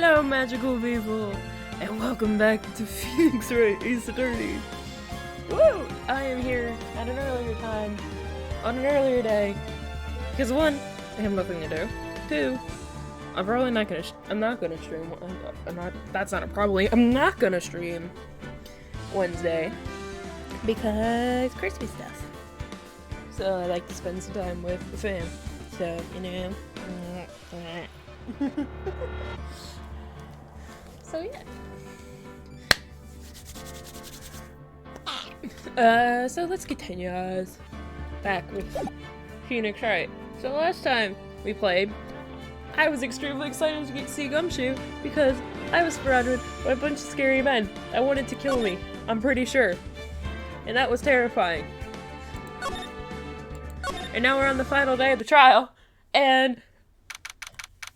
Hello, magical people, and welcome back to Phoenix Wright Ace Attorney. Woo! I am here at an earlier time, on an earlier day, because one, I have nothing to do. Two, I'm probably not gonna. I'm not gonna stream. That's not a probably. I'm not gonna stream Wednesday because Christmas stuff. So I like to spend some time with the fam. So you know. So yeah. So let's continue, guys. Back with Phoenix Wright. So last time we played, I was extremely excited to get to see Gumshoe because I was surrounded by a bunch of scary men that wanted to kill me, I'm pretty sure. And that was terrifying. And now we're on the final day of the trial, and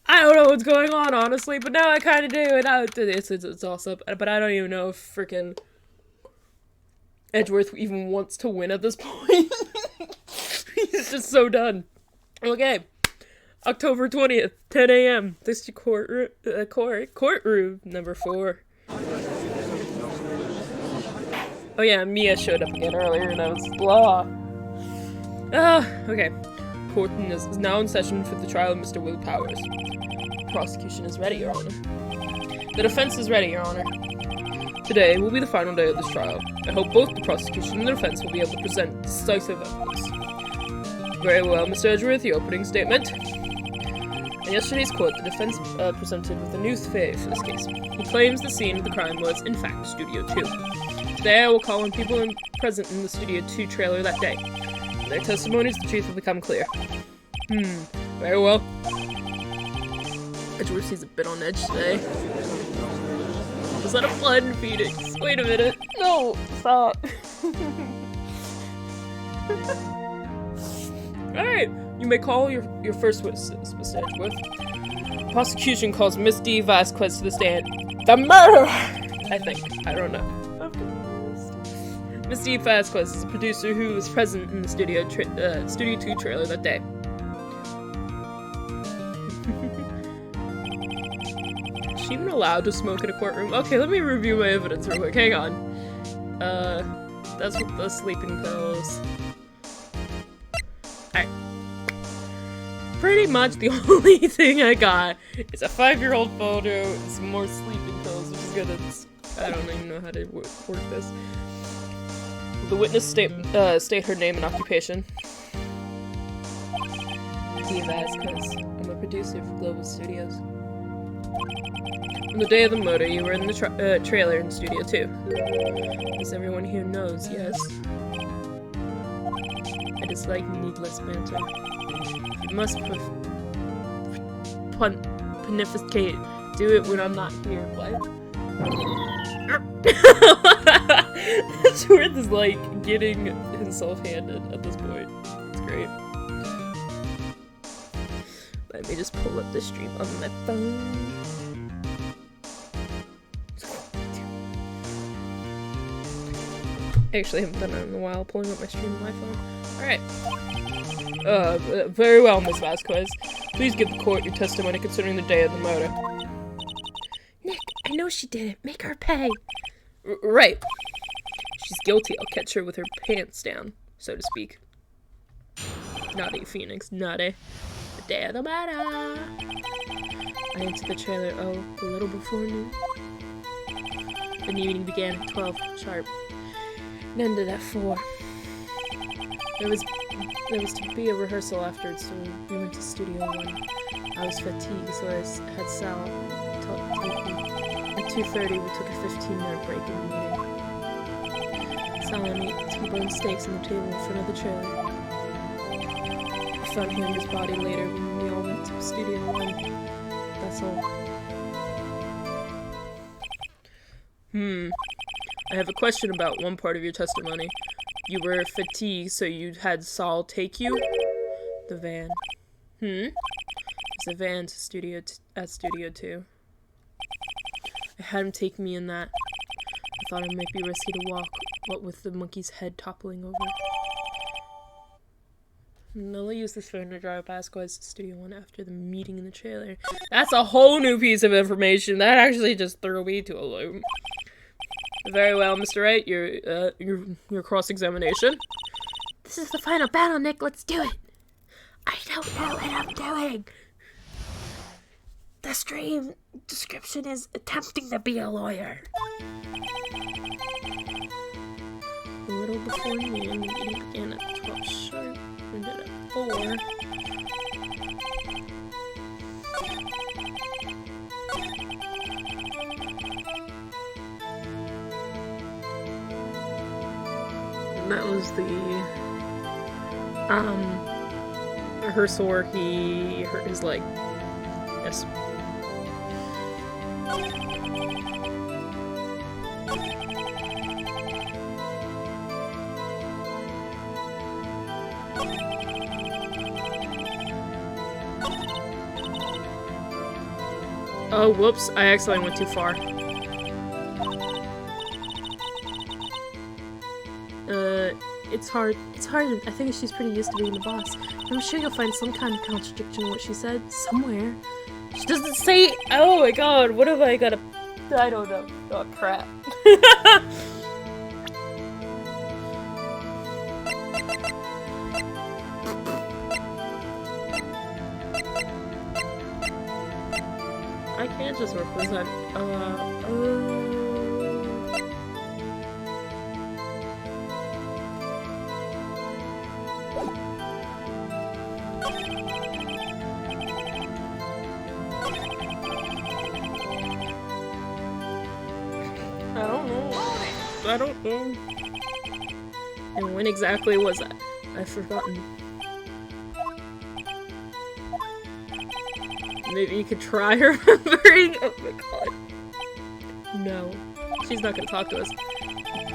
I don't know what's going on, honestly, but now I kind of do, and it's awesome. But I don't even know if freaking Edgeworth even wants to win at this point. He's just so done. Okay, October 20th, 10 a.m. District courtroom number 4. Oh yeah, Mia showed up again earlier, and I was blah. Okay. Court is now in session for the trial of Mr. Will Powers. The prosecution is ready, Your Honor. The defense is ready, Your Honor. Today will be the final day of this trial. I hope both the prosecution and the defense will be able to present decisive evidence. Very well, Mr. Edgeworth, the opening statement. In yesterday's court, the defense presented with a new theory for this case. He claims the scene of the crime was, in fact, Studio 2. Today I will call on people present in the Studio 2 trailer that day. In their testimonies, the truth will become clear. Very well. Edgeworth seems a bit on edge today. Was that a flood in Phoenix? Wait a minute. No, stop. Alright, you may call your first witness, Mr. Edgeworth. Prosecution calls Miss D. Vasquez to the stand. The murderer! I think. I don't know. Miss D. Vasquez is a producer who was present in the Studio 2 trailer that day. Is she even allowed to smoke in a courtroom? Okay, let me review my evidence real quick. Hang on. That's with the sleeping pills. Alright. Pretty much the only thing I got is a 5-year-old photo and some more sleeping pills, which is gonna... I don't even know how to work this. The witness state her name and occupation. D. Vasquez. I'm a producer for Global Studios. On the day of the murder, you were in the trailer in Studio 2. As everyone here knows, yes. I dislike needless banter. You must pontificate. Do it when I'm not here. What? Edgeworth is like getting himself handed at this point. It's great. Let me just pull up the stream on my phone. I actually haven't done it in a while, pulling up my stream on my phone. Alright. Very well, Miss Vasquez. Please give the court your testimony concerning the day of the murder. Nick, I know she did it. Make her pay. Right. She's guilty. I'll catch her with her pants down, so to speak. Naughty, Phoenix. Naughty. The day of the murder. I entered the trailer, a little before noon. The meeting began at 12 sharp. And ended at 4. There was to be a rehearsal afterwards, so we went to Studio 1. I was fatigued, so I had Sal take me. At 2:30, we took a 15-minute break in the meeting. Sal and me T-bone steaks on the table in front of the trailer. I found him and his body later when we all went to Studio 1. That's all. I have a question about one part of your testimony. You were fatigued, so you had Saul take you? The van. It's a van to Studio 2. I had him take me in that. I thought it might be risky to walk, what with the monkey's head toppling over. They'll use this phone to drive Vasquez to Studio One after the meeting in the trailer. That's a whole new piece of information. That actually just threw me to a loop. Very well, Mr. Wright. Your cross-examination. This is the final battle, Nick. Let's do it. I don't know what I'm doing. The stream description is attempting to be a lawyer. A little before noon, the meeting began at 12 sharp, ended at 4. And that was the rehearsal where he hurt his leg. Yes. Oh, whoops, I accidentally went too far. It's hard. It's hard. I think she's pretty used to being the boss. I'm sure you'll find some kind of contradiction in what she said, somewhere. She doesn't say- Oh my god, what have I gotta- I don't know. Oh, crap. I can't just represent, I don't know. And when exactly was that? I've forgotten. Maybe you could try remembering? Oh my god. No. She's not gonna talk to us.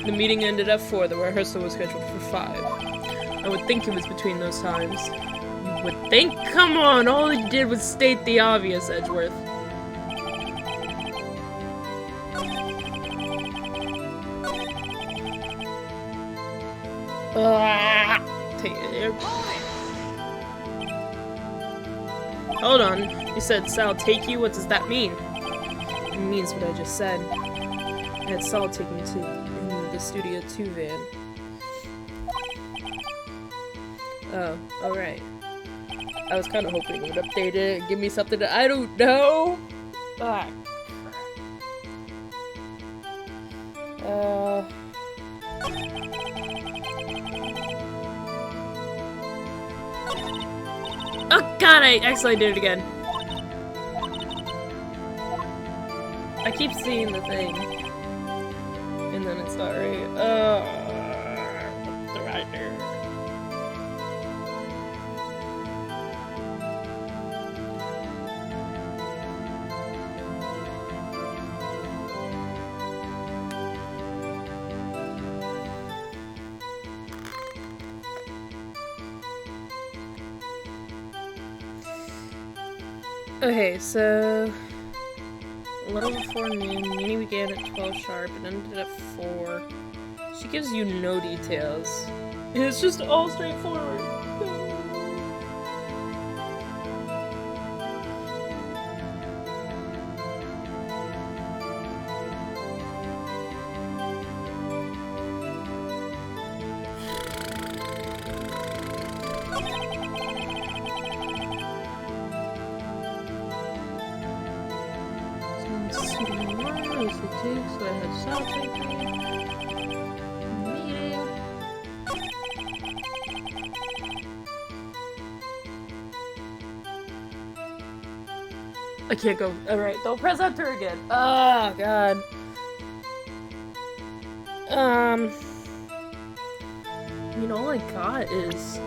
The meeting ended at 4. The rehearsal was scheduled for 5. I would think it was between those times. You would think? Come on! All he did was state the obvious, Edgeworth. Hold on. You said Sal take you? What does that mean? It means what I just said. I had Sal take me to in the Studio 2 van. Oh, alright. I was kind of hoping it would update it and give me something that I don't know. Ah. Oh god, I accidentally did it again. I keep seeing the thing. And then it's not right. The writer. Okay, so a little before noon, meeting began at 12 sharp and ended at 4. She gives you no details. It's just all straightforward. So I had Sal take me. Meeting. I can't go. Alright, don't press enter again. Oh, god. I mean, all I got is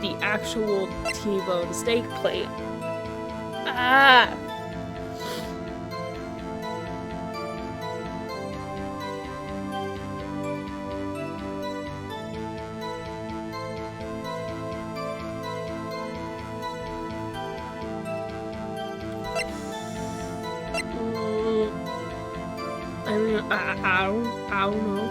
the actual T-bone steak plate. Ah! I mean, I don't know.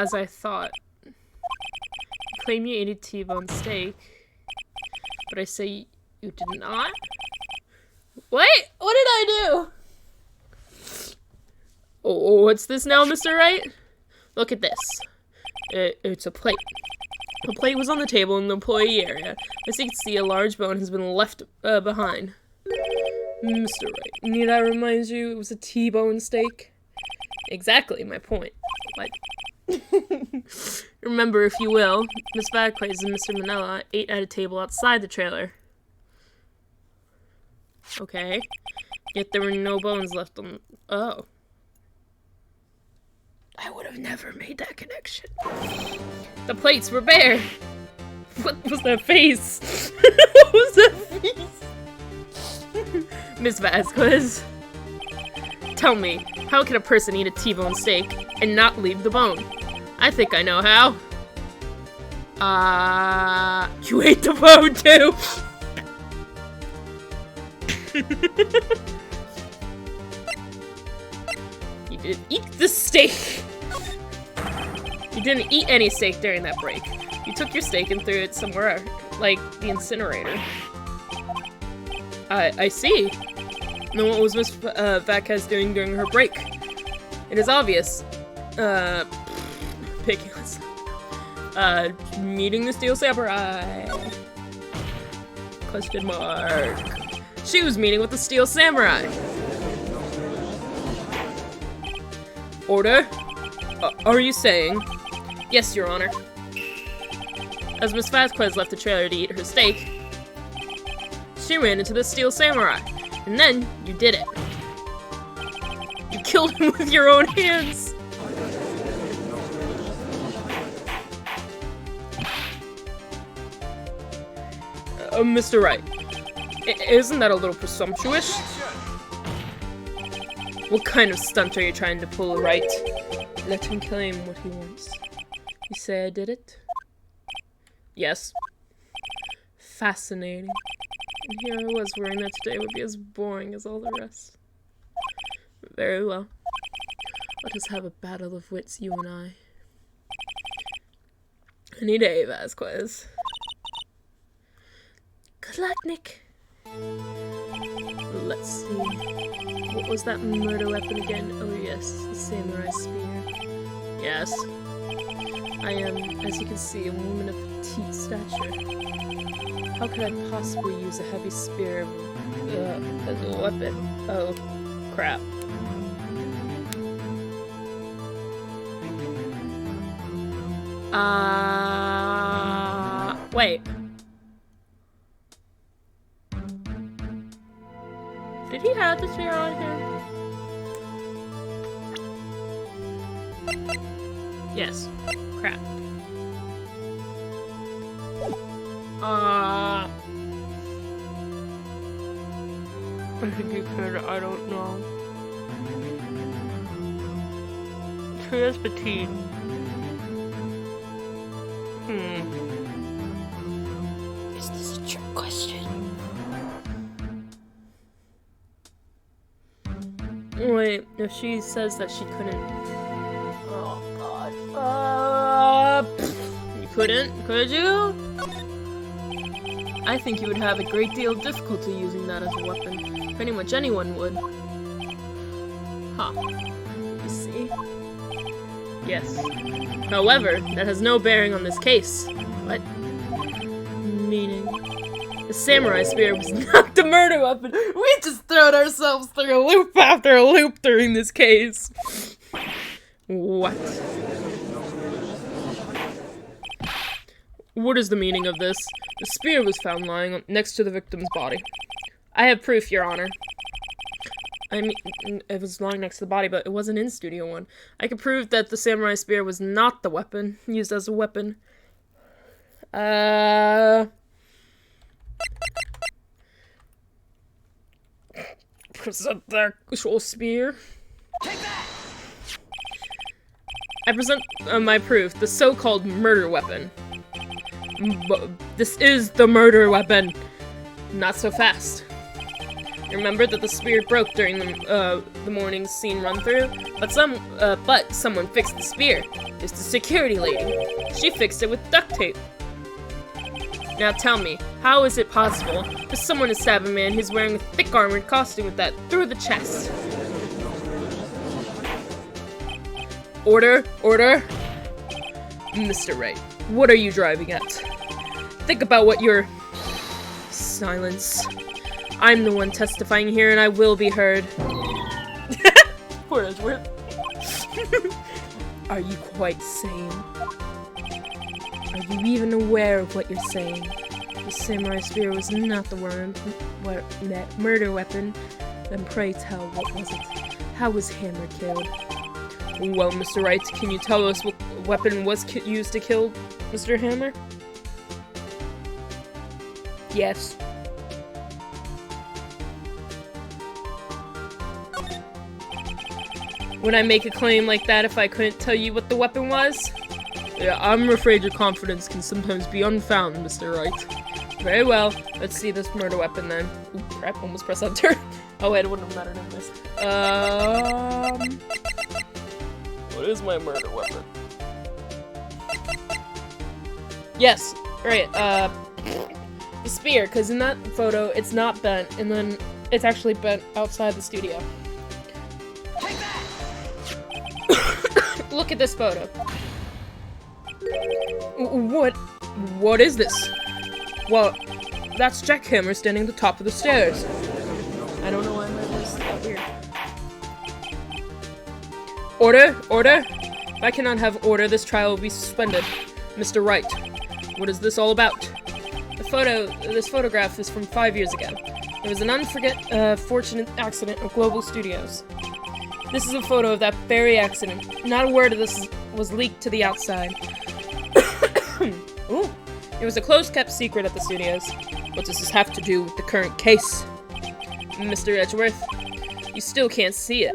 as I thought. You claim you ate a T-bone steak, but I say you did not? What? What did I do? Oh, what's this now, Mr. Wright? Look at this. It's a plate. The plate was on the table in the employee area. As you can see, a large bone has been left behind. Mr. Wright, need I remind you it was a T-bone steak? Exactly my point. What? Remember, if you will, Miss Vasquez and Mr. Manella ate at a table outside the trailer. Okay. Yet there were no bones left on... Oh. I would have never made that connection. The plates were bare. What was that face? What was that face? Miss Vasquez. Tell me, how can a person eat a T-bone steak and not leave the bone? I think I know how. You ate the bone too! You didn't eat the steak! You didn't eat any steak during that break. You took your steak and threw it somewhere, like the incinerator. I see. Then what was Miss Vasquez doing during her break? It is obvious. Picking us. Meeting the Steel Samurai. Question mark. She was meeting with the Steel Samurai. Order? Are you saying? Yes, Your Honor. As Miss Vasquez left the trailer to eat her steak, she ran into the Steel Samurai. And then, you did it. You killed him with your own hands! Mr. Wright, isn't that a little presumptuous? What kind of stunt are you trying to pull, Wright? Let him claim what he wants. You say I did it? Yes. Fascinating. And here I was worrying that today would be as boring as all the rest. Very well. Let us have a battle of wits, you and I. Any day, Vasquez. Good luck, Nick. Let's see. What was that murder weapon again? Oh yes, the samurai spear. Yes. I am, as you can see, a woman of petite stature. How could I possibly use a heavy spear as a weapon? Oh, crap. Wait. Did he have the spear on him? Yes. Crap. I think you could, I don't know. Who petite? Is this a trick question? Wait, if she says that she couldn't... Oh, God. You couldn't? Could you? I think you would have a great deal of difficulty using that as a weapon. Pretty much anyone would. Huh. You see? Yes. However, that has no bearing on this case. What? Meaning? The samurai spear was not the murder weapon. We just thrown ourselves through a loop after a loop during this case. What? What is the meaning of this? The spear was found lying next to the victim's body. I have proof, Your Honor. I mean, it was lying next to the body, but it wasn't in Studio 1. I can prove that the samurai spear was not the weapon, used as a weapon. Present the actual spear. Take that! I present my proof, the so-called murder weapon. This is the murder weapon. Not so fast. Remember that the spear broke during the morning's scene run-through? But someone fixed the spear. It's the security lady. She fixed it with duct tape. Now tell me, how is it possible for someone to stab a man who's wearing a thick armored costume with that through the chest? Order, order. Mr. Wright, what are you driving at? Think about what you're... Silence. I'm the one testifying here and I will be heard. Poor Edgeworth. Are you quite sane? Are you even aware of what you're saying? The samurai spear was not the murder weapon. Then pray tell, what was it? How was Hammer killed? Well, Mr. Wright, can you tell us what weapon was used to kill Mr. Hammer? Yes. Would I make a claim like that if I couldn't tell you what the weapon was? Yeah, I'm afraid your confidence can sometimes be unfound, Mr. Wright. Very well. Let's see this murder weapon then. Ooh, crap, almost press enter. Oh wait, it wouldn't have mattered anyways. What is my murder weapon? Yes, right, the spear, because in that photo, it's not bent, and then it's actually bent outside the studio. Look at this photo. What is this? Well, that's Jackhammer standing at the top of the stairs. I don't know why my voice is that weird. Order! Order! If I cannot have order, this trial will be suspended. Mr. Wright, what is this all about? This photograph is from 5 years ago. It was an unfortunate accident at Global Studios. This is a photo of that very accident. Not a word of this was leaked to the outside. Ooh. It was a close-kept secret at the studios. What does this have to do with the current case? Mr. Edgeworth, you still can't see it.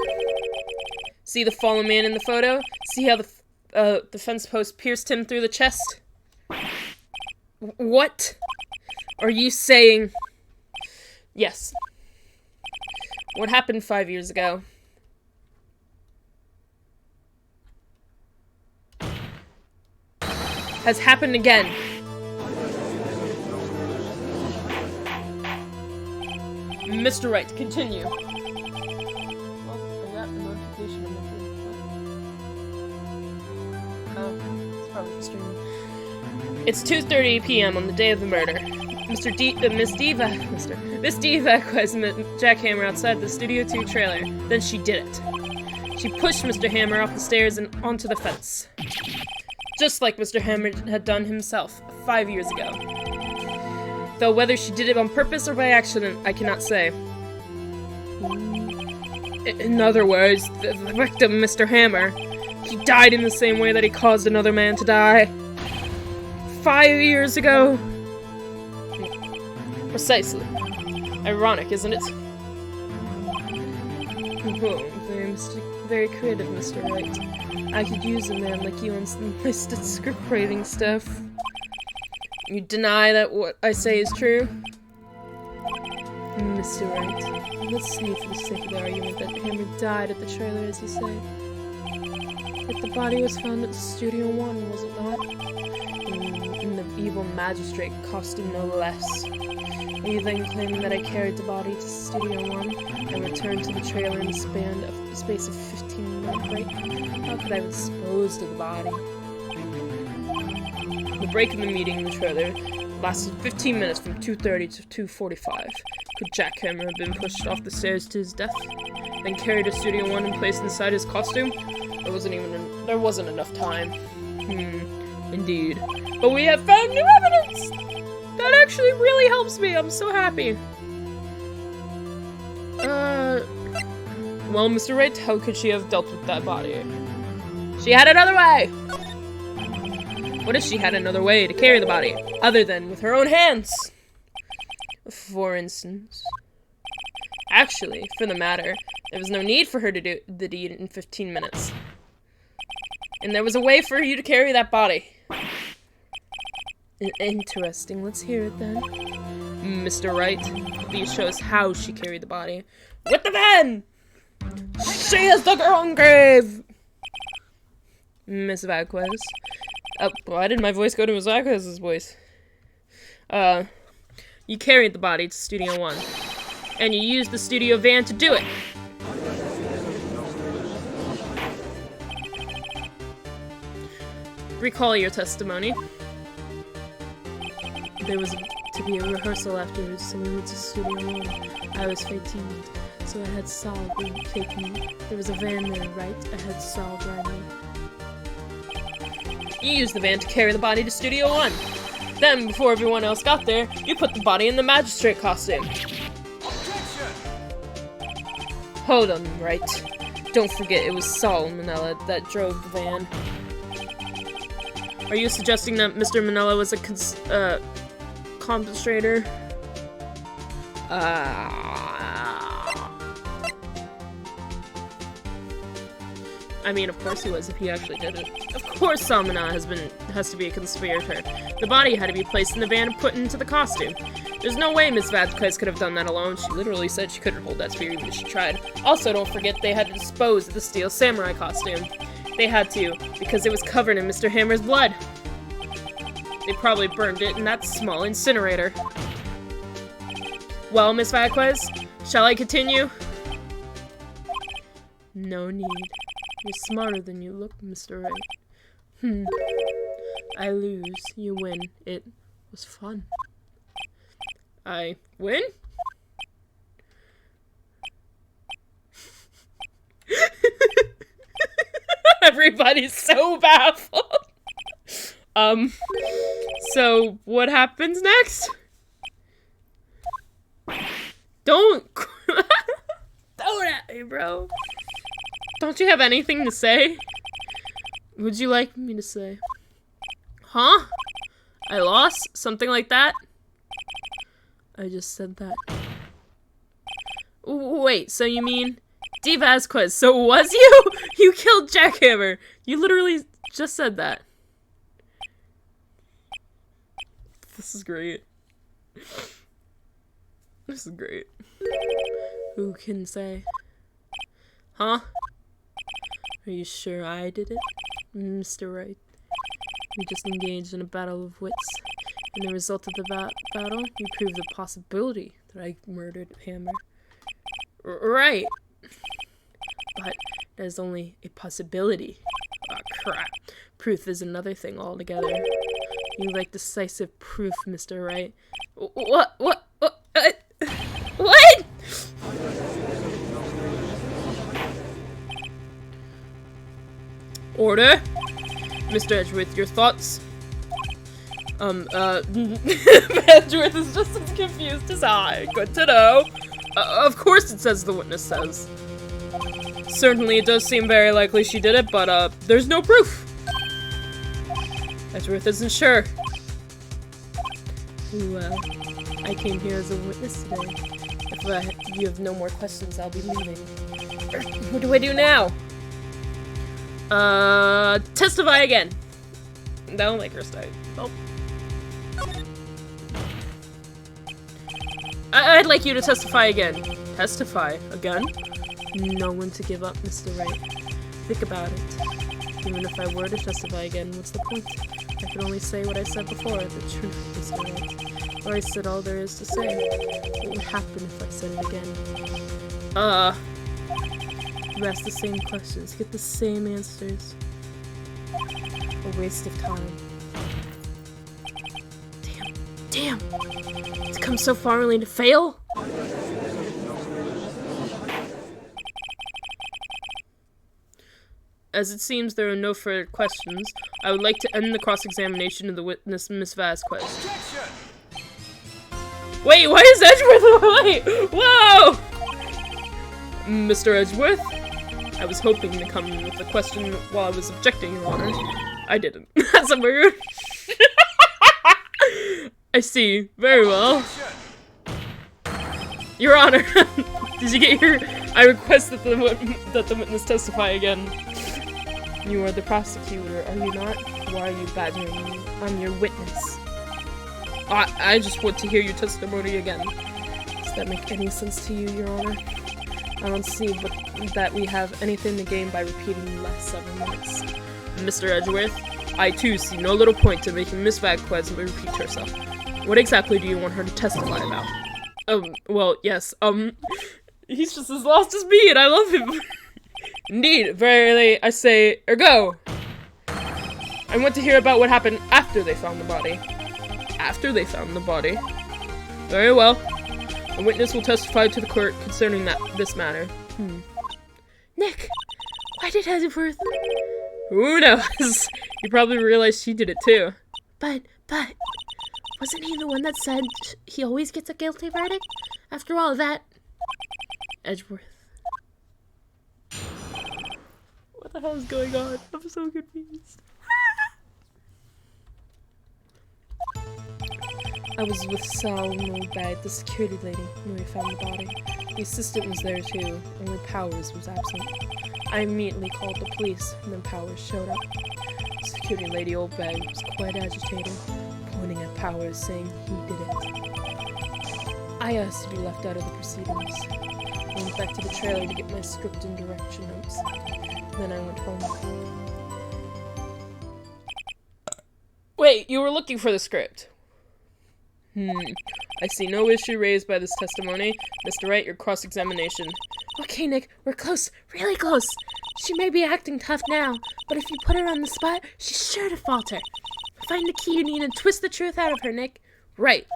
See the fallen man in the photo? See how the fence post pierced him through the chest? What? Are you saying... Yes. What happened 5 years ago? Has happened again. Mr. Wright, continue. Well, I got the notification on my phone. Oh, it's probably streaming. It's 2:30 p.m. on the day of the murder. Miss Diva was met Jackhammer outside the Studio 2 trailer. Then she did it. She pushed Mr. Hammer off the stairs and onto the fence. Just like Mr. Hammer had done himself 5 years ago. Though whether she did it on purpose or by accident, I cannot say. In other words, the victim, Mr. Hammer, he died in the same way that he caused another man to die. 5 years ago. Precisely. Ironic, isn't it? Oh, very creative, Mr. Wright. I could use a man like you on some listed script writing stuff. You deny that what I say is true? Mr. Wright, let's say for the sake of the argument that Hammer died at the trailer, as you say. But the body was found at Studio 1, was it not? In the evil magistrate costume, no less. Are you then claiming that I carried the body to Studio 1 and returned to the trailer in the space of 15 minutes, right? How could I have disposed of the body? The break in the meeting in the trailer lasted 15 minutes from 2:30 to 2:45. Could Jackhammer have been pushed off the stairs to his death, then carried to Studio 1 and placed inside his costume? There wasn't enough time. Indeed. But we have found new evidence! That actually really helps me, I'm so happy. Well, Mr. Wright, how could she have dealt with that body? She had another way! What if she had another way to carry the body, other than with her own hands? For instance. Actually, for the matter, there was no need for her to do the deed in 15 minutes. And there was a way for you to carry that body. Interesting, let's hear it then. Mr. Wright. Please show us how she carried the body. With the van! She is the girl in grave! Miss Vasquez. Oh, why did my voice go to Miss Vasquez's voice? You carried the body to Studio 1. And you used the studio van to do it. Recall your testimony. There was to be a rehearsal afterwards, so we went to Studio 1. I was fatigued, so I had Saul take me. There was a van there, right? I had Saul drive me. You used the van to carry the body to Studio 1. Then, before everyone else got there, you put the body in the magistrate costume. Hold on, Wright. Don't forget it was Saul Manella that drove the van. Are you suggesting that Mr. Manella was a compensator? I mean, of course he was if he actually did it. Of course Salmana has to be a conspirator. The body had to be placed in the van and put into the costume. There's no way Miss Vasquez could have done that alone. She literally said she couldn't hold that spear even if she tried. Also, don't forget they had to dispose of the steel samurai costume. They had to, because it was covered in Mr. Hammer's blood. They probably burned it in that small incinerator. Well, Miss Vasquez, shall I continue? No need. You're smarter than you look, Mr. Wright. I lose. You win. It was fun. I win? Everybody's so baffled. So what happens next? Don't at me, bro. Don't you have anything to say? Would you like me to say? Huh? I lost? Something like that? I just said that. Wait, so you mean D. Vasquez, so it was you? You killed Jackhammer. You literally just said that. This is great. This is great. Who can say? Huh? Are you sure I did it? Mr. Wright. We just engaged in a battle of wits. In the result of the battle, you proved the possibility that I murdered Hammer. Right. But that is only a possibility. Oh, crap. Proof is another thing altogether. You like decisive proof, Mr. Wright. What? Order? Mr. Edgeworth, your thoughts? Edgeworth is just as confused as I. Good to know. Of course it says the witness says. Certainly it does seem very likely she did it, but, there's no proof. Edgeworth isn't sure. Well, I came here as a witness today. If you have no more questions, I'll be leaving. What do I do now? Testify again. That'll make her stay. Oh. I'd like you to testify again. Testify again? No one to give up, Mr. Wright. Think about it. Even if I were to testify again, what's the point? I can only say what I said before, the truth, Mr. Wright. Or I said all there is to say. What would happen if I said it again? You ask the same questions, get the same answers. A waste of time. Damn! It's come so far only to fail? As it seems there are no further questions, I would like to end the cross-examination of the witness, Miss Vasquez. Wait, why is Edgeworth away? Whoa! Mr. Edgeworth? I was hoping to come with a question while I was objecting, Your Honor. I didn't. That's a weird. I see. Very well. Your Honor, did you get your... I request that the witness testify again. You are the prosecutor, are you not? Why are you badgering me? I'm your witness. I just want to hear your testimony again. Does that make any sense to you, Your Honor? I don't see that we have anything to gain by repeating the last 7 minutes. Mr. Edgeworth, I too see no little point in making Miss Vasquez repeat herself. What exactly do you want her to testify about? Well, yes, he's just as lost as me, and I love him. Indeed, verily, I say, ergo. I want to hear about what happened after they found the body. After they found the body? Very well. A witness will testify to the court concerning this matter. Nick, why did Edgeworth? Who knows? You probably realized she did it too. But, wasn't he the one that said he always gets a guilty verdict? After all of that... Edgeworth. What the hell is going on? I'm so confused. I was with Sal Mulbag, the security lady, when we found the body. The assistant was there too, only Powers was absent. I immediately called the police, and then Powers showed up. Security lady Oldbag was quite agitated, pointing at Powers, saying he did it. I asked to be left out of the proceedings. I went back to the trailer to get my script and direction notes. Then I went home. Wait, you were looking for the script? I see no issue raised by this testimony. Mr. Wright, your cross-examination. Okay, Nick, we're close, really close. She may be acting tough now, but if you put her on the spot, she's sure to falter. Find the key you need and twist the truth out of her, Nick. Right.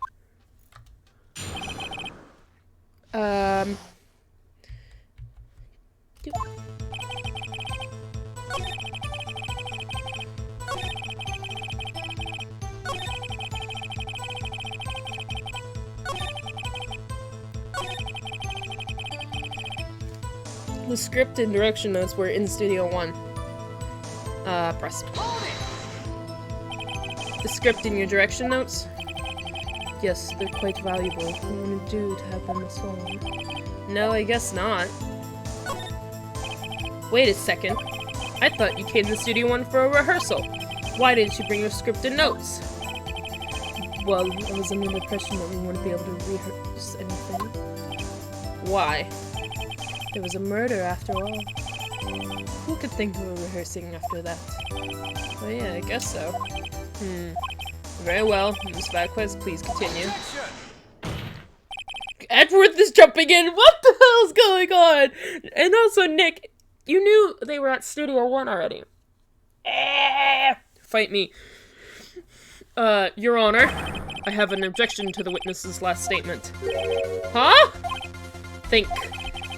The script and direction notes were in Studio One. Press. The script and your direction notes? Yes, they're quite valuable. What do you want to do to have them this long? No, I guess not. Wait a second. I thought you came to Studio One for a rehearsal. Why didn't you bring your script and notes? Well, I was under the impression that we wouldn't be able to rehearse anything. Why? There was a murder, after all. Who could think of rehearsing after that? Oh yeah, I guess so. Very well. Miss Vasquez, please continue. Edgeworth is jumping in! What the hell's going on? And also, Nick, you knew they were at Studio One already. Fight me. Your Honor, I have an objection to the witness's last statement. Huh? Think.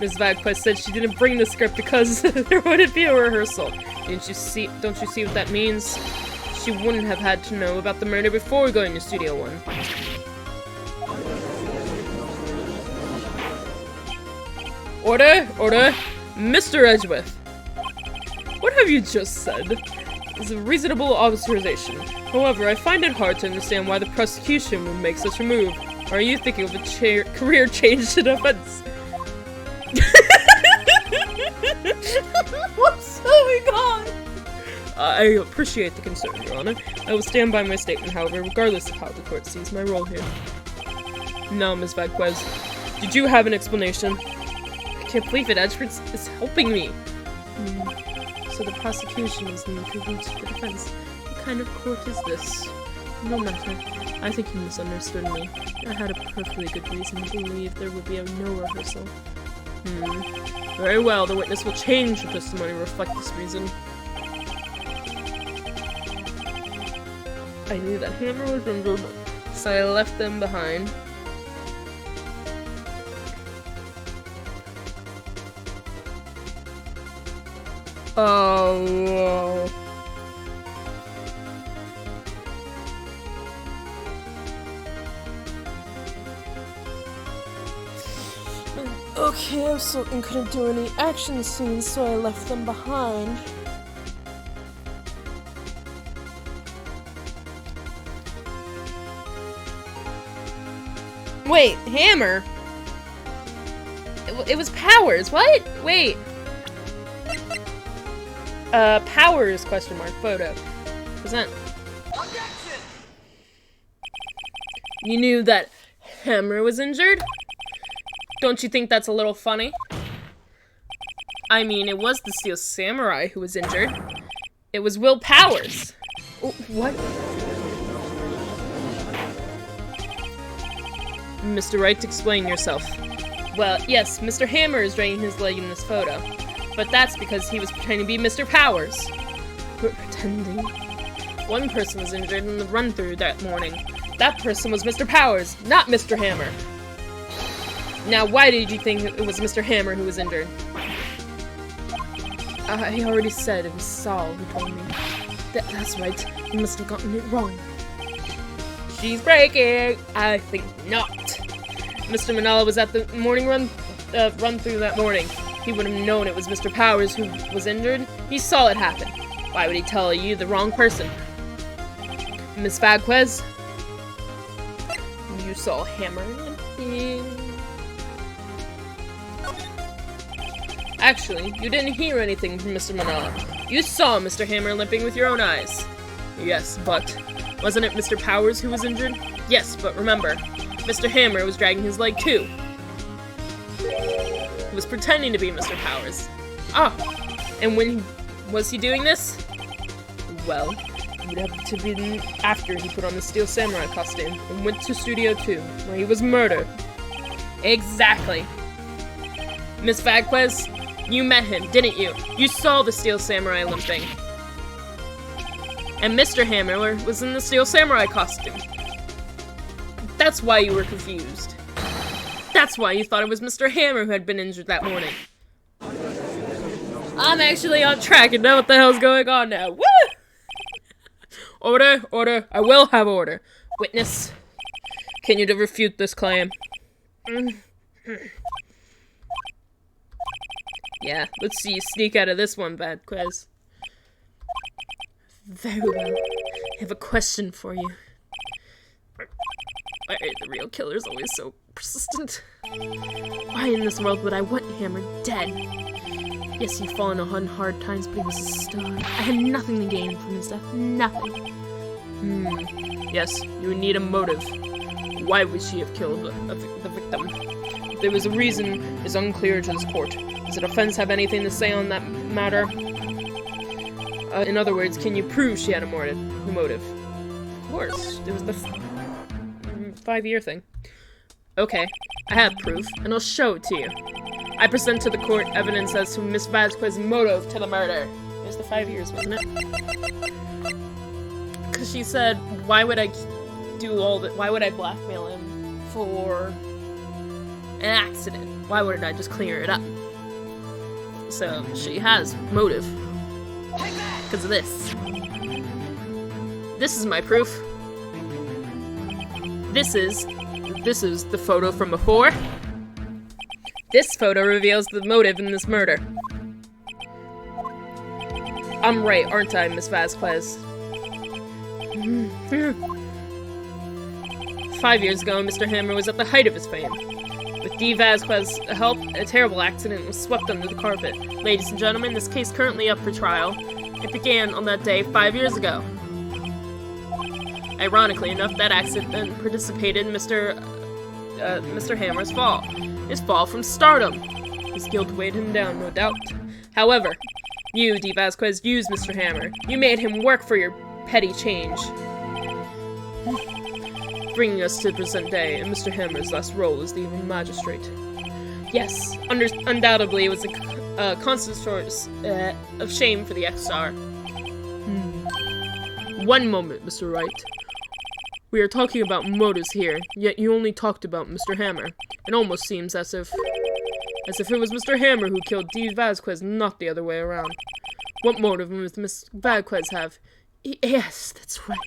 Ms. Vasquez said she didn't bring the script because there wouldn't be a rehearsal. Don't you see what that means? She wouldn't have had to know about the murder before going to Studio One. Order! Order! Mr. Edgeworth! What have you just said? It's a reasonable observation. However, I find it hard to understand why the prosecution would make such a move. Or are you thinking of a career change in offense? What's going on? I appreciate the concern, Your Honor. I will stand by my statement, however, regardless of how the court sees my role here. Now, Ms. Vasquez, did you have an explanation? I can't believe it. Edgeworth is helping me. So the prosecution is in cahoots with the defense. What kind of court is this? No matter. I think you misunderstood me. I had a perfectly good reason to believe there would be no rehearsal. Very well, the witness will change the testimony to reflect this reason. I knew that Hammer was injured, so I left them behind. Oh. Okay, I was certain couldn't do any action scenes, so I left them behind. Wait, Hammer? It was Powers, what? Wait. Powers, question mark, photo. Present. You knew that Hammer was injured? Don't you think that's a little funny? I mean, it was the Steel Samurai who was injured. It was Will Powers. What? Mr. Wright, explain yourself. Well, yes, Mr. Hammer is dragging his leg in this photo. But that's because he was pretending to be Mr. Powers. Pretending? One person was injured in the run-through that morning. That person was Mr. Powers, not Mr. Hammer. Now, why did you think it was Mr. Hammer who was injured? I already said it was Saul who told me. That's right. You must have gotten it wrong. She's breaking! I think not. Mr. Manala was at the morning run-through that morning. He would have known it was Mr. Powers who was injured. He saw it happen. Why would he tell you the wrong person? Miss Vasquez? You saw Hammer limping. Actually, you didn't hear anything from Mr. Manala. You saw Mr. Hammer limping with your own eyes. Yes, but wasn't it Mr. Powers who was injured? Yes, but remember, Mr. Hammer was dragging his leg too. He was pretending to be Mr. Powers. Ah, and when was he doing this? Well, it would have to be after he put on the Steel Samurai costume and went to Studio 2, where he was murdered. Exactly. Miss Vasquez, you met him, didn't you? You saw the Steel Samurai limping. And Mr. Hammer was in the Steel Samurai costume. That's why you were confused. That's why you thought it was Mr. Hammer who had been injured that morning. I'm actually on track and know what the hell's going on now. Woo! Order, order. I will have order. Witness, can you refute this claim? Yeah, let's see you sneak out of this one, Vasquez. Very well. I have a question for you. Why are the real killers always so persistent? Why in this world would I want Hammer dead? Yes, he'd fallen on hard times, but he was a star. I had nothing to gain from his death. Nothing. Yes, you would need a motive. Why would she have killed the victim? If there was a reason, is unclear to this court. Does the defense have anything to say on that matter? In other words, can you prove she had a motive? Of course, there was the 5-year thing. Okay, I have proof, and I'll show it to you. I present to the court evidence as to Miss Vasquez's motive to the murder. It was the 5 years, wasn't it? Because she said, why would I do all that? Why would I blackmail him for an accident? Why wouldn't I just clear it up? So she has motive. Because of this. This is my proof. This is the photo from before. This photo reveals the motive in this murder. I'm right, aren't I, Miss Vasquez? 5 years ago, Mr. Hammer was at the height of his fame. With D. Vasquez's help, a terrible accident was swept under the carpet. Ladies and gentlemen, this case currently up for trial. It began on that day 5 years ago. Ironically enough, that accident participated in Mr. Hammer's fall. His fall from stardom. His guilt weighed him down, no doubt. However, you, D. Vasquez, used Mr. Hammer. You made him work for your petty change. Bringing us to the present day, and Mr. Hammer's last role as the magistrate. Yes, undoubtedly it was a constant source of shame for the ex-star. One moment, Mr. Wright. We are talking about motives here, yet you only talked about Mr. Hammer. It almost seems as if it was Mr. Hammer who killed D. Vasquez, not the other way around. What motive does Miss Vasquez have? Yes, that's right.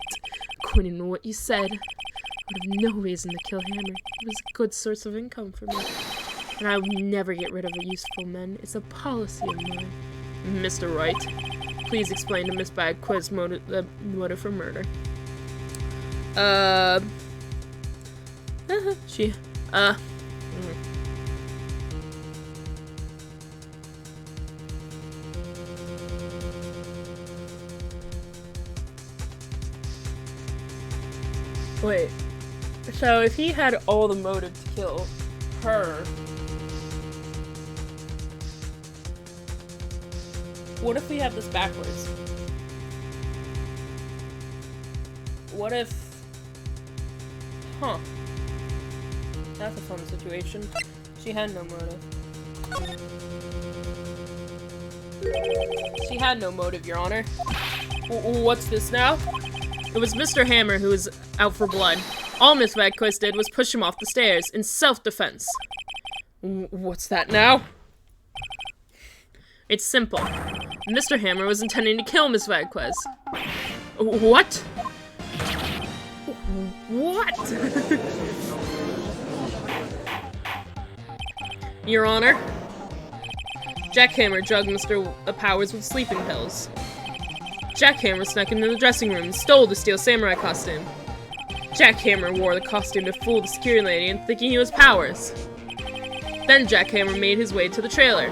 According to what you said, I would have no reason to kill Hammer. It was a good source of income for me. And I would never get rid of useful men. It's a policy of mine. Mr. Wright, please explain to Miss Vasquez's motive for murder. Wait, So if he had all the motive to kill her, what if we have this backwards? What if... Huh. That's a fun situation. She had no motive. She had no motive, Your Honor. What's this now? It was Mr. Hammer who was out for blood. All Miss Radquist did was push him off the stairs in self-defense. What's that now? It's simple. Mr. Hammer was intending to kill Miss Radquist. What? What? Your Honor, Jack Hammer drugged Mr. Powers with sleeping pills. Jack Hammer snuck into the dressing room and stole the Steel Samurai costume. Jack Hammer wore the costume to fool the security lady into thinking he was Powers. Then Jack Hammer made his way to the trailer.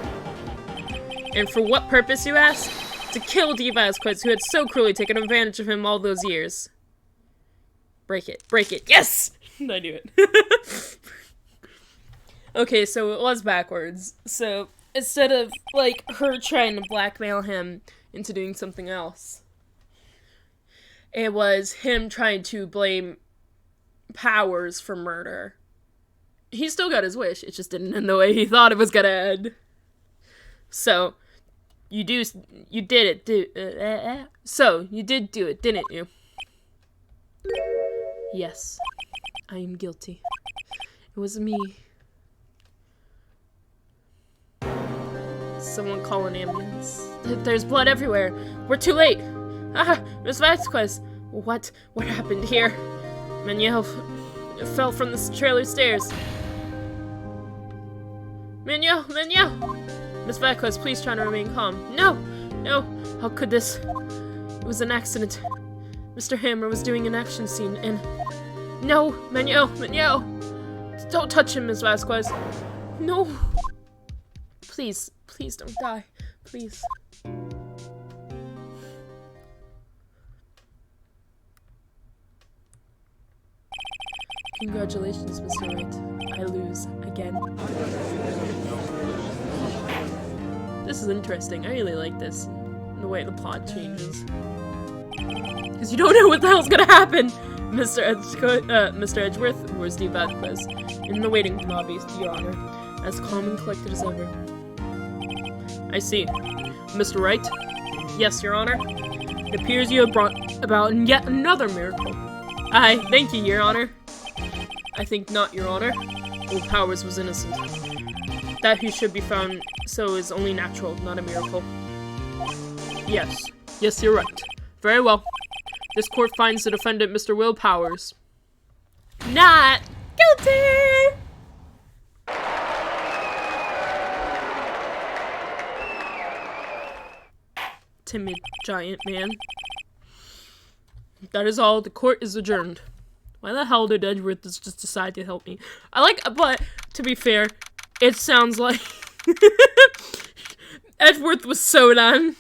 And for what purpose, you ask? To kill Dee Vasquez, who had so cruelly taken advantage of him all those years. Break it. Break it. Yes! I knew it. Okay, so it was backwards. So instead of, like, her trying to blackmail him into doing something else, it was him trying to blame Powers for murder. He still got his wish, it just didn't end the way he thought it was gonna end. So, you did it, so, you did do it, didn't you? Yes, I am guilty. It was me. Someone call an ambulance. There's blood everywhere. We're too late. Ah, Miss Vasquez. What happened here? Manuel fell from the trailer stairs. Manuel! Miss Vasquez, please try to remain calm. No! How could this? It was an accident. Mr. Hammer was doing an action scene and... No! Manuel! Don't touch him, Miss Vasquez. No! Please don't die. Please. Congratulations, Mr. Wright. I lose again. This is interesting. I really like this. The way the plot changes. Because you don't know what the hell's gonna happen! Mr. Edgeworth, where's Dee Vasquez? In the waiting lobby, Your Honor. As calm and collected as ever. I see. Mr. Wright? Yes, Your Honor. It appears you have brought about yet another miracle. Aye, thank you, Your Honor. I think not, Your Honor. Old Powers was innocent. That he should be found so is only natural, not a miracle. Yes, you're right. Very well. This court finds the defendant, Mr. Will Powers, not guilty! Timid giant man. That is all. The court is adjourned. Why the hell did Edgeworth just decide to help me? But to be fair, it sounds like Edgeworth was so done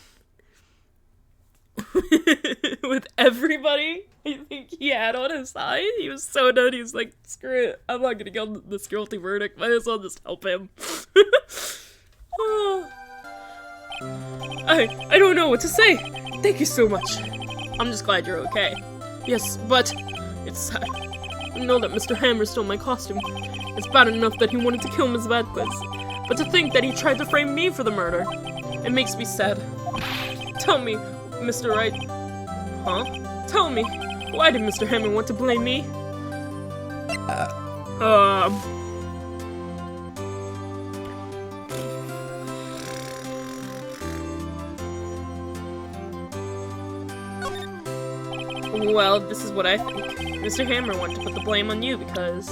with everybody I think he had on his side. He was so done. He was like, screw it. I'm not gonna get this guilty verdict. Might as well just help him. I don't know what to say. Thank you so much. I'm just glad you're okay. Yes, but it's sad. I know that Mr. Hammer stole my costume. It's bad enough that he wanted to kill Miss Vasquez, but to think that he tried to frame me for the murder, it makes me sad. Tell me, Mr. Wright. Huh? Tell me, why did Mr. Hammer want to blame me? Well, this is what I think. Mr. Hammer wanted to put the blame on you because...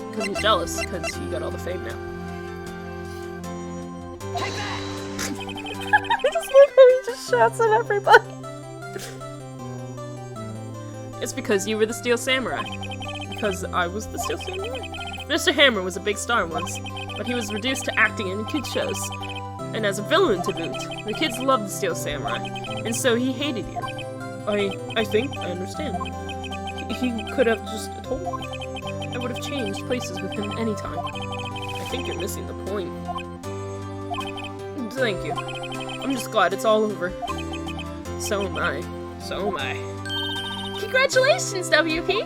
because he's jealous, because you got all the fame now. Take that! I just love how he just shouts at everybody. It's because you were the Steel Samurai. Because I was the Steel Samurai. Mr. Hammer was a big star once, but he was reduced to acting in kid shows. And as a villain to boot, the kids loved the Steel Samurai, and so he hated you. I think I understand. He could have just told me. I would have changed places with him anytime. I think you're missing the point. Thank you. I'm just glad it's all over. So am I. So am I. Congratulations, WP!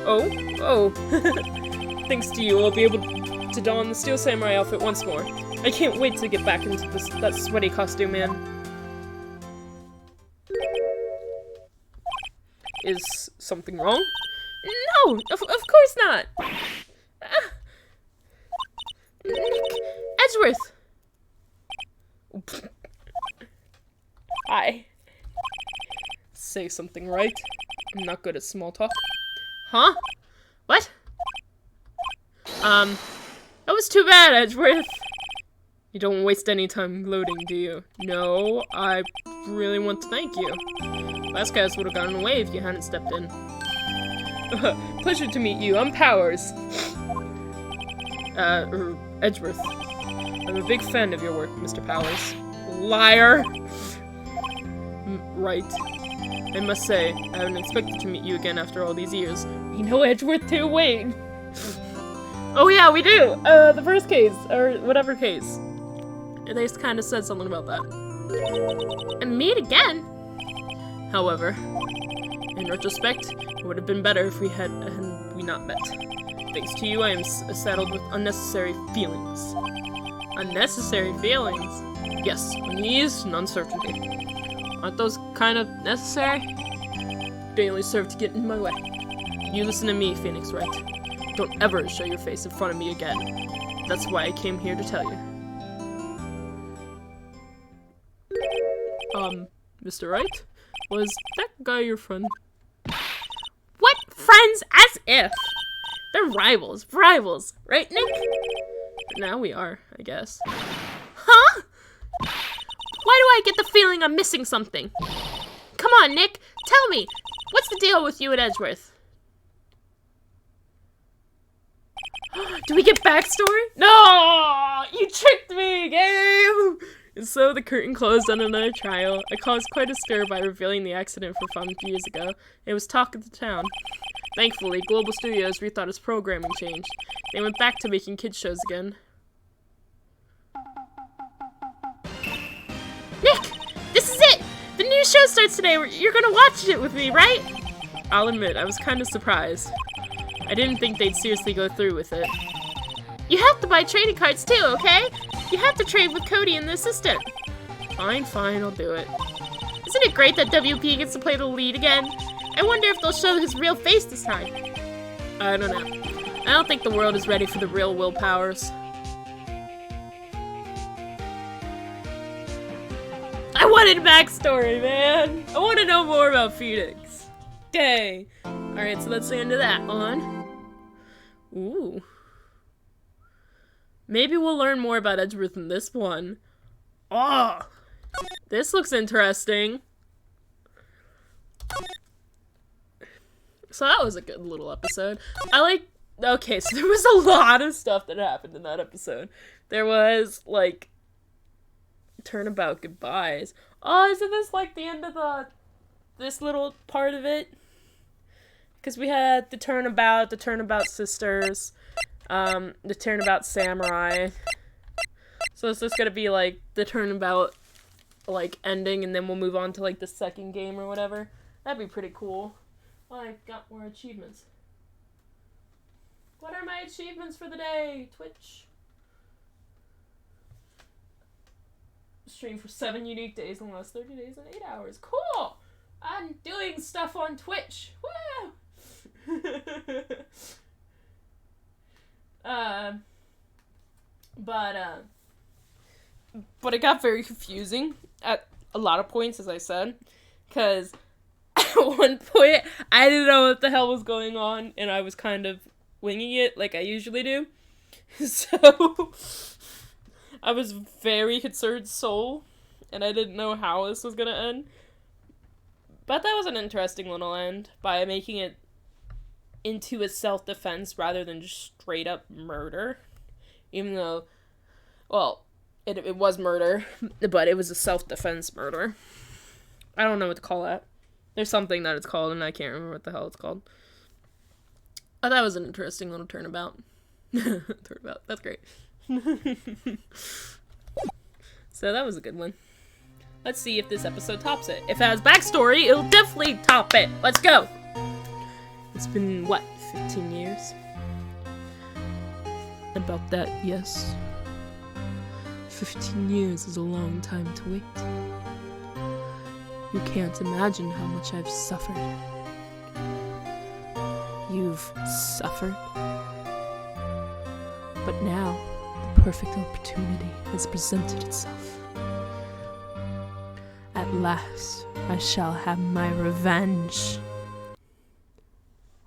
Oh. Thanks to you, I'll be able to don the Steel Samurai outfit once more. I can't wait to get back into that sweaty costume, man. Is something wrong? No, of course not. Nick Edgeworth. Hi. Say something, right? I'm not good at small talk. Huh? What? That was too bad, Edgeworth. You don't waste any time loading, do you? No, I really want to thank you. Vasquez would have gotten away if you hadn't stepped in. Pleasure to meet you. I'm Powers. Edgeworth. I'm a big fan of your work, Mr. Powers. Liar! Right. I must say, I haven't expected to meet you again after all these years. You know Edgeworth too? Wait! Oh yeah, we do! The first case, or whatever case. They kind of said something about that. And meet again? However, in retrospect, it would have been better if we had not met. Thanks to you, I am saddled with unnecessary feelings. Unnecessary feelings? Yes, unease and uncertainty. Aren't those kind of necessary? They only serve to get in my way. You listen to me, Phoenix Wright. Don't ever show your face in front of me again. That's why I came here to tell you. Mr. Wright? Was that guy your friend? What? Friends? As if! They're rivals. Rivals. Right, Nick? Now we are, I guess. Huh? Why do I get the feeling I'm missing something? Come on, Nick. Tell me. What's the deal with you and Edgeworth? Do we get backstory? No! You tricked me, game! And so the curtain closed on another trial. I caused quite a stir by revealing the accident for fun years ago. It was talk of the town. Thankfully, Global Studios rethought its programming change. They went back to making kids shows again. Nick! This is it! The new show starts today. You're gonna watch it with me, right? I'll admit, I was kind of surprised. I didn't think they'd seriously go through with it. You have to buy trading cards too, okay? You have to trade with Cody and the assistant. Fine, I'll do it. Isn't it great that WP gets to play the lead again? I wonder if they'll show his real face this time. I don't know. I don't think the world is ready for the real Will Powers. I wanted backstory, man! I want to know more about Phoenix. Okay. Alright, so that's the end of that one. Ooh. Maybe we'll learn more about Edgeworth in this one. Oh! This looks interesting. So that was a good little episode. Okay, so there was a lot of stuff that happened in that episode. There was, like, turnabout goodbyes. Oh, isn't this, like, the end of this little part of it? Because we had the turnabout sisters, the turnabout samurai. So is this gonna be, like, the turnabout, like, ending, and then we'll move on to, like, the second game or whatever? That'd be pretty cool. Oh, I got more achievements. What are my achievements for the day? Twitch. Stream for 7 unique days in the last 30 days and 8 hours. Cool! I'm doing stuff on Twitch. Woo! But it got very confusing at a lot of points, as I said, because at one point I didn't know what the hell was going on, and I was kind of winging it like I usually do. So I was very concerned soul, and I didn't know how this was gonna end. But that was an interesting little end by making it into a self-defense rather than just straight up murder. Even though, well, it was murder, but it was a self-defense murder. I don't know what to call that. There's something that it's called, and I can't remember what the hell it's called. Oh, that was an interesting little turnabout. Turnabout. That's great. So that was a good one. Let's see if this episode tops it. If it has backstory, it'll definitely top it. Let's go! It's been, what, 15 years? About that, yes. 15 years is a long time to wait. You can't imagine how much I've suffered. You've suffered? But now, the perfect opportunity has presented itself. At last, I shall have my revenge.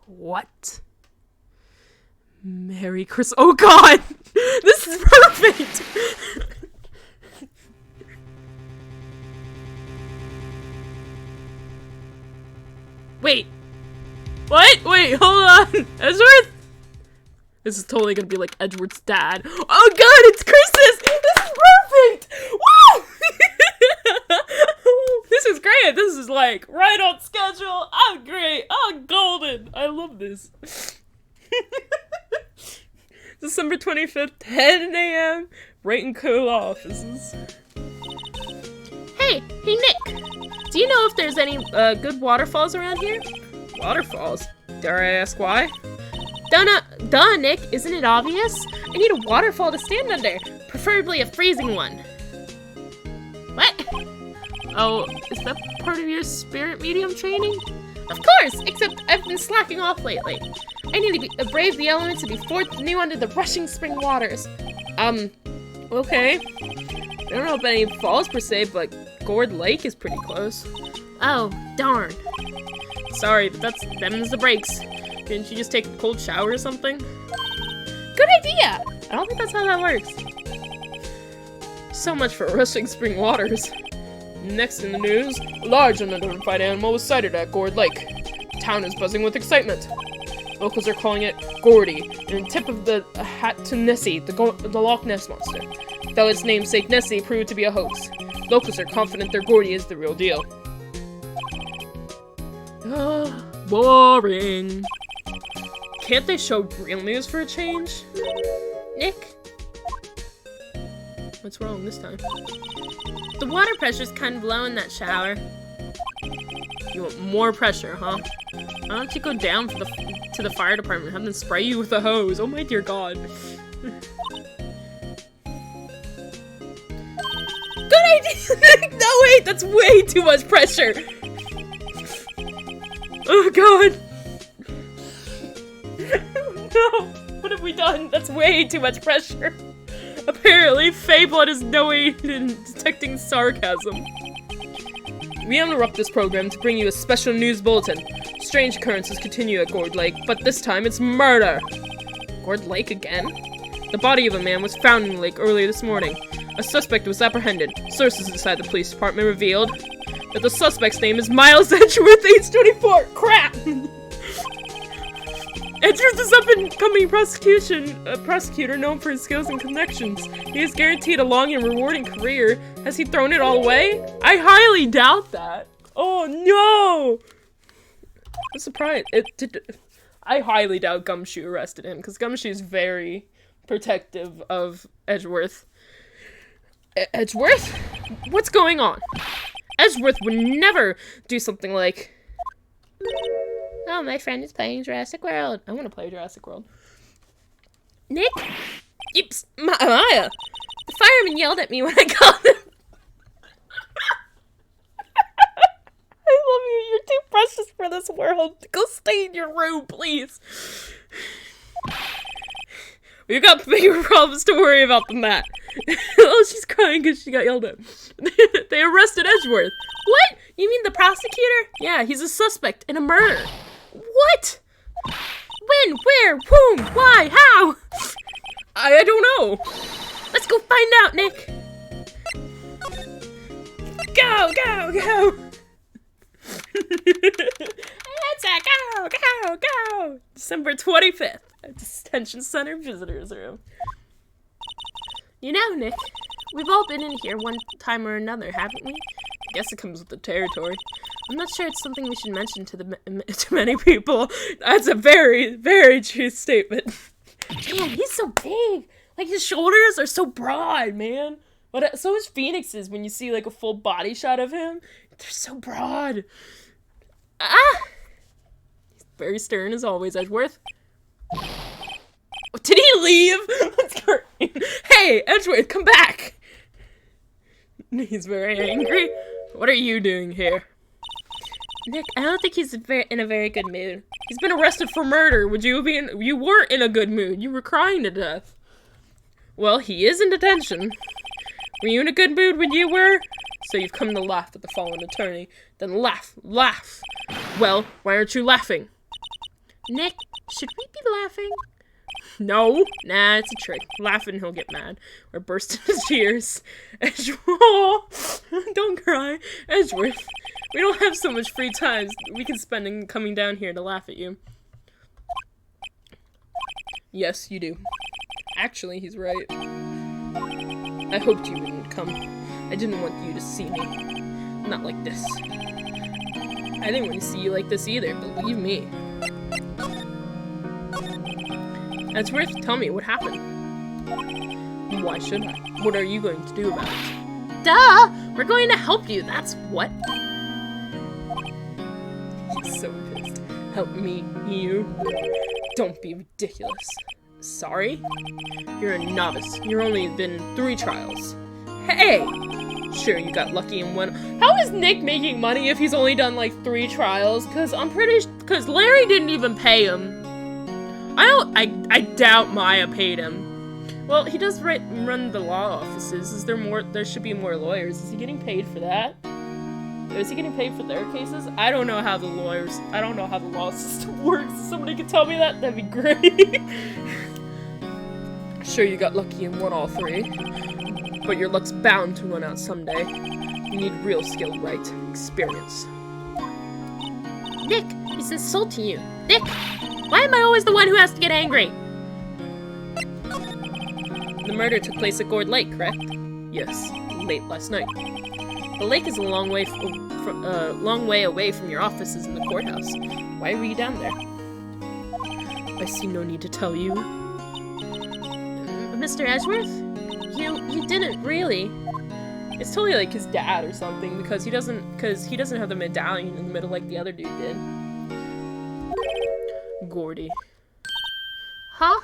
What? Merry Christmas. Oh god! This is perfect! Wait. What? Wait, hold on. Edgeworth? This is totally gonna be like Edgeworth's dad. Oh god, it's Christmas! This is perfect! Woo! This is great. This is like right on schedule. I'm great. I'm golden. I love this. December 25th, 10 a.m. Wright and Co. offices. Hey, Nick. Do you know if there's any good waterfalls around here? Waterfalls? Dare I ask why? Duh, Nick. Isn't it obvious? I need a waterfall to stand under, preferably a freezing one. What? Oh, is that part of your spirit medium training? Of course, except I've been slacking off lately. I need to brave the elements and be forth new under the rushing spring waters. Okay. I don't know about any falls per se, but Gourd Lake is pretty close. Oh, darn. Sorry, but them's the breaks. Didn't you just take a cold shower or something? Good idea! I don't think that's how that works. So much for rushing spring waters. Next in the news, a large unidentified animal was sighted at Gourd Lake. The town is buzzing with excitement. Locals are calling it Gordy, and a tip of the hat to Nessie, the Loch Ness monster. Though its namesake Nessie proved to be a hoax. Locals are confident their Gordy is the real deal. Boring. Can't they show real news for a change? Nick? What's wrong this time? The water pressure's kind of low in that shower. You want more pressure, huh? Why don't you go down to the fire department and have them spray you with a hose? Oh my dear god. Good idea! No, wait, that's way too much pressure! Oh god! No! What have we done? That's way too much pressure! Apparently, Fayblood is no aid in detecting sarcasm. We interrupt this program to bring you a special news bulletin. Strange occurrences continue at Gourd Lake, but this time it's murder! Gourd Lake again? The body of a man was found in the lake earlier this morning. A suspect was apprehended. Sources inside the police department revealed that the suspect's name is Miles Edgeworth, age 24! Crap! Edgeworth is up-and-coming prosecutor known for his skills and connections. He is guaranteed a long and rewarding career. Has he thrown it all away? I highly doubt that. Oh no! I'm surprised. I highly doubt Gumshoe arrested him, because Gumshoe is very protective of Edgeworth. Edgeworth? What's going on? Edgeworth would never do something like... Oh, my friend is playing Jurassic World. I want to play Jurassic World. Nick? Yips, Maya! The fireman yelled at me when I called him. I love you. You're too precious for this world. Go stay in your room, please. We've got bigger problems to worry about than that. Oh, she's crying because she got yelled at. They arrested Edgeworth. What? You mean the prosecutor? Yeah, he's a suspect in a murder. What? When? Where? Whom? Why? How? I don't know. Let's go find out, Nick. Go, go, go. Let's go. December 25th at Detention Center Visitors Room. You know, Nick, we've all been in here one time or another, haven't we? Guess it comes with the territory. I'm not sure it's something we should mention to To many people. That's a very, very true statement. Man, he's so big. Like, his shoulders are so broad, man. But so is Phoenix's when you see, like, a full body shot of him. They're so broad. Ah! He's very stern as always, Edgeworth. Did he leave? What's going on? Hey, Edgeworth, come back! He's very angry. What are you doing here? Nick, I don't think he's in a very good mood. He's been arrested for murder. You weren't in a good mood. You were crying to death. Well, he is in detention. Were you in a good mood when you were? So you've come to laugh at the fallen attorney. Then laugh. Well, why aren't you laughing? Nick, should we be laughing? No. Nah, it's a trick. Laugh and he'll get mad. Or burst into tears. Edgeworth. Don't cry. Edgeworth. We don't have so much free time we can spend in coming down here to laugh at you. Yes, you do. Actually, he's right. I hoped you wouldn't come. I didn't want you to see me. Not like this. I didn't want to see you like this either, believe me. Edgeworth, tell me what happened. Why should I? What are you going to do about it? Duh! We're going to help you, that's what. He's so pissed. Help me, you. Don't be ridiculous. Sorry? You're a novice. You've only been 3 trials. Hey! Sure, you got lucky in one. How is Nick making money if he's only done like 3 trials? Cause Larry didn't even pay him. I doubt Maya paid him. Well, he does run the law offices. There should be more lawyers. Is he getting paid for that? Is he getting paid for their cases? I don't know how the law system works. If somebody could tell me that, that'd be great. Sure, you got lucky and won all 3. But your luck's bound to run out someday. You need real skill, Wright. Experience. Nick, he's insulting you. Nick, why am I always the one who has to get angry? The murder took place at Gourd Lake, correct? Yes, late last night. The lake is a long way away from your offices in the courthouse. Why were you down there? I see no need to tell you. Mr. Edgeworth? You didn't really. It's totally like his dad or something because he doesn't have the medallion in the middle like the other dude did. Gordy. Huh?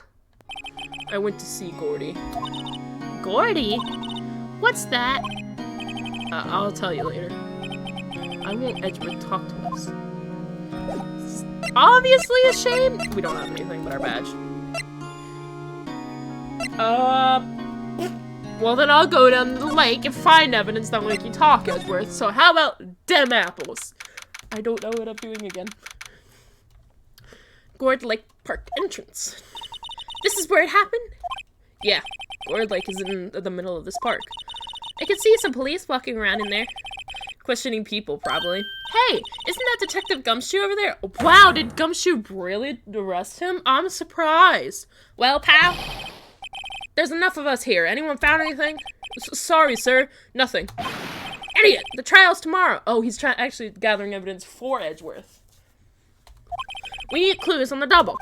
I went to see Gordy. Gordy? What's that? I'll tell you later. I won't Edgeworth talk to us. It's obviously a shame. We don't have anything but our badge. Well then I'll go down to the lake and find evidence that will make you talk, Edgeworth. So how about dem apples? I don't know what I'm doing again. Gourd Lake Park entrance. This is where it happened? Yeah, Gourd Lake is in the middle of this park. I can see some police walking around in there. Questioning people, probably. Hey, isn't that Detective Gumshoe over there? Wow, did Gumshoe really arrest him? I'm surprised. Well, pal, there's enough of us here. Anyone found anything? Sorry, sir. Nothing. Idiot! The trial's tomorrow. Oh, he's actually gathering evidence for Edgeworth. we need clues on the double.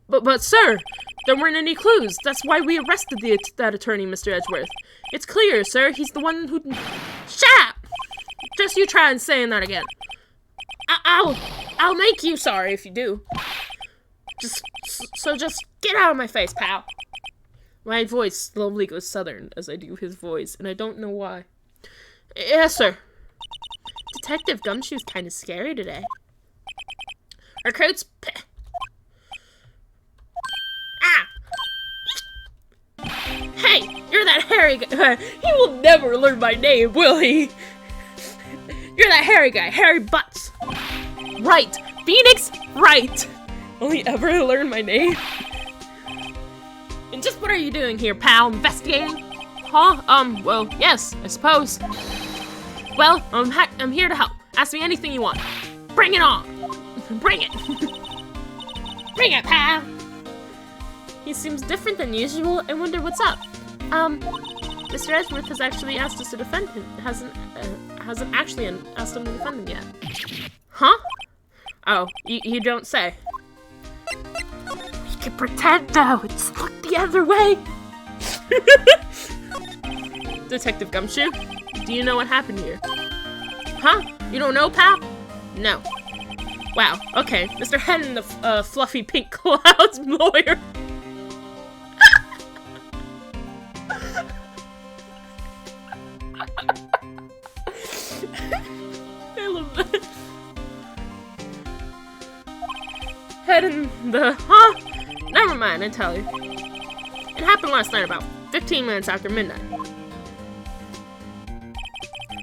But sir, there weren't any clues. That's why we arrested that attorney, Mr. Edgeworth. It's clear, sir. He's the one who... Shut up! Just you try and saying that again. I'll make you sorry if you do. Just get out of my face, pal. My voice slowly goes southern as I do his voice, and I don't know why. Yes, sir. Detective Gumshoe's kind of scary today. Our coats... Hey, you're that hairy guy. He will never learn my name, will he? You're that hairy guy, Hairy Butts. Wright. Phoenix Wright. Will he ever learn my name? And just what are you doing here, pal? Investigating? Huh? Well, yes, I suppose. Well, I'm here to help. Ask me anything you want. Bring it on. Bring it. Bring it, pal. He seems different than usual. I wonder what's up. Mr. Edgeworth has actually asked us to defend him. Hasn't actually asked him to defend him yet. Huh? Oh, you don't say. We can pretend now. Just look the other way. Detective Gumshoe, do you know what happened here? Huh? You don't know, pal? No. Wow, okay. Mr. Head in the fluffy pink clouds lawyer. I love that. Head in the... Huh? Never mind, I tell you. It happened last night about 15 minutes after midnight.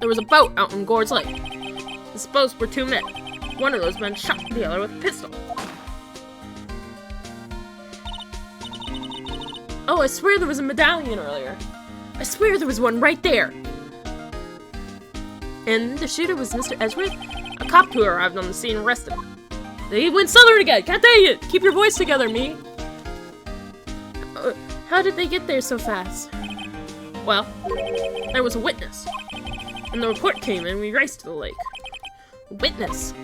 There was a boat out in Gore's Lake. The boats were 2 men. One of those men shot the other with a pistol. Oh, I swear there was a medallion earlier. I swear there was one right there. And the shooter was Mr. Edgeworth? A cop who arrived on the scene arrested him. They went southern again! God dang it! Keep your voice together, me! How did they get there so fast? Well, there was a witness. And the report came and we raced to the lake. A witness?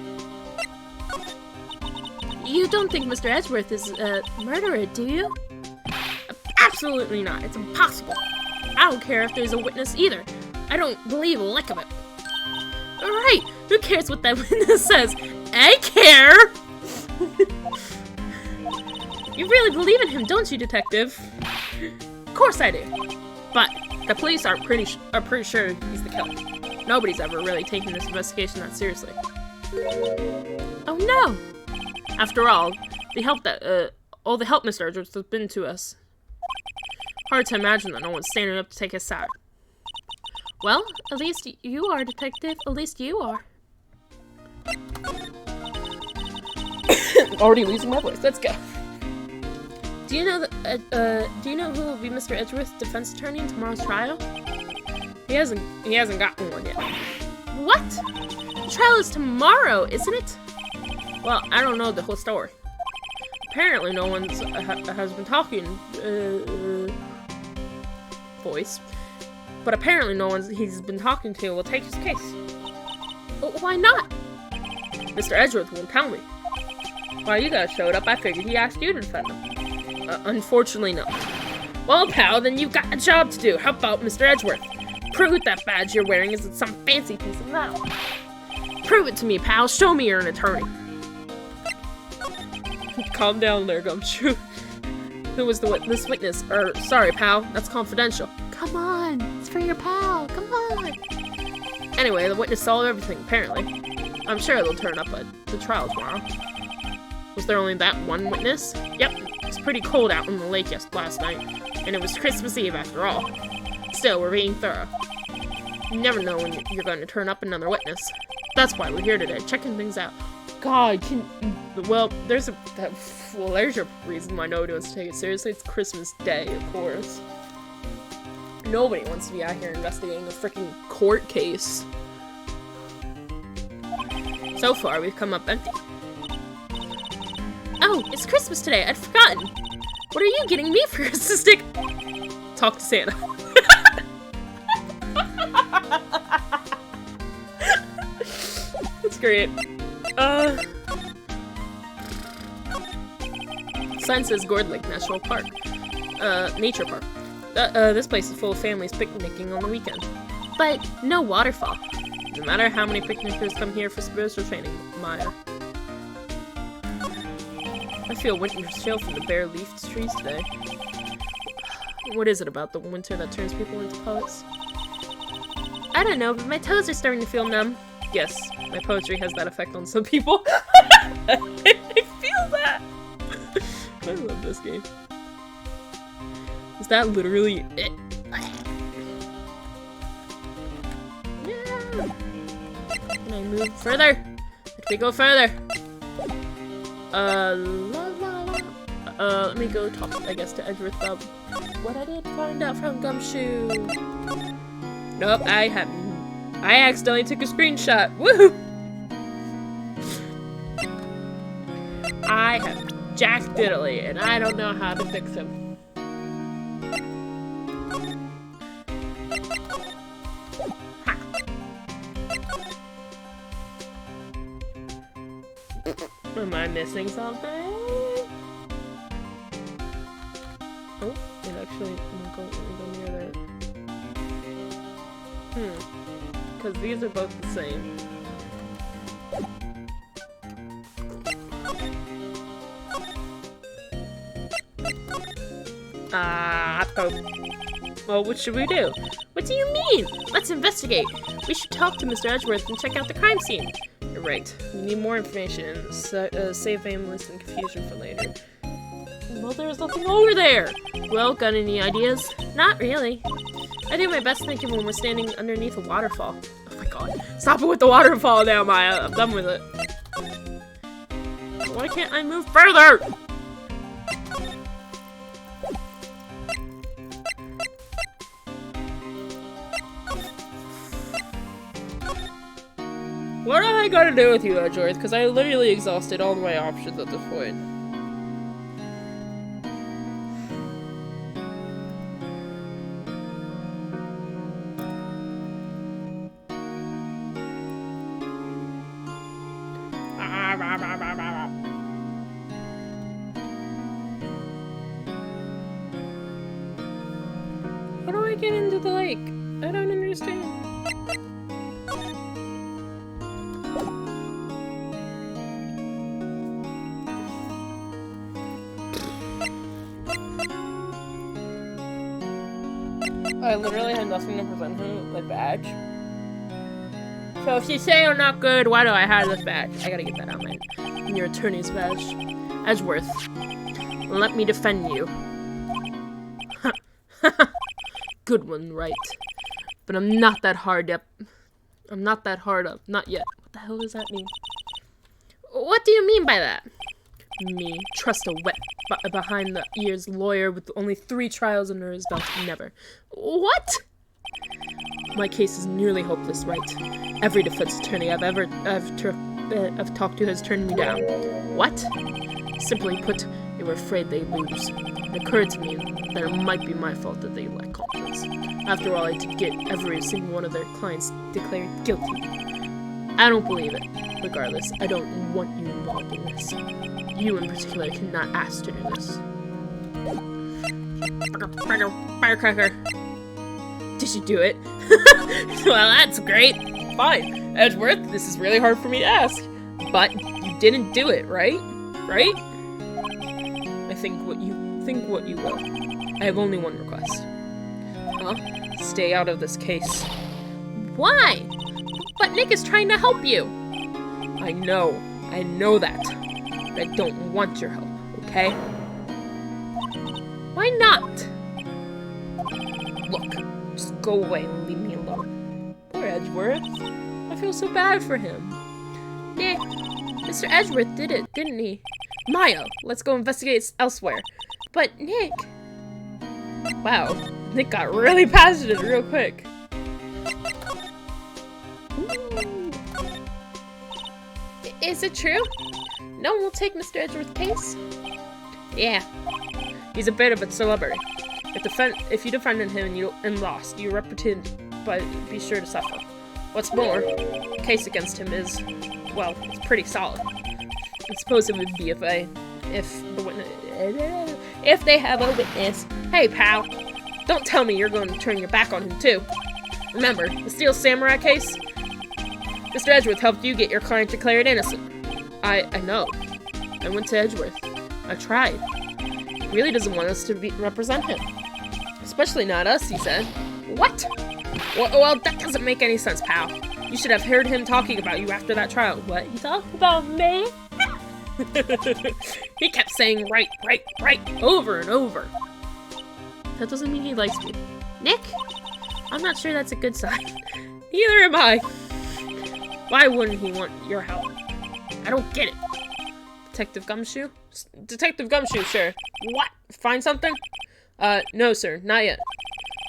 You don't think Mr. Edgeworth is a murderer, do you? Absolutely not. It's impossible. I don't care if there's a witness either. I don't believe a lick of it. Alright, who cares what that witness says? I care! You really believe in him, don't you, Detective? Of course I do. But the police are pretty sure he's the killer. Nobody's ever really taken this investigation that seriously. Oh no! After all, the help that all the help Mr. Edgeworth has been to us. Hard to imagine that no one's standing up to take his side. Well, at least you are, Detective. At least you are. Already losing my voice. Let's go. Do you know do you know who will be Mr. Edgeworth's defense attorney in tomorrow's trial? He hasn't gotten one yet. What? The trial is tomorrow, isn't it? Well, I don't know the whole story. Apparently, no one's has been talking voice, but apparently, no one's he's been talking to will take his case. Why not? Mr. Edgeworth won't tell me. While you guys showed up, I figured he asked you to defend him. Unfortunately, no. Well, pal, then you've got a job to do. How about Mr. Edgeworth? Prove that badge you're wearing isn't some fancy piece of metal. Prove it to me, pal. Show me you're an attorney. Calm down there, Gumshoe. Who was this witness? Sorry, pal. That's confidential. Come on. It's for your pal. Come on. Anyway, the witness saw everything, apparently. I'm sure they'll turn up at the trial tomorrow. Was there only that one witness? Yep. It was pretty cold out in the lake last night, and it was Christmas Eve after all. Still, we're being thorough. You never know when you're going to turn up another witness. That's why we're here today, checking things out. God, there's your reason why nobody wants to take it seriously. It's Christmas Day, of course. Nobody wants to be out here investigating a freaking court case. So far, we've come up empty. Oh, it's Christmas today. I'd forgotten. What are you getting me for Christmas stick? Talk to Santa. That's great. Sign says Gourd Lake National Park. Nature Park. This place is full of families picnicking on the weekend. But no waterfall. No matter how many picnickers come here for spiritual training, Maya. I feel winter's chill from the bare-leafed trees today. What is it about the winter that turns people into poets? I don't know, but my toes are starting to feel numb. Yes, my poetry has that effect on some people. I feel that! I love this game. Is that literally it? Yeah. Can I move further? Can we go further? Let me go talk, I guess, to Edgeworth about what I did find out from Gumshoe. Nope, I accidentally took a screenshot. Woohoo! I have Jack Diddley, and I don't know how to fix him. missing something? Oh, it actually won't go near there. Because these are both the same. Well, what should we do? What do you mean? Let's investigate. We should talk to Mr. Edgeworth and check out the crime scene. You're right. We need more information. Save aimless and confusion for later. Well, there's nothing over there. Well, got any ideas? Not really. I do my best thinking when we're standing underneath a waterfall. Oh my god. Stop it with the waterfall now, Maya. I'm done with it. Why can't I move further? What am I gonna do with you, Edgeworth? Because I literally exhausted all my options at this point. How do I get into the lake? I don't understand. I literally had nothing to present him with my badge. So if you say I'm not good, why do I have this badge? I gotta get that out, man. And your attorney's badge. Edgeworth, let me defend you. Good one, Wright. But I'm not that hard up. I'm not that hard up. Not yet. What the hell does that mean? What do you mean by that? Me, trust a wet behind the ears lawyer with only 3 trials under his belt. Never. What? My case is nearly hopeless, Wright. Every defense attorney I've talked to has turned me down. What? Simply put, they were afraid they'd lose. It occurred to me that it might be my fault that they lacked confidence. After all, I did get every single one of their clients declared guilty. I don't believe it. Regardless, I don't want you involved in this. You in particular cannot ask to do this. Firecracker. Did you do it? Well, that's great. Fine. Edgeworth, this is really hard for me to ask. But you didn't do it, right? Right? I think what you will. I have only one request. Huh? Stay out of this case. Why? But Nick is trying to help you. I know that. But I don't want your help, okay? Why not? Look, just go away and leave me alone. Poor Edgeworth. I feel so bad for him. Nick, Mr. Edgeworth did it, didn't he? Maya, let's go investigate elsewhere. But Nick... Wow, Nick got really passionate real quick. Ooh. Is it true? No one will take Mr. Edgeworth's case? Yeah. He's a bit of a celebrity. If you defended him and lost, your reputation but be sure to suffer. What's more, the case against him is, well, it's pretty solid. I suppose it would be if they have a witness. Hey, pal, don't tell me you're going to turn your back on him too. Remember, the Steel Samurai case? Mr. Edgeworth helped you get your client declared innocent. I know. I went to Edgeworth. I tried. He really doesn't want us to represent him. Especially not us, he said. What? Well, that doesn't make any sense, pal. You should have heard him talking about you after that trial. What? He talked about me? He kept saying right, over and over. That doesn't mean he likes me. Nick? I'm not sure that's a good sign. Neither am I. Why wouldn't he want your help? I don't get it. Detective Gumshoe? Detective Gumshoe, sure. What? Find something? No, sir, not yet.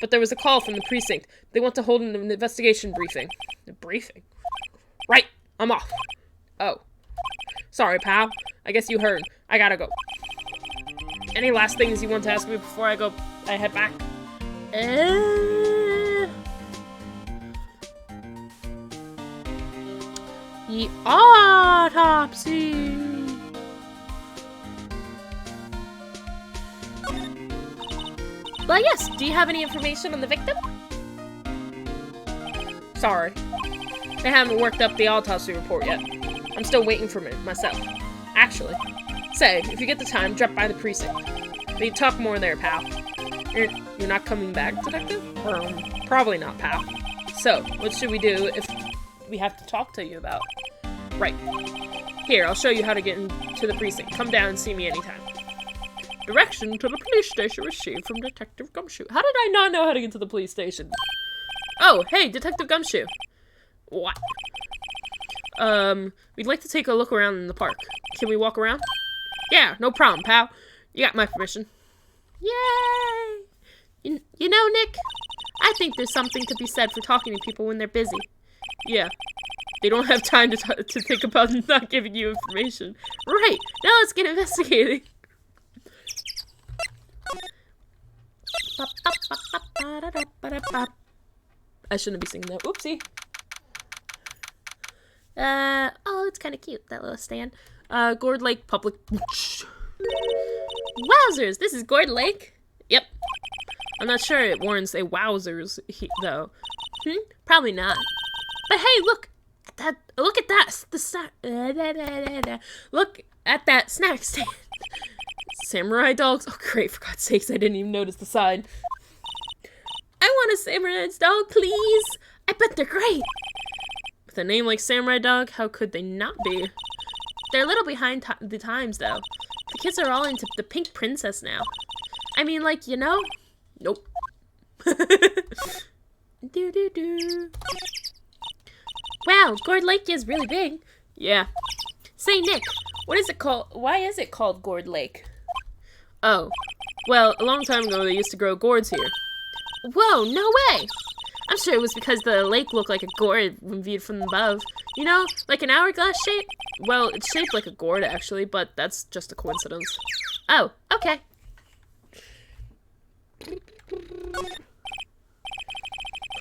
But there was a call from the precinct. They want to hold an investigation briefing. A briefing? Right, I'm off. Oh. Sorry, pal. I guess you heard. I gotta go. Any last things you want to ask me before I head back? The autopsy. Well, yes. Do you have any information on the victim? Sorry. They haven't worked up the autopsy report yet. I'm still waiting for it myself. Actually, say, if you get the time, drop by the precinct. We can talk more there, pal. You're not coming back, Detective? Probably not, pal. So, what should we do if we have to talk to you about? Right. Here, I'll show you how to get into the precinct. Come down and see me anytime. Direction to the police station received from Detective Gumshoe. How did I not know how to get to the police station? Oh, hey, Detective Gumshoe. What? We'd like to take a look around in the park. Can we walk around? Yeah, no problem, pal. You got my permission. Yay! You know, Nick, I think there's something to be said for talking to people when they're busy. Yeah. They don't have time to think about not giving you information. Right, now let's get investigating. I shouldn't be singing that. Oopsie. Oh, it's kind of cute, that little stand. Gourd Lake Public... Wowzers, this is Gourd Lake? Yep. I'm not sure it warrants a wowzers, though. Probably not. But hey, look at that, look at that snack stand. Samurai dogs? Oh, great, for God's sakes, I didn't even notice the sign. I want a samurai dog, please. I bet they're great. With a name like Samurai Dog, how could they not be? They're a little behind the times, though. The kids are all into the pink princess now. I mean, like, you know? Nope. Do. Wow, Gourd Lake is really big. Yeah. Say, Nick, what is it called? Why is it called Gourd Lake? Oh. Well, a long time ago they used to grow gourds here. Whoa, no way! I'm sure it was because the lake looked like a gourd when viewed from above. You know, like an hourglass shape? Well, it's shaped like a gourd, actually, but that's just a coincidence. Oh, okay.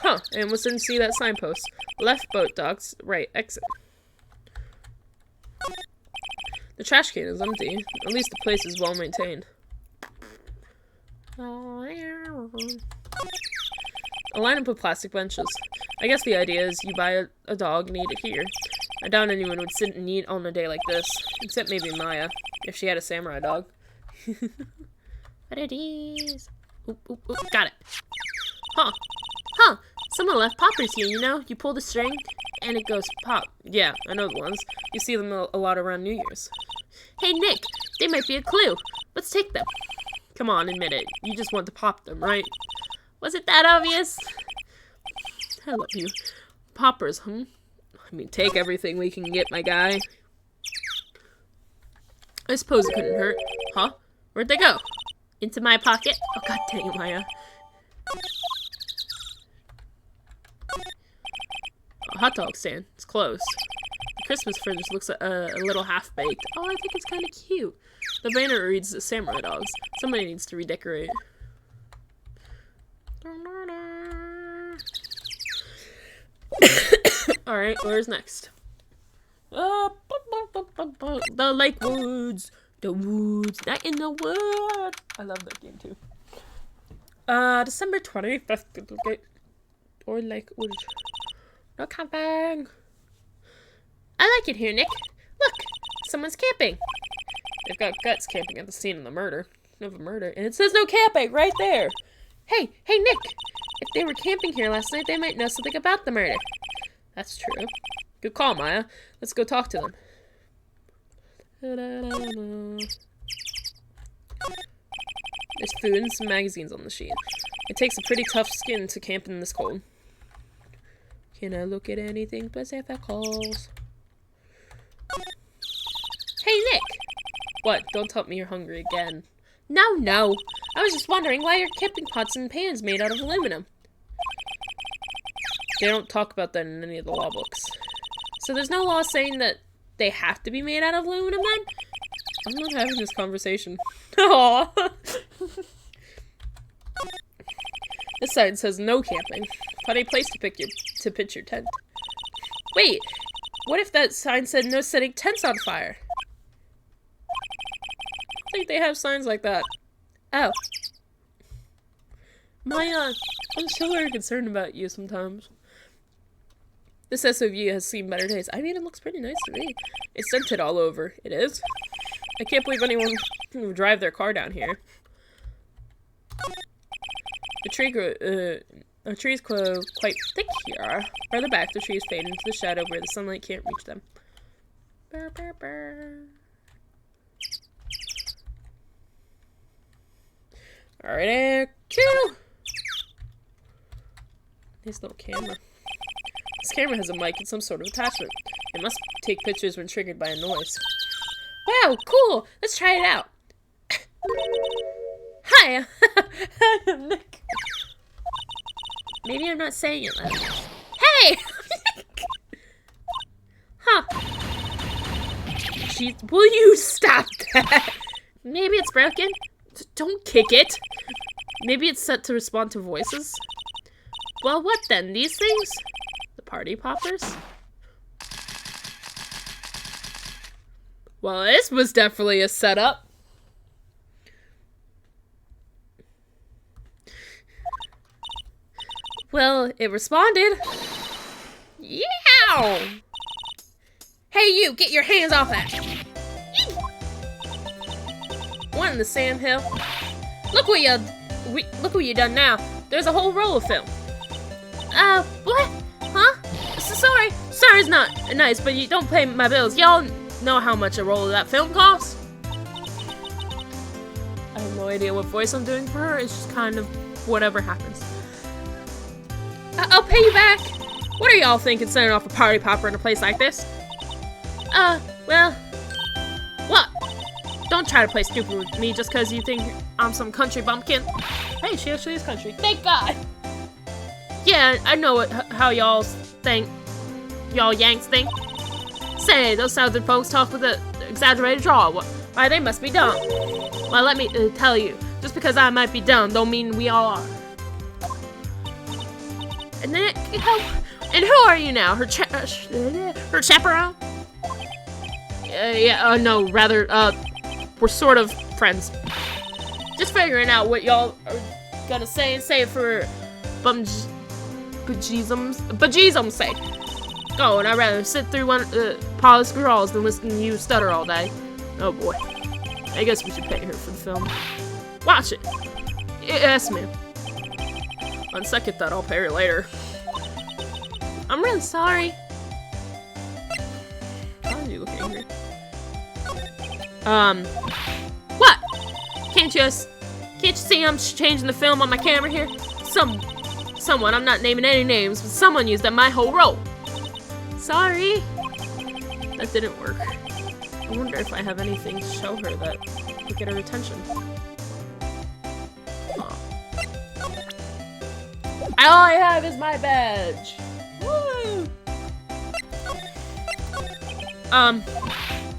Huh, I almost didn't see that signpost. Left boat docks, right exit. The trash can is empty. At least the place is well maintained. A lineup of plastic benches. I guess the idea is you buy a dog and eat it here. I doubt anyone would sit and eat on a day like this. Except maybe Maya, if she had a samurai dog. What it is? Oop, got it. Huh. Someone left poppers here, you know? You pull the string, and it goes pop. Yeah, I know the ones. You see them a lot around New Year's. Hey, Nick, they might be a clue. Let's take them. Come on, admit it. You just want to pop them, right? Was it that obvious? I love you. Poppers, I mean, take everything we can get, my guy. I suppose it couldn't hurt. Huh? Where'd they go? Into my pocket. Oh, god dang it, Maya. A hot dog stand. It's closed. The Christmas fridge looks a little half-baked. Oh, I think it's kind of cute. The banner reads Samurai Dogs. Somebody needs to redecorate. Alright, where's next? The Lake Woods. The woods. Not in the wood. I love that game too. December 25th. Or Lake Woods. No camping. I like it here, Nick. Look, someone's camping. They've got guts camping at the scene of the murder. And it says no camping right there. Hey, Nick. If they were camping here last night, they might know something about the murder. That's true. Good call, Maya. Let's go talk to them. There's food and some magazines on the sheet. It takes a pretty tough skin to camp in this cold. Can I look at anything Pacificals? Hey, Nick. What? Don't tell me you're hungry again. No. I was just wondering why your camping pots and pans made out of aluminum. They don't talk about that in any of the law books. So there's no law saying that they have to be made out of aluminum then? I'm not having this conversation. Aww. This sign says no camping. Find a place to pitch your tent. Wait, what if that sign said no setting tents on fire? I think they have signs like that. Oh. I'm so very concerned about you sometimes. This SUV has seen better days. I mean, it looks pretty nice to me. It's scented all over. It is? I can't believe anyone would drive their car down here. The trees grow quite thick here. Farther back, the trees fade into the shadow where the sunlight can't reach them. Burr, burr, burr. Alright, cue! Nice little camera. This camera has a mic and some sort of attachment. It must take pictures when triggered by a noise. Wow, cool! Let's try it out. Hi, I'm Nick. Maybe I'm not saying it loud. Hey! Huh. Jeez, will you stop that? Maybe it's broken. Don't kick it. Maybe it's set to respond to voices. Well, what then? These things? The party poppers? Well, this was definitely a setup. Well, it responded. Yow! Hey, you! Get your hands off that! What in the Sam Hill? Look what you done now. There's a whole roll of film. What? Huh? Sorry. Sorry's not nice, but you don't pay my bills. Y'all know how much a roll of that film costs? I have no idea what voice I'm doing for her. It's just kind of whatever happens. I'll pay you back. What are y'all thinking sending off a party popper in a place like this? Well, what? Don't try to play stupid with me just because you think I'm some country bumpkin. Hey, she actually is country. Thank God. Yeah, I know how y'all think. Y'all Yanks think. Say, those southern folks talk with an exaggerated drawl. Why, they must be dumb. Well, let me tell you. Just because I might be dumb don't mean we all are. And then, and who are you now? Her chaperone? No, rather, we're sort of friends. Just figuring out what y'all are gonna say and say it for bejeezum's sake. Go, and I'd rather sit through one polished girls than listen to you stutter all day. Oh boy. I guess we should pay her for the film. Watch it. Yes, ma'am. On second thought, I'll pay her later. I'm really sorry. Why are you looking angry? What? Can't you see I'm changing the film on my camera here? Someone, I'm not naming any names, but someone used up my whole roll. Sorry. That didn't work. I wonder if I have anything to show her that would get her attention. All I have is my badge. Woo!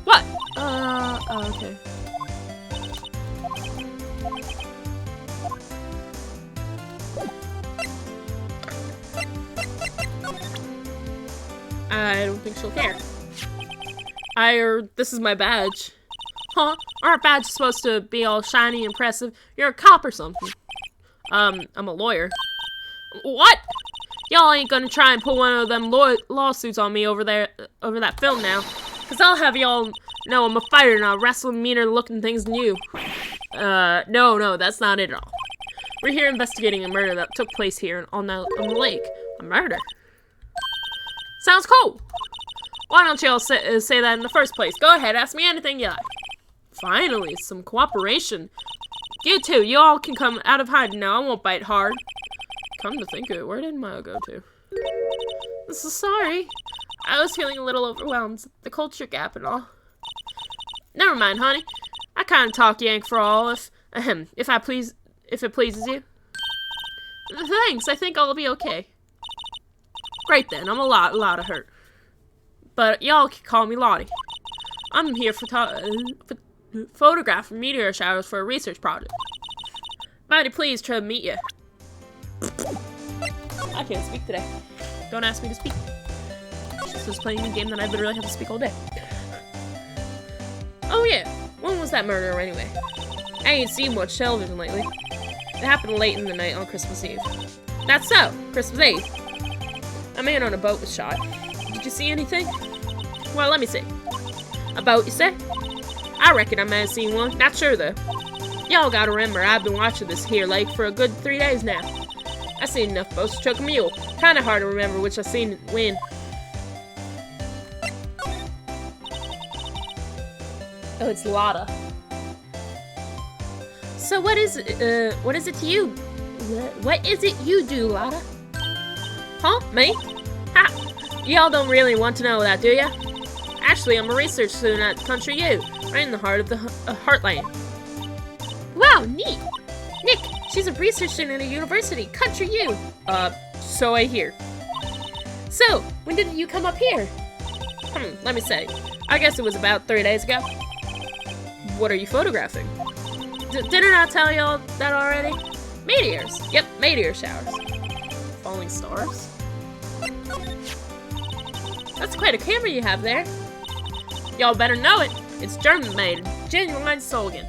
What? Okay. I don't think she'll care. This is my badge. Huh? Our badge is supposed to be all shiny, impressive. You're a cop or something. I'm a lawyer. What? Y'all ain't gonna try and pull one of them lawsuits on me over that film now. Cause I'll have y'all know I'm a fighter and I'll wrestle meaner looking things than you. No, that's not it at all. We're here investigating a murder that took place here on the lake. A murder? Sounds cool. Why don't y'all say that in the first place? Go ahead, ask me anything you like. Finally, some cooperation. You two, you all can come out of hiding now. I won't bite hard. Come to think of it, where did Maya go to? So sorry. I was feeling a little overwhelmed. The culture gap and all. Never mind, honey. I kind of talk Yank for all if it pleases you. Thanks, I think I'll be okay. Great then, I'm a lot of hurt. But y'all can call me Lottie. I'm here for photographing meteor showers for a research project. Mighty pleased to meet you. I can't speak today. Don't ask me to speak. She's just playing a game that I literally have to speak all day. Oh yeah, when was that murder anyway? I ain't seen much television lately. It happened late in the night on Christmas Eve. That's so, Christmas Eve. A man on a boat was shot. Did you see anything? Well, let me see. A boat, you say? I reckon I might have seen one. Not sure, though. Y'all gotta remember, I've been watching this here lake for a good 3 days now. I seen enough boats to choke a mule. Kinda hard to remember which I seen when. Oh, it's Lotta. So what is it to you? What is it you do, Lotta? Huh? Me? Ha! Y'all don't really want to know that, do ya? Actually, I'm a research student at Country U, right in the heart of the Heartland. Wow, neat! Nick, she's a research student at a university, Country U. So I hear. So, when did you come up here? Let me say. I guess it was about 3 days ago. What are you photographing? Didn't I tell y'all that already? Meteors. Yep, meteor showers. Falling stars. That's quite a camera you have there. Y'all better know it. It's German-made, genuine Solgan.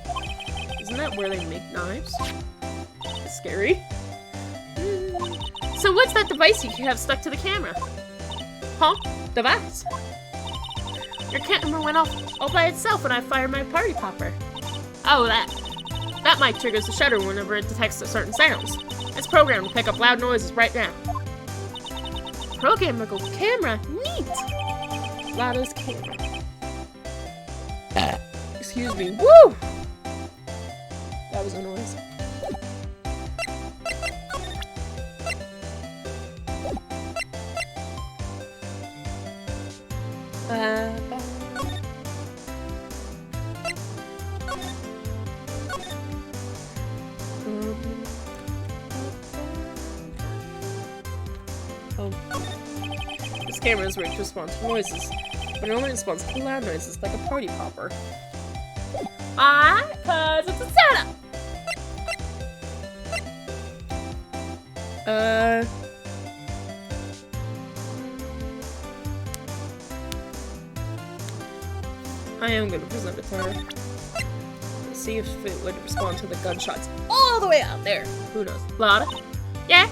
Isn't that where they make knives? That's scary. So what's that device you have stuck to the camera? Huh? Device? Your camera went off all by itself when I fired my party popper. Oh, that might trigger the shutter whenever it detects certain sounds. It's programmed to pick up loud noises right now. Programmable camera? Neat! Lotta's camera. Excuse me. Woo! That was a noise. This camera is rigged to respond to noises, but it only responds to loud noises like a party popper. Cause it's a setup! I am gonna present it to her. Let's see if it would respond to the gunshots all the way out there. Who knows? Lotta? Yeah?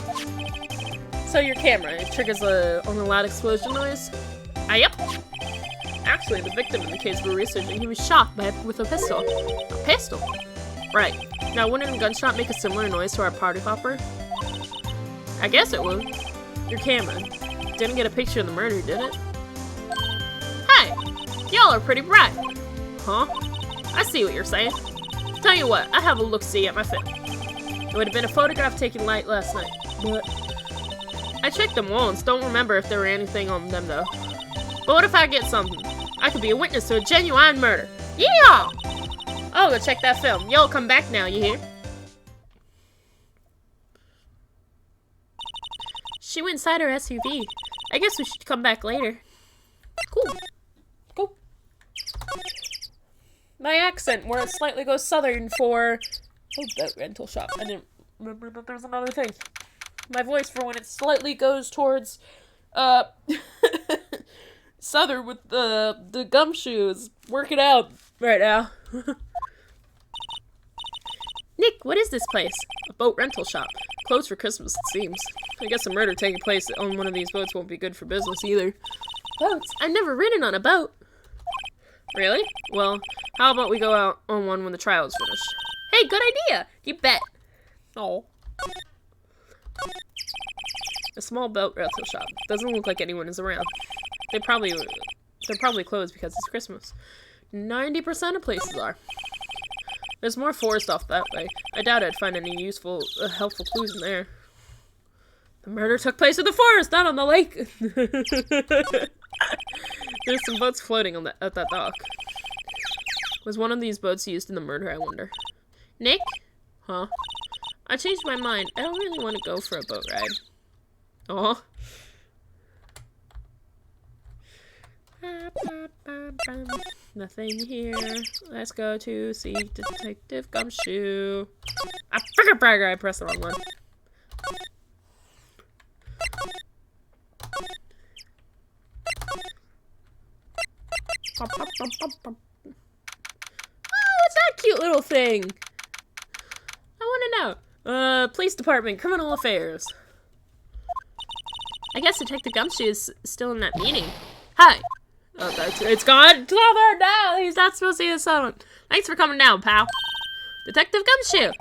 So your camera, it triggers on a loud explosion noise? Yep. Actually, the victim in the case we're researching, he was shot with a pistol. A pistol? Right. Now, wouldn't a gunshot make a similar noise to our party popper? I guess it would. Your camera didn't get a picture of the murder, did it? Hey! Y'all are pretty bright. Huh? I see what you're saying. Tell you what, I have a look-see at my film. It would have been a photograph taken late last night, but I checked them once. Don't remember if there were anything on them, though. But what if I get something? I could be a witness to a genuine murder. Yeah! I'll go check that film. Y'all come back now, you hear? She went inside her SUV. I guess we should come back later. Cool. Cool. My accent, where it slightly goes southern for... Oh, that rental shop. I didn't remember that there's another thing. My voice for when it slightly goes towards, southern with the gumshoes. Work it out right now. Nick, what is this place? A boat rental shop. Closed for Christmas, it seems. I guess a murder taking place on one of these boats won't be good for business either. Boats? I've never ridden on a boat. Really? Well, how about we go out on one when the trial is finished? Hey, good idea! You bet! Oh. A small boat rental shop. Doesn't look like anyone is around. They're probably closed because it's Christmas. 90% of places are. There's more forest off that way. I doubt I'd find any useful, helpful clues in there. The murder took place in the forest, not on the lake. There's some boats floating on at that dock. Was one of these boats used in the murder, I wonder? Nick? Huh? I changed my mind. I don't really want to go for a boat ride. Aw. Nothing here. Let's go to see Detective Gumshoe. Ah, frickin' bragger! I pressed the wrong one. Oh, what's that cute little thing? I want to know. Police Department, Criminal Affairs. I guess Detective Gumshoe is still in that meeting. Hi. Oh, it's gone. Clover, no, he's not supposed to be a settlement. Thanks for coming down, pal. Detective Gumshoe.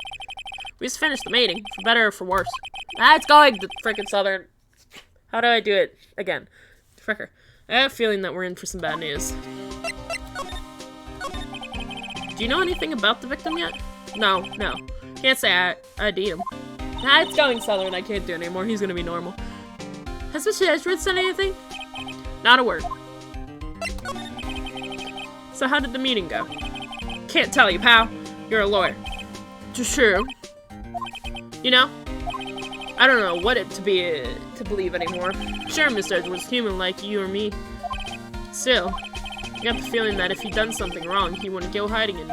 We just finished the meeting, for better or for worse. It's going to frickin' Southern. How do I do it again? Fricker. I have a feeling that we're in for some bad news. Do you know anything about the victim yet? No. Can't say I ID'd him. It's going Southern. I can't do it anymore. He's gonna be normal. Has Mr. Edgeworth said anything? Not a word. So how did the meeting go? Can't tell you, pal. You're a lawyer. True. You know, I don't know what to believe anymore. Sure, Mr. Edgeworth's human like you or me. Still, I got the feeling that if he'd done something wrong, he wouldn't go hiding in.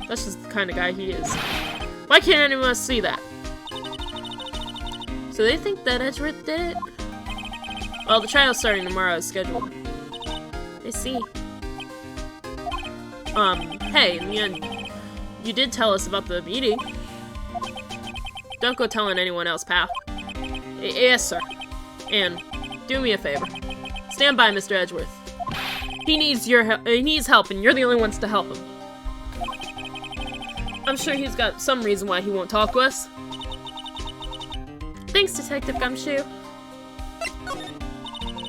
That's just the kind of guy he is. Why can't anyone else see that? So they think that Edgeworth did it? Well, the trial's starting tomorrow as scheduled. I see. Hey, in the end, you did tell us about the meeting. Don't go telling anyone else, pal. Yes, sir. And do me a favor. Stand by Mr. Edgeworth. He needs your help. He needs help, and you're the only ones to help him. I'm sure he's got some reason why he won't talk to us. Thanks, Detective Gumshoe.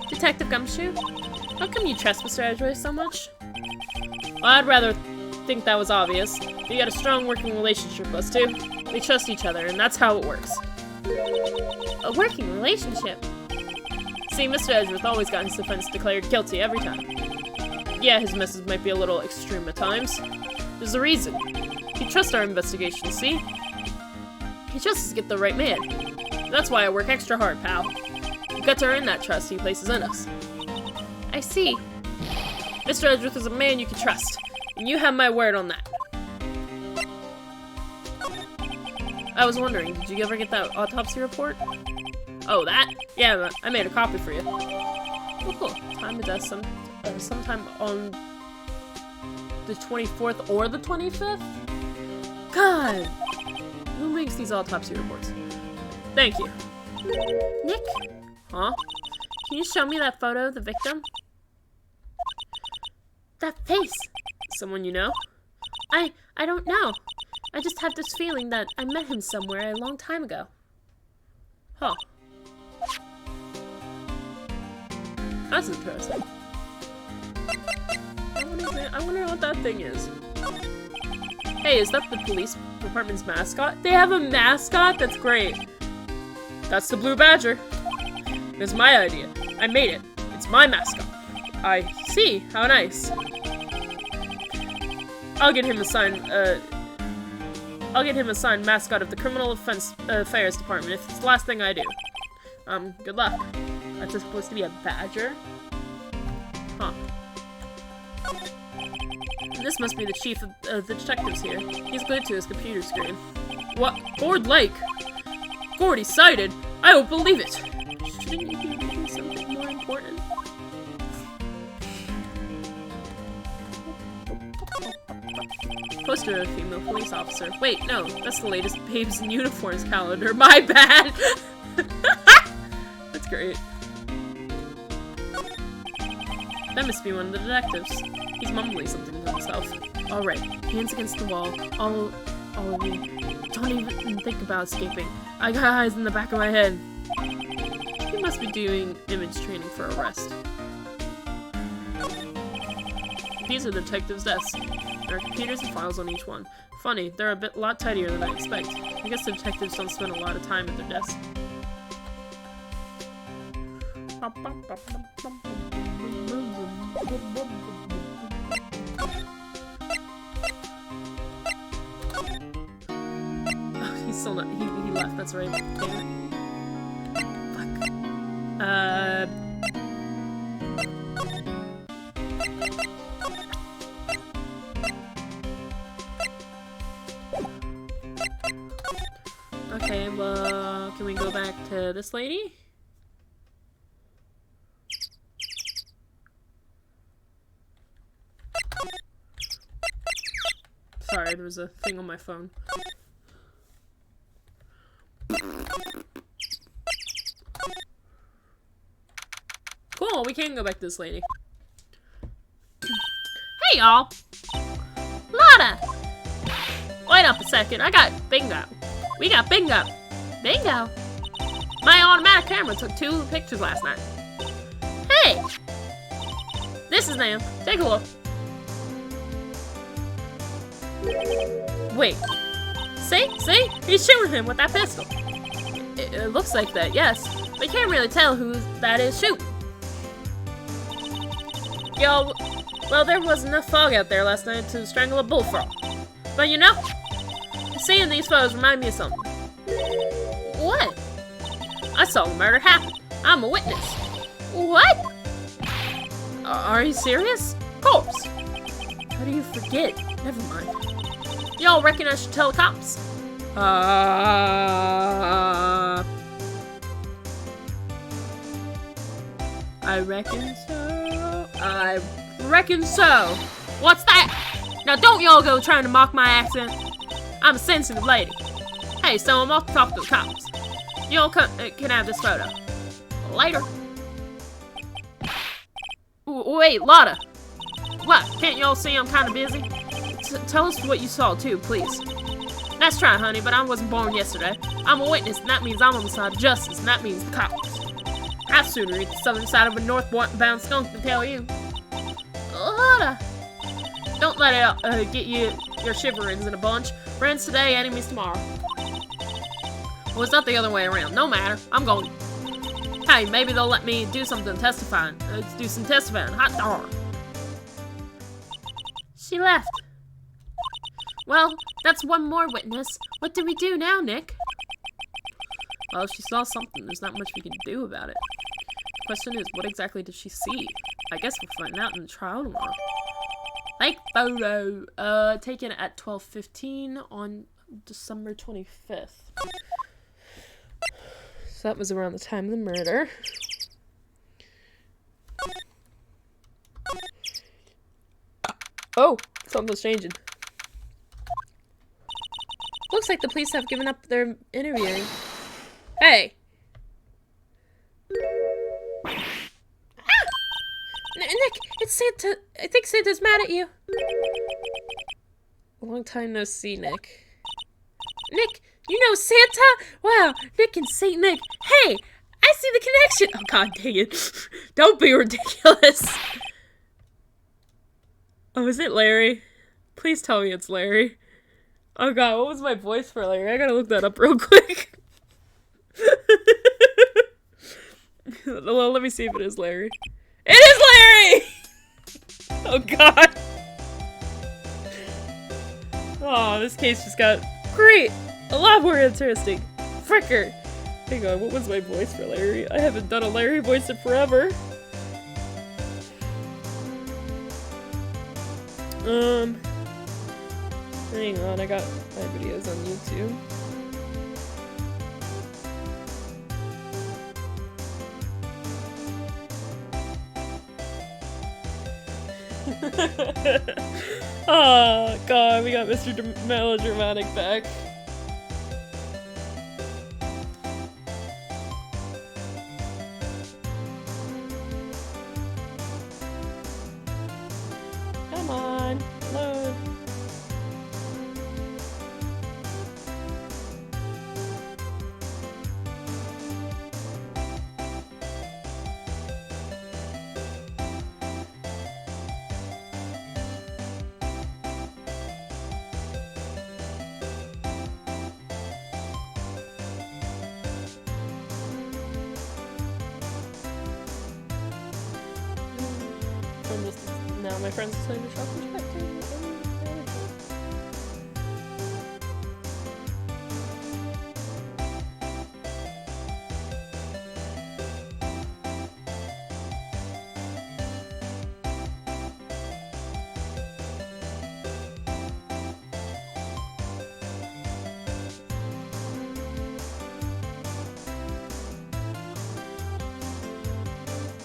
Detective Gumshoe? How come you trust Mr. Edgeworth so much? Well, I'd rather think that was obvious. We got a strong working relationship with us two. We trust each other, and that's how it works. A working relationship? See, Mr. Edgeworth always got his defense declared guilty every time. Yeah, his methods might be a little extreme at times. There's a reason. He trusts our investigation, see? He trusts us to get the right man. That's why I work extra hard, pal. We've got to earn that trust he places in us. I see. Mr. Edgeworth is a man you can trust, and you have my word on that. I was wondering, did you ever get that autopsy report? Oh, that? Yeah, I made a copy for you. Oh, cool. Time of death sometime on the 24th or the 25th? God! Who makes these autopsy reports? Thank you. Nick? Huh? Can you show me that photo of the victim? That face! Someone you know? I don't know. I just have this feeling that I met him somewhere a long time ago. Huh. That's interesting. I wonder what that thing is. Hey, is that the police department's mascot? They have a mascot? That's great. That's the Blue Badger. It's my idea. I made it. It's my mascot. I see. How nice. I'll get him assigned mascot of the Criminal Affairs Department if it's the last thing I do. Good luck. That's supposed to be a badger? Huh. This must be the chief of the detectives here. He's glued to his computer screen. What? Gord Lake? Gord, he's sighted? I don't believe it! Shouldn't you be reading something more important? Poster of a female police officer. Wait, no, that's the latest Babes in Uniforms calendar. My bad! That's great. That must be one of the detectives. He's mumbling something to himself. Alright, hands against the wall. All of you. Don't even think about escaping. I got eyes in the back of my head. He must be doing image training for arrest. These are the detectives' desks. There are computers and files on each one. Funny, they're a lot tidier than I expect. I guess the detectives don't spend a lot of time at their desks. Oh, he's still not. He left. That's right. Damn it. Fuck. Okay, well, can we go back to this lady? Sorry, there was a thing on my phone. Cool, we can go back to this lady. Hey, y'all. Lotta! Wait up a second, I got bingo. We got bingo. Bingo? My automatic camera took 2 pictures last night. Hey! This is them. Take a look. Wait. See? See? He's shooting him with that pistol. It looks like that, yes. We can't really tell who that is shooting. Yo, well, there was enough fog out there last night to strangle a bullfrog. But you know, seeing these photos remind me of something. What? I saw the murder happen. I'm a witness. What? Are you serious? Of course. How do you forget? Never mind. Y'all reckon I should tell the cops? I reckon so. I reckon so. What's that? Now don't y'all go trying to mock my accent. I'm a sensitive lady. Hey, so I'm off to talk to the cops. Y'all can have this photo. Later. Wait, Lotta. What? Can't y'all see I'm kind of busy? Tell us what you saw too, please. That's right, honey, but I wasn't born yesterday. I'm a witness, and that means I'm on the side of justice, and that means the cops. I'd sooner eat the southern side of a northbound skunk than tell you. Lotta. Don't let it get you your shiverings in a bunch. Friends today, enemies tomorrow. Well, it's not the other way around. No matter. I'm going. Hey, maybe they'll let me do something testifying. Let's do some testifying. Hot darn. She left. Well, that's one more witness. What do we do now, Nick? Well, she saw something. There's not much we can do about it. The question is, what exactly did she see? I guess we'll find out in the trial tomorrow. Like photo, taken at 12:15 on December 25th. So that was around the time of the murder. Oh, something's changing. Looks like the police have given up their interviewing. Hey! Ah! Nick, it's Santa. I think Santa's mad at you. Long time no see, Nick. Nick, you know Santa? Wow, Nick and Saint Nick. Hey, I see the connection. Oh, god dang it. Don't be ridiculous. Oh, is it Larry? Please tell me it's Larry. Oh god, what was my voice for Larry? I gotta look that up real quick. Well, let me see if it is Larry. It is Larry! Oh god. Oh, this case just got great. A lot more interesting. Fricker. Hang on, what was my voice for Larry? I haven't done a Larry voice in forever. Hang on, I got my videos on YouTube. Oh god, we got Mr. Melodramatic back. Come on, load. Now my friends are saying to shop and check.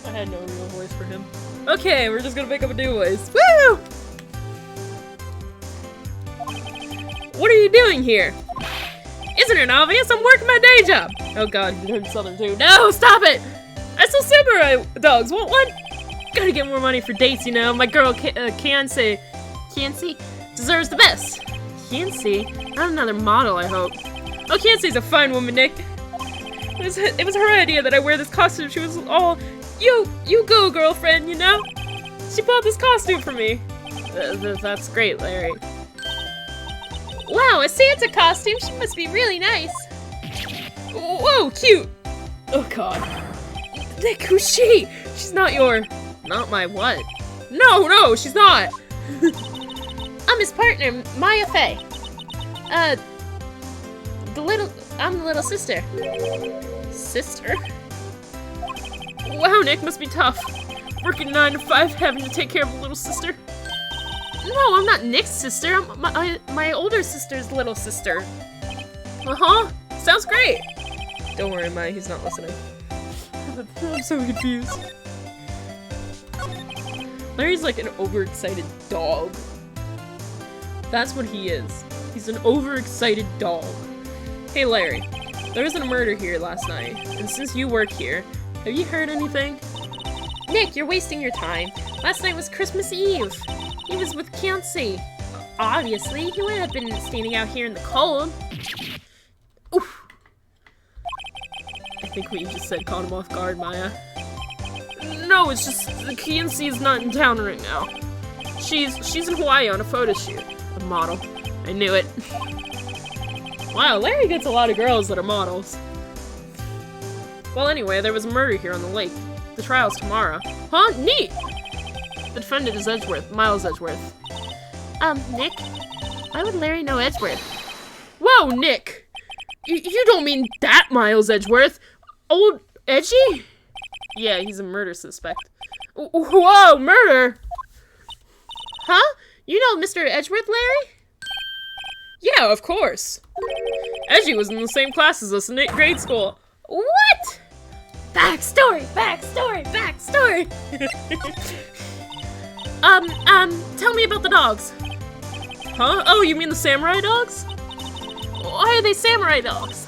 I had no real voice for him. Okay, we're just gonna make up a new voice. Woo! What are you doing here? Isn't it obvious? I'm working my day job. Oh god, he turned southern too. No, stop it! I sell samurai dogs. Want one? Gotta get more money for dates, you know. My girl Kianse deserves the best. Kianse? Not another model, I hope. Oh, Kianse's a fine woman, Nick. It was her idea that I wear this costume. She was all, you go, girlfriend, you know? She bought this costume for me. That's great, Larry. Wow, a Santa costume? She must be really nice. Whoa, cute. Oh god. Nick, who's she? She's not your... Not my what? No, she's not. I'm his partner, Maya Fey. I'm the little sister. Sister? Wow, Nick, must be tough. Working 9 to 5, having to take care of a little sister. No, I'm not Nick's sister. I'm my older sister's little sister. Uh-huh. Sounds great. Don't worry, Maya, he's not listening. I'm so confused. Larry's like an overexcited dog. That's what he is. He's an overexcited dog. Hey Larry, there was a murder here last night, and since you work here, have you heard anything? Nick, you're wasting your time. Last night was Christmas Eve. He was with Kianse. Obviously, he wouldn't have been standing out here in the cold. Oof. I think what you just said caught him off guard, Maya. No, it's just Kianse is not in town right now. She's in Hawaii on a photo shoot. A model. I knew it. Wow, Larry gets a lot of girls that are models. Well, anyway, there was a murder here on the lake. The trial's tomorrow. Huh? Neat! The defendant is Edgeworth, Miles Edgeworth. Nick? Why would Larry know Edgeworth? Whoa, Nick! You don't mean that Miles Edgeworth? Old Edgy? Yeah, he's a murder suspect. Whoa, murder! Huh? You know Mr. Edgeworth, Larry? Yeah, of course. Edgy was in the same class as us in 8th grade school. What? Backstory! Tell me about the dogs. Huh? Oh, you mean the samurai dogs? Why are they samurai dogs?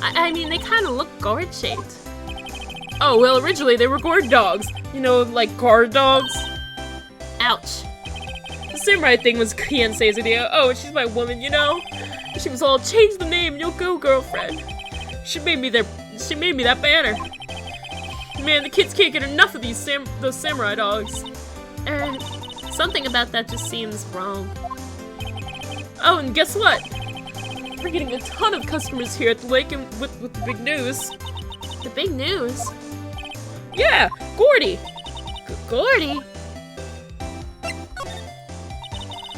I mean, they kind of look gourd-shaped. Oh, well, originally they were gourd dogs. You know, like guard dogs. Ouch. The samurai thing was Kianse's idea. Oh, and she's my woman, you know? She was all, change the name, you'll go, girlfriend. She made me that banner. Man, the kids can't get enough of those samurai dogs. Something about that just seems wrong. Oh, and guess what? We're getting a ton of customers here at the lake and with the big news. The big news? Yeah, Gordy. Gordy?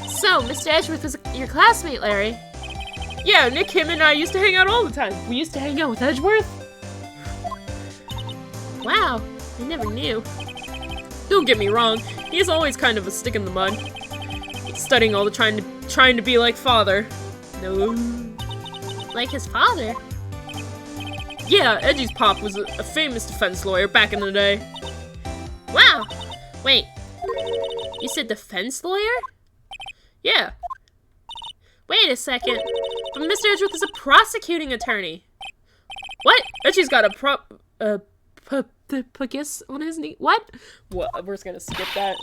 So, Mr. Edgeworth was your classmate, Larry? Yeah, Nick, him, and I used to hang out all the time. We used to hang out with Edgeworth? Wow, I never knew. Don't get me wrong, he is always kind of a stick in the mud. Studying all the trying to be like father. No. Like his father? Yeah, Edgy's pop was a famous defense lawyer back in the day. Wow! Wait, you said defense lawyer? Yeah. Wait a second, but Mr. Edgeworth is a prosecuting attorney. What? Edgy's got a kiss on his knee. What? Well, we're just gonna skip that.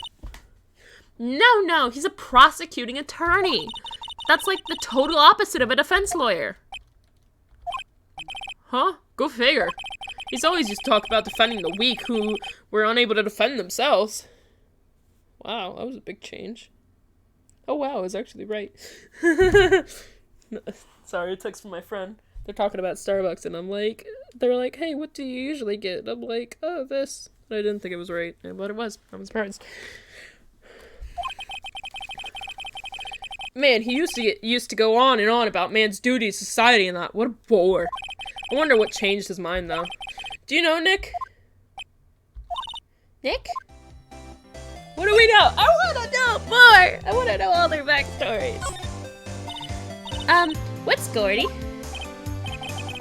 No, he's a prosecuting attorney. That's like the total opposite of a defense lawyer. Huh? Go figure. He's always used to talk about defending the weak who were unable to defend themselves. Wow, that was a big change. Oh wow, I was actually right. Sorry, a text from my friend. They're talking about Starbucks and they're like, hey, what do you usually get? And I'm like, oh, this. I didn't think it was right, but it was. I'm surprised. Man, he used to go on and on about man's duty to society and that. What a bore. I wonder what changed his mind, though. Do you know Nick? Nick? What do we know? I want to know more! I want to know all their backstories. What's Gordy?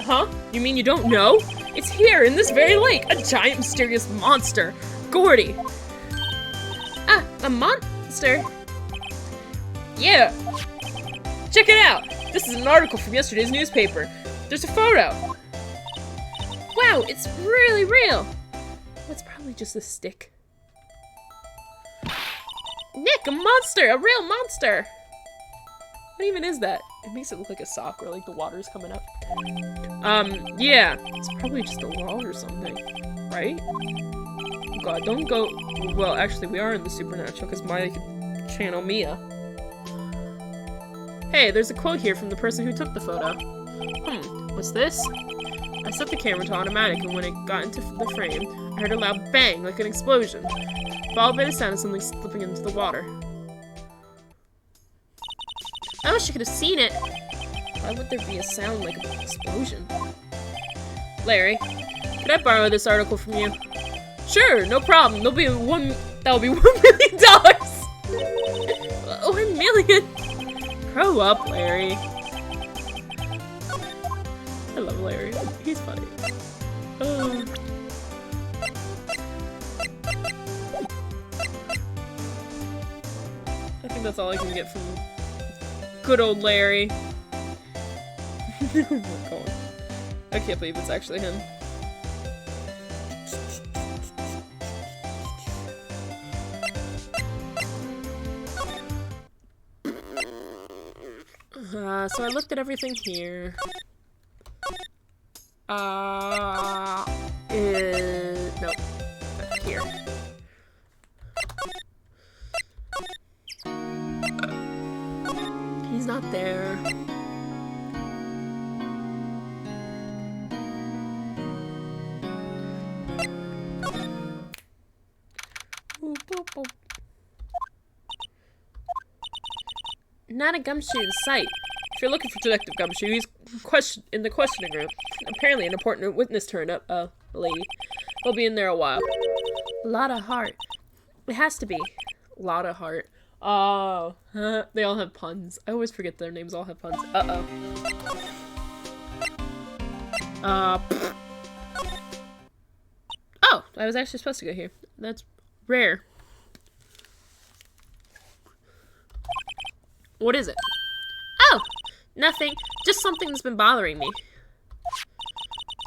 Huh? You mean you don't know? It's here, in this very lake, a giant mysterious monster. Gordy. Ah, a monster? Yeah. Check it out. This is an article from yesterday's newspaper. There's a photo. Wow, it's really real. That's probably just a stick. Nick, a monster! A real monster! What even is that? It makes it look like a sock or like the water's coming up. Yeah. It's probably just a log or something, right? Oh God, don't go. Well, actually, we are in the supernatural because Maya can channel Mia. Hey, there's a quote here from the person who took the photo. What's this? I set the camera to automatic, and when it got into the frame, I heard a loud bang, like an explosion, followed by the sound of something slipping into the water. I wish I could have seen it. Why would there be a sound like an explosion? Larry, could I borrow this article from you? Sure, no problem. That'll be $1 million. $1 million? Grow up, Larry. I love Larry. He's funny. I think that's all I can get from good old Larry. Oh my God. I can't believe it's actually him. So I looked at everything here. Nope. Here. He's not there. Not a gumshoe in sight. If you're looking for Detective Gumshoe, he's in the questioning room. Apparently an important witness turned up, a lady. He'll be in there a while. Lotta heart. It has to be. Lotta heart. Oh. They all have puns. I always forget their names all have puns. Uh-oh. Oh, I was actually supposed to go here. That's rare. What is it? Oh, nothing. Just something that's been bothering me.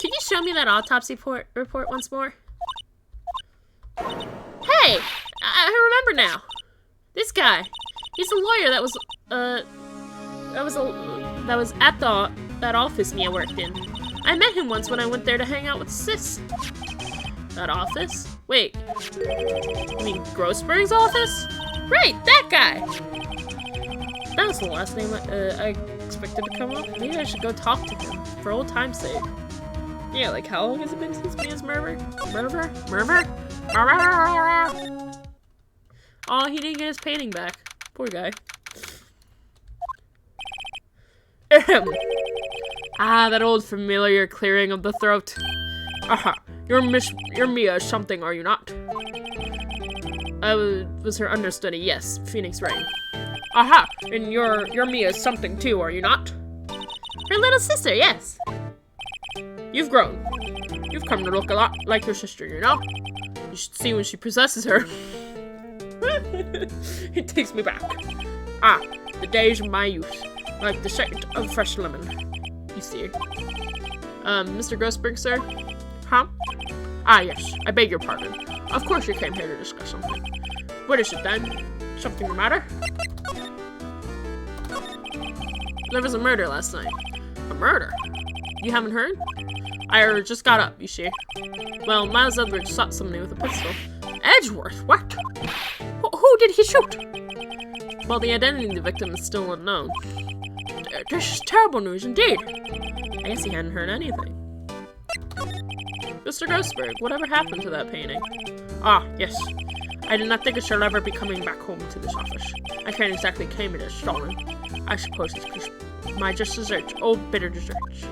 Can you show me that autopsy report once more? Hey! I remember now. This guy. He's a lawyer that was at that office Mia worked in. I met him once when I went there to hang out with Sis. That office? Wait. You mean Grossberg's office? Right, that guy! That was the last name I expected to come up. Maybe I should go talk to him, for old time's sake. Yeah, like how long has it been since Mia's murder? Oh, he didn't get his painting back. Poor guy. Ah, that old familiar clearing of the throat. Aha, you're Mia something, are you not? I was her understudy, yes, Phoenix Wright. Aha, and you're Mia something too, are you not? Her little sister, yes. You've grown. You've come to look a lot like your sister, you know? You should see when she possesses her. It takes me back. Ah, the days of my youth. Like the scent of fresh lemon. You see. Mr. Grossberg, sir? Huh? Ah, yes. I beg your pardon. Of course you came here to discuss something. What is it then? Something the matter? There was a murder last night. A murder? You haven't heard? I just got up, you see. Well, Miles Edwards shot somebody with a pistol. Edgeworth? What? Who did he shoot? Well, the identity of the victim is still unknown. This is terrible news indeed. I guess he hadn't heard anything. Mr. Grossberg, whatever happened to that painting? Ah, yes. I did not think it shall ever be coming back home to this office. I can't exactly claim it as stolen. I suppose it's just my just desserts, old bitter desserts.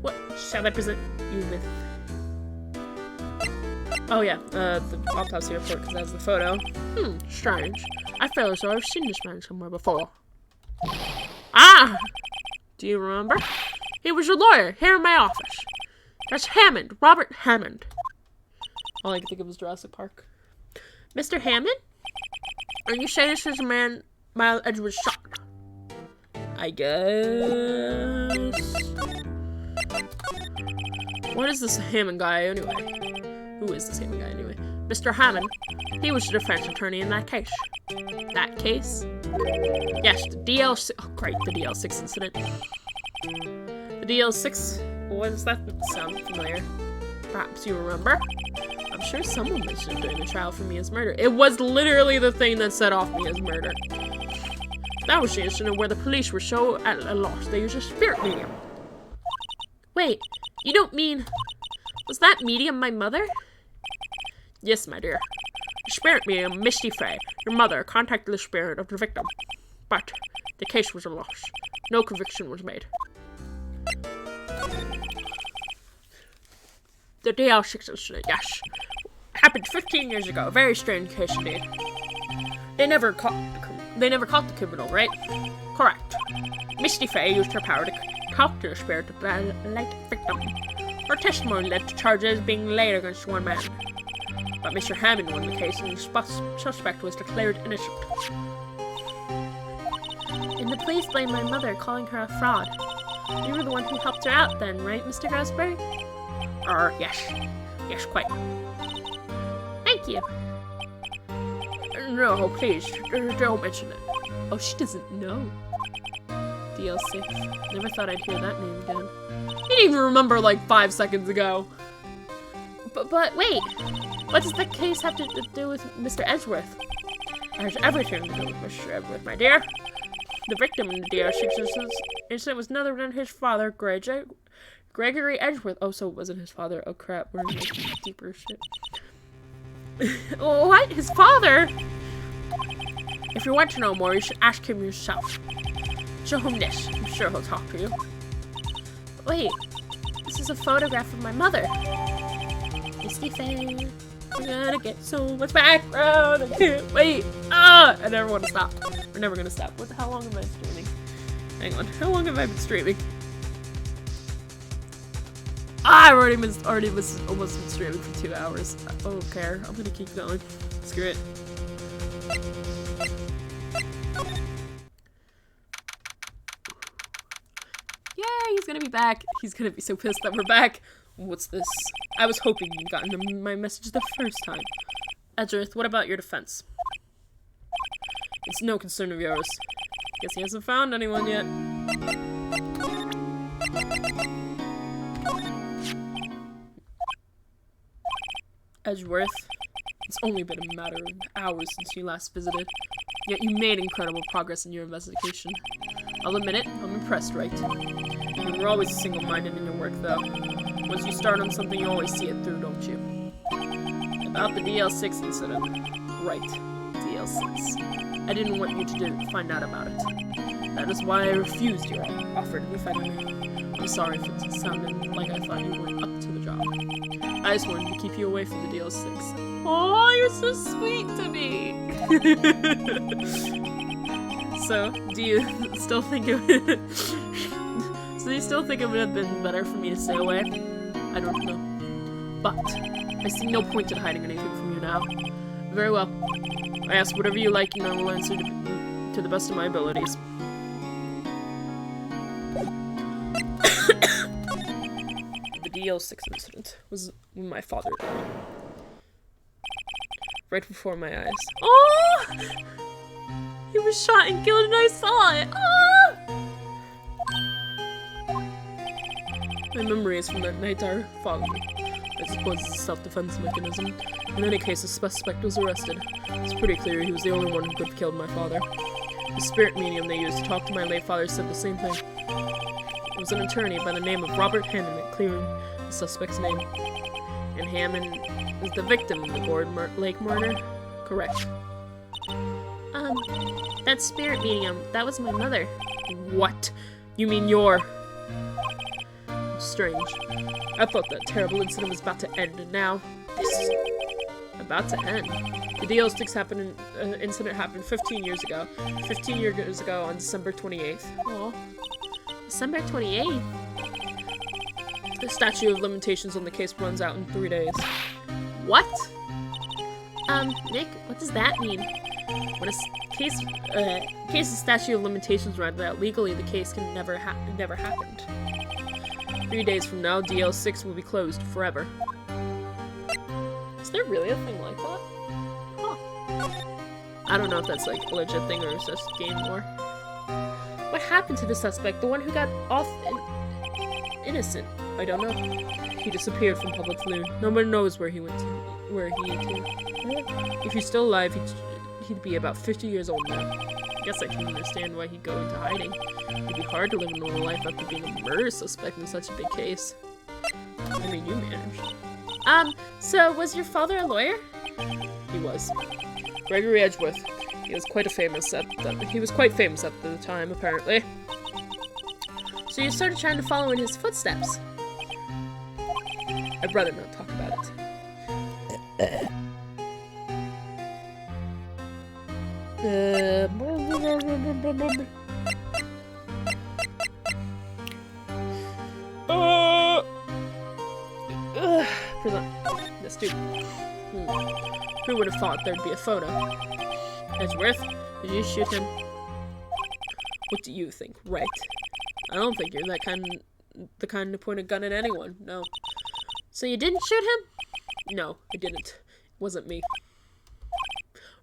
What shall I present you with? Oh yeah, the autopsy report, because that's the photo. Strange. I feel as though I've seen this man somewhere before. Ah! Do you remember? He was a lawyer here in my office. That's Hammond, Robert Hammond. All I can think of is Jurassic Park. Mr. Hammond? And you say this is a man Miles Edgeworth shot? I guess. What is this Hammond guy anyway? Who is this Hammond guy anyway? Mr. Hammond. He was the defense attorney in that case. That case? Yes, the DL6. Oh, great, the DL6 incident. The DL6. What does that sound familiar? Perhaps you remember? I'm sure someone mentioned it during the trial for Mia's murder. It was literally the thing that set off Mia's murder. That was the incident where the police were so at a loss they used a spirit medium. Wait, you don't mean... Was that medium my mother? Yes, my dear. The spirit medium, Misty Fey, your mother, contacted the spirit of the victim. But the case was a loss. No conviction was made. The DL6 incident, yes. Happened 15 years ago. A very strange case indeed. They never caught the criminal, right? Correct. Misty Fey used her power to talk to the spirit of the late victim. Her testimony led to charges being laid against one man. But Mr. Hammond won the case and the suspect was declared innocent. And the police blamed my mother, calling her a fraud. You were the one who helped her out then, right, Mr. Grasberry? Yes. Yes, quite. Thank you. No, please, don't mention it. Oh, she doesn't know. DL6. Never thought I'd hear that name again. You didn't even remember like 5 seconds ago. But wait. What does the case have to do with Mr. Edgeworth? It has everything to do with Mr. Edgeworth, my dear. The victim in the DL6 incident was none other than his father, Gregory Edgeworth. Oh, so it wasn't his father. Oh, crap. We're in like deeper shit. What? His father? If you want to know more, you should ask him yourself. Show him this. I'm sure he'll talk to you. Wait. This is a photograph of my mother. Misty Fey. We're gonna get so much background. I can't wait. I never want to stop. We're never gonna stop. How long have I been streaming? Hang on. How long have I been streaming? I've already almost been streaming for 2 hours. I don't care. I'm gonna keep going. Screw it. Yay, he's gonna be back. He's gonna be so pissed that we're back. What's this? I was hoping you'd gotten my message the first time. Edgeworth, what about your defense? It's no concern of yours. Guess he hasn't found anyone yet. Edgeworth, it's only been a matter of hours since you last visited, yet you made incredible progress in your investigation. I'll admit it, I'm impressed, Wright. You're always single-minded in your work, though. Once you start on something, you always see it through, don't you? About the DL6 incident. Right, DL6. I didn't want you to find out about it. That is why I refused your offer to defend me. I'm sorry if it sounded like I thought you were up to the job. I just wanted to keep you away from the DL6. Oh, you're so sweet to me! So, do you still think it would have been better for me to stay away? I don't know. But, I see no point in hiding anything from you now. Very well. I ask whatever you like and I will answer to the best of my abilities. The DL6 incident was when my father died. Right before my eyes. Oh! He was shot and killed and I saw it! Oh! My memories from that night are foggy. I suppose it's a self-defense mechanism. In any case, the suspect was arrested. It's pretty clear he was the only one who could have killed my father. The spirit medium they used to talk to my late father said the same thing. It was an attorney by the name of Robert Hammond clearing the suspect's name. And Hammond is the victim of the Gourd Lake murder? Correct. That spirit medium, that was my mother. What? You mean your... Strange. I thought that terrible incident was about to end, and now this is about to end. The DL6 incident happened 15 years ago. 15 years ago on December 28th. Oh, December 28th? The statute of limitations on the case runs out in 3 days. What? Nick, what does that mean? When case's statute of limitations runs out, legally the case can never happened. 3 days from now, DL6 will be closed forever. Is there really a thing like that? Huh. I don't know if that's like a legit thing or it's just game lore. What happened to the suspect, the one who got off innocent? I don't know. He disappeared from public view. No one knows where he went to. If he's still alive, he'd be about 50 years old now. I guess I can understand why he'd go into hiding. It'd be hard to live a normal life after being a murder suspect in such a big case. I mean, you managed. So was your father a lawyer? He was. Gregory Edgeworth. He was quite famous at the time, apparently. So you started trying to follow in his footsteps. I'd rather not talk about it. That's stupid. Who would have thought there'd be a photo? Edgeworth, did you shoot him? What do you think, Wright? I don't think you're the kind to point a gun at anyone, no. So you didn't shoot him? No, I didn't. It wasn't me.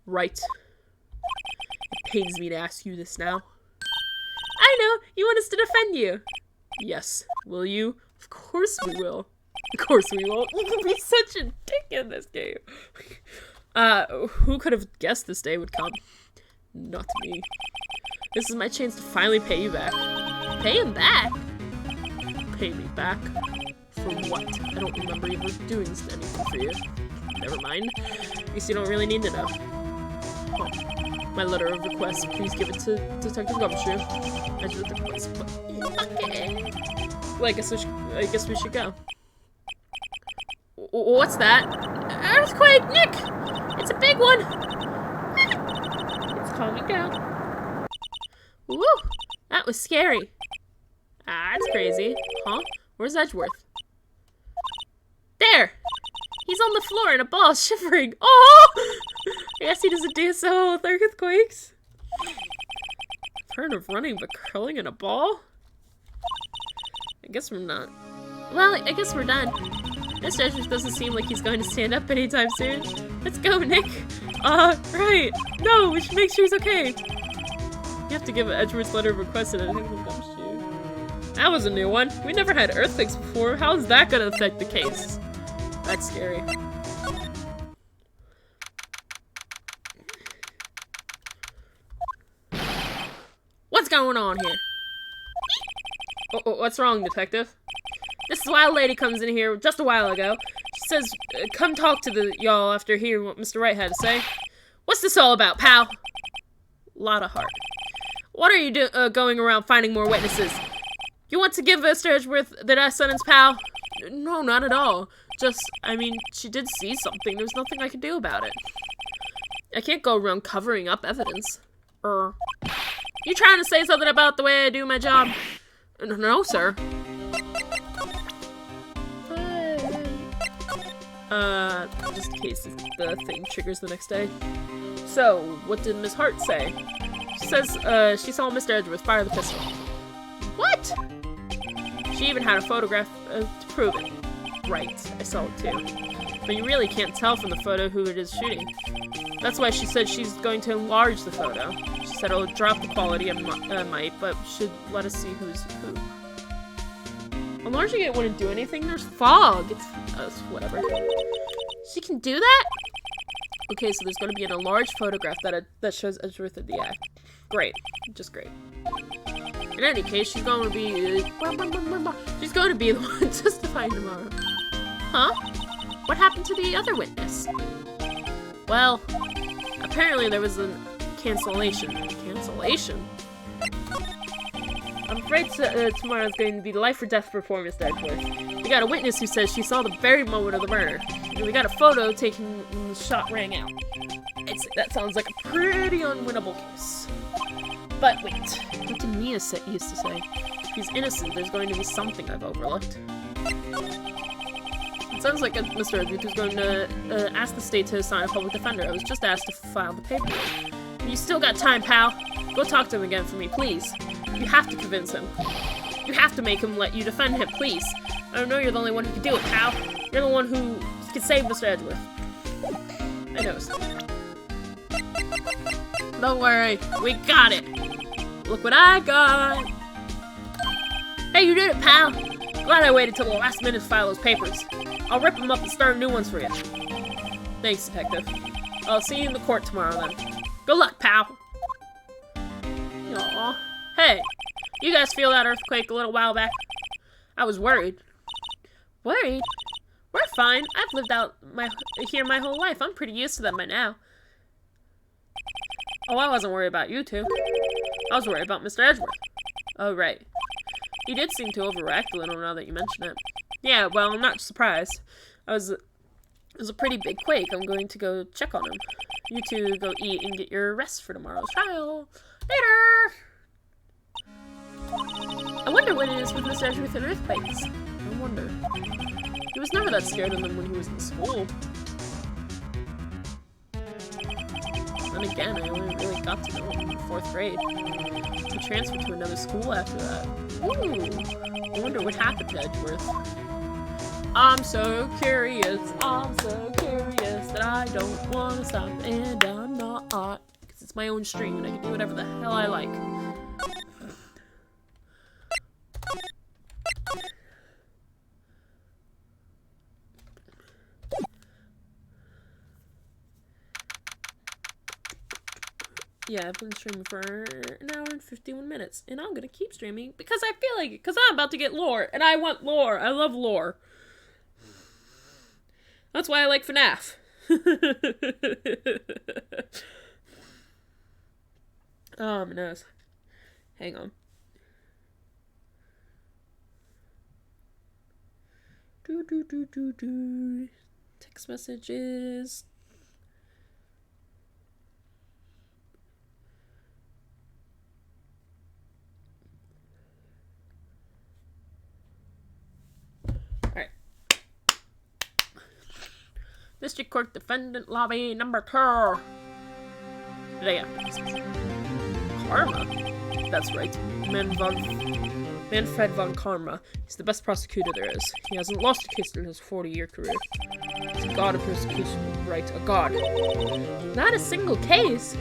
Right. It pains me to ask you this now. I know! You want us to defend you! Yes. Will you? Of course we will. Of course we won't. You can be such a dick in this game. Who could have guessed this day would come? Not me. This is my chance to finally pay you back. Pay him back? Pay me back? For what? I don't remember ever doing anything for you. Never mind. I guess you don't really need to know. Oh. My letter of request. Please give it to Detective Gumshoe. I should request, but okay. Well, I guess we should go. What's that? Earthquake, Nick! It's a big one! It's calming down. Woo! That was scary. That's crazy. Huh? Where's Edgeworth? There! He's on the floor in a ball, shivering. Oh! I guess he doesn't do so well with earthquakes. I've heard of running but curling in a ball? I guess we're not. Well, I guess we're done. Mr. Edgeworth doesn't seem like he's going to stand up anytime soon. Let's go, Nick. Right. No, we should make sure he's okay. You have to give Edgeworth's letter of request and I think it comes to you. That was a new one. We never had earthquakes before. How is that going to affect the case? That's scary. What's going on here? What's wrong, detective? This wild lady comes in here just a while ago. She says, come talk to y'all after hearing what Mr. Wright had to say. What's this all about, pal? Lot of heart. What are you going around finding more witnesses? You want to give Mr. Edgeworth the death sentence, pal? No, not at all. Just, I mean, she did see something. There's nothing I can do about it. I can't go around covering up evidence. You trying to say something about the way I do my job? No, sir. Just in case the thing triggers the next day. So, what did Miss Hart say? She says, she saw Mr. Edgeworth fire the pistol. What? She even had a photograph to prove it. Right, I saw it too. But you really can't tell from the photo who it is shooting. That's why she said she's going to enlarge the photo. She said it'll drop the quality a mite, but should let us see who's who. Enlarging it wouldn't do anything. There's fog. It's whatever. She can do that? Okay, so there's going to be an enlarged photograph that shows Edgeworth in the act. Great. Just great. In any case, she's going to be the one testifying tomorrow. Huh? What happened to the other witness? Well, apparently there was a cancellation. Cancellation? I'm afraid tomorrow's going to be the life or death performance, Edgeworth. We got a witness who says she saw the very moment of the murder. And we got a photo taken when the shot rang out. That sounds like a pretty unwinnable case. But wait, what did Mia used to say? If he's innocent, there's going to be something I've overlooked. It sounds like Mr. Edgeworth was going to ask the state to assign a public defender. I was just asked to file the paperwork. You still got time, pal. Go talk to him again for me, please. You have to convince him. You have to make him let you defend him, please. I know you're the only one who can do it, pal. You're the one who can save Mr. Edgeworth. I know. Don't worry, we got it. Look what I got. Hey, you did it, pal. Glad I waited till the last minute to file those papers. I'll rip them up and start new ones for you. Thanks, Detective. I'll see you in the court tomorrow, then. Good luck, pal. Aww. Hey, you guys feel that earthquake a little while back? I was worried. Worried? We're fine. I've lived out here my whole life. I'm pretty used to them by now. Oh, I wasn't worried about you two. I was worried about Mr. Edgeworth. Oh, right. He did seem to overreact a little now that you mention it. Yeah, well, I'm not surprised. It was a pretty big quake. I'm going to go check on him. You two go eat and get your rest for tomorrow's trial. Later! I wonder what it is with Mr. Edgeworth and earthquakes. I wonder. He was never that scared of them when he was in school. Then again, I only really got to know him in 4th grade. He transferred to another school after that. Ooh, I wonder what happened to Edgeworth. I'm so curious that I don't want to stop, and I'm not. Because it's my own stream and I can do whatever the hell I like. Yeah, I've been streaming for an hour and 51 minutes, and I'm gonna keep streaming because I feel like it, because I'm about to get lore, and I want lore. I love lore. That's why I like FNAF. Oh, my nose. Hang on. Text messages. District Court Defendant Lobby number 2. Today after Karma? That's right. Manfred von Karma. He's the best prosecutor there is. He hasn't lost a case in his 40-year career. He's a god of persecution, right? A god. Not a single case!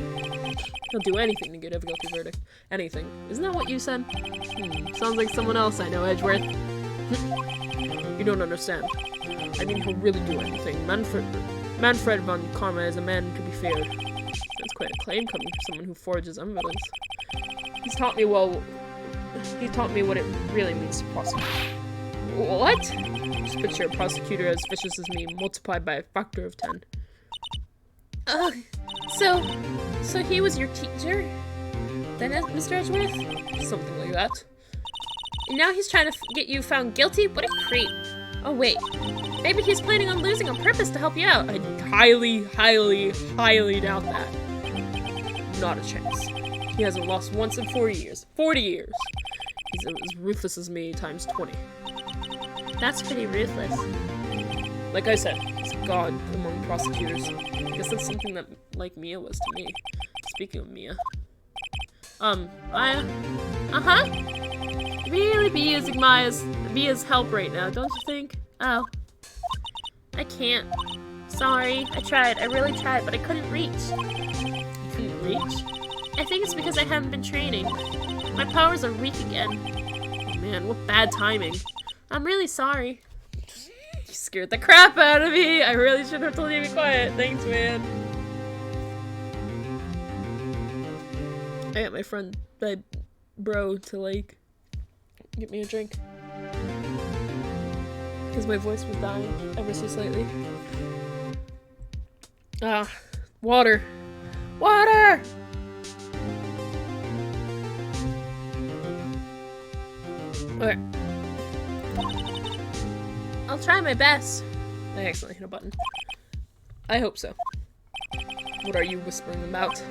He'll do anything to get a guilty verdict. Anything. Isn't that what you said? Sounds like someone else I know, Edgeworth. You don't understand. I mean, he'll really do anything. Manfred von Karma is a man to be feared. That's quite a claim coming from someone who forges evidence. He's taught me what it really means to prosecute. What? Just picture a prosecutor as vicious as me, multiplied by a factor of 10. So he was your teacher? Then, Mr. Edgeworth? Something like that. And now he's trying to get you found guilty? What a creep. Oh, wait. Maybe he's planning on losing on purpose to help you out. I highly, highly, highly doubt that. Not a chance. He hasn't lost once in 40 years. 40 years! He's as ruthless as me times 20. That's pretty ruthless. Like I said, he's a god among prosecutors. I guess that's something that, like, Mia was to me. Speaking of Mia. Really be using Mia's help right now, don't you think? Oh. I can't. Sorry. I tried. I really tried, but I couldn't reach. You couldn't reach? I think it's because I haven't been training. My powers are weak again. Oh man, what bad timing. I'm really sorry. You scared the crap out of me. I really should have told you to be quiet. Thanks, man. I got my friend, my bro, to like get me a drink. Because my voice was dying ever so slightly. Water. Water! Okay. I'll try my best. I accidentally hit a button. I hope so. What are you whispering about?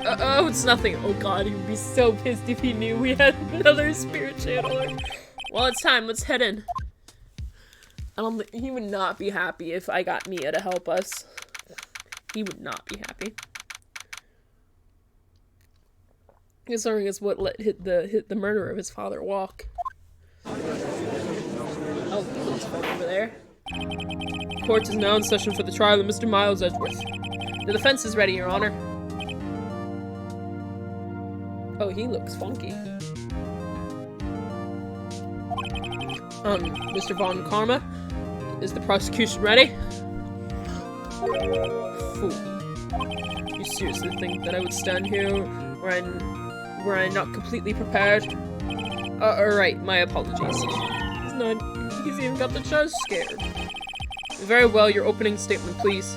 Oh, it's nothing. Oh god, he would be so pissed if he knew we had another spirit channeler. Well, it's time. Let's head in. He would not be happy if I got Mia to help us. He would not be happy. considering it's what hit the murder of his father walk. Oh, police phone over there. Court is now in session for the trial of Mr. Miles Edgeworth. The defense is ready, Your Honor. Oh, he looks funky. Mr. Von Karma, is the prosecution ready? Fool. You seriously think that I would stand here were I not completely prepared? Alright, my apologies. He's even got the judge scared. Very well, your opening statement, please.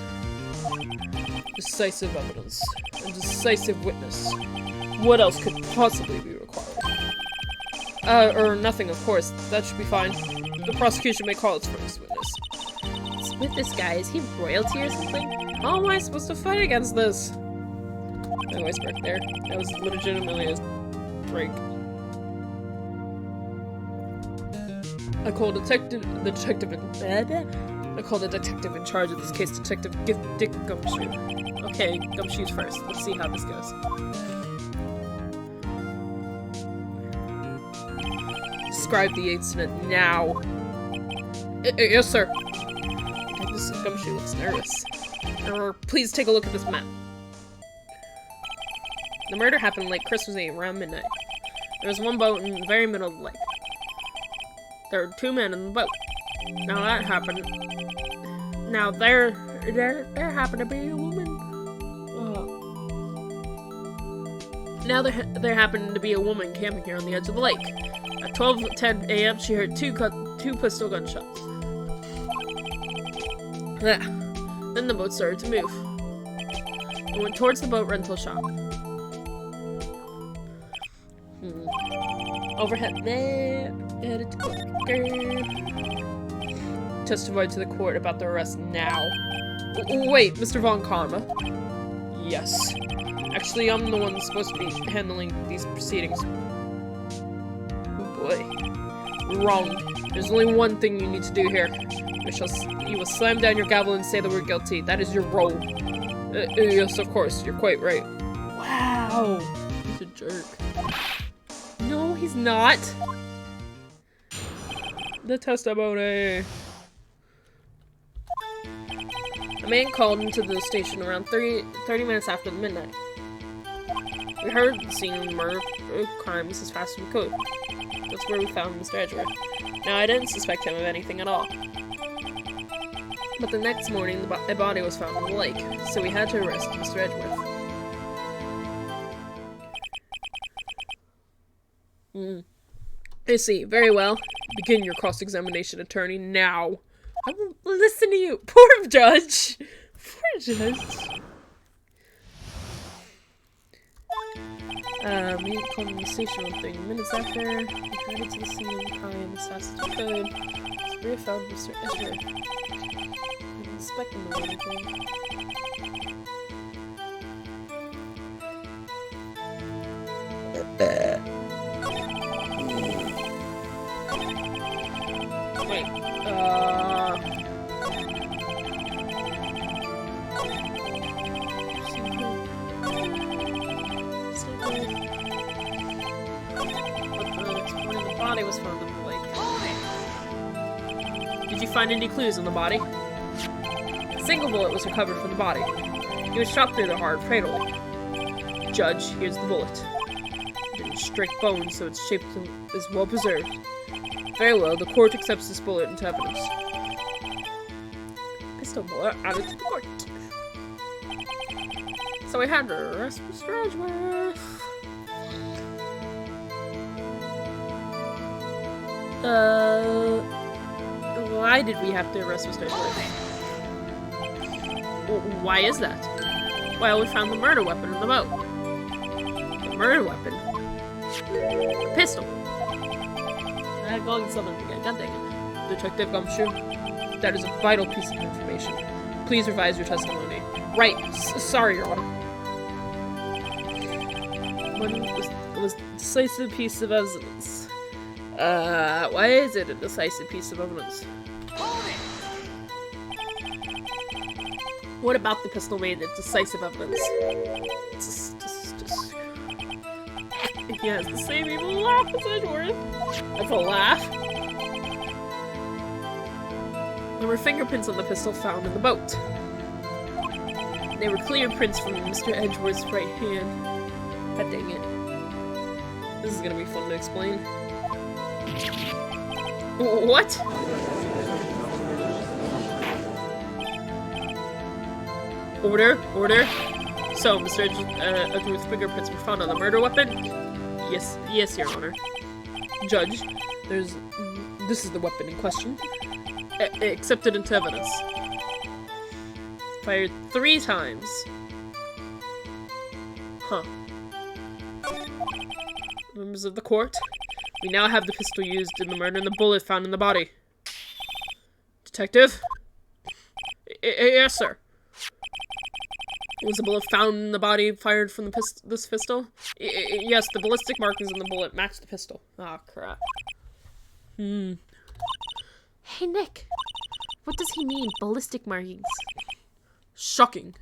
Decisive evidence. A decisive witness. What else could possibly be required? Nothing, of course. That should be fine. The prosecution may call its first witness. What's with this guy? Is he royalty or something? How am I supposed to fight against this? No iceberg there. That was legitimately a break. I call the detective in charge of this case, Detective Dick Gumshoe. Okay, Gumshoe's first. Let's see how this goes. Describe the incident now. Yes, sir. This Gumshoe looks nervous. Please take a look at this map. The murder happened late Christmas Eve, around midnight. There was one boat in the very middle of the lake. There were 2 men in the boat. Now that happened. Now there happened to be a woman. Now there happened to be a woman camping here on the edge of the lake. At 12:10 a.m., she heard two pistol gunshots. Then the boat started to move. It went towards the boat rental shop. Overhead map. Edit quicker. Testify to the court about the arrest now. Wait, Mr. Von Karma. Yes. Actually, I'm the one supposed to be handling these proceedings. Oh boy. Wrong. There's only one thing you need to do here. You will slam down your gavel and say that we're guilty. That is your role. Yes, of course. You're quite right. Wow. He's a jerk. No, he's not. The testimony. A man called into the station around 30 minutes after midnight. We heard the scene of the murder crimes as fast as we could. That's where we found Mr. Edgeworth. Now, I didn't suspect him of anything at all. But the next morning, a body was found in the lake, so we had to arrest Mr. Edgeworth. I see. Very well. Begin your cross-examination, attorney, now. I won't listen to you. Poor judge. Poor judge. We called the station 30 minutes after. We headed to the scene of the crime as fast as we could. So we found Mr. Edgeworth. We didn't suspect him of anything. Wait, the body was found in the lake. Did you find any clues on the body? A single bullet was recovered from the body. He was shot through the heart fatally. Judge, here's the bullet. It didn't strike bone, so its shape is well preserved. Very well, the court accepts this bullet into evidence. Pistol bullet added to the court. So we had to arrest Mr. Edgeworth. Why did we have to arrest Mr. Edgeworth? Why is that? Well, we found the murder weapon in the boat. The murder weapon? A pistol. I'm going southern again. God dang it. Detective Gumshoe, that is a vital piece of information. Please revise your testimony. Right. Sorry, Your Honor. One was a decisive piece of evidence. Why is it a decisive piece of evidence? What about the pistol made it decisive evidence? He has the same evil laugh as Edgeworth. That's a laugh. There were fingerprints on the pistol found in the boat. They were clear prints from Mr. Edgeworth's right hand. God dang it. This is gonna be fun to explain. What? Order? So, Mr. Edgeworth's fingerprints were found on the murder weapon? Yes, Your Honor. Judge, this is the weapon in question. Accepted into evidence. Fired 3 times. Huh. Members of the court, we now have the pistol used in the murder and the bullet found in the body. Detective? Yes, sir. Was the bullet found in the body fired from this pistol? Yes, the ballistic markings on the bullet match the pistol. Oh, crap. Hey, Nick. What does he mean, ballistic markings? Shocking.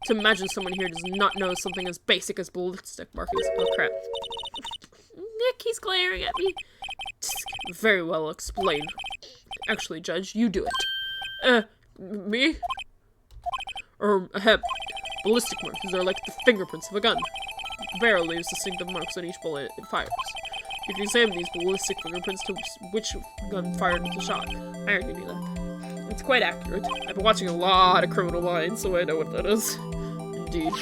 To imagine someone here does not know something as basic as ballistic markings. Oh, crap. Nick, he's glaring at me. Very well explained. Actually, Judge, you do it. Me? Ballistic markings are like the fingerprints of a gun. The barrel leaves distinctive marks on each bullet it fires. You can examine these ballistic fingerprints to which gun fired the shot. I already knew that. It's quite accurate. I've been watching a lot of Criminal Minds, so I know what that is. Indeed.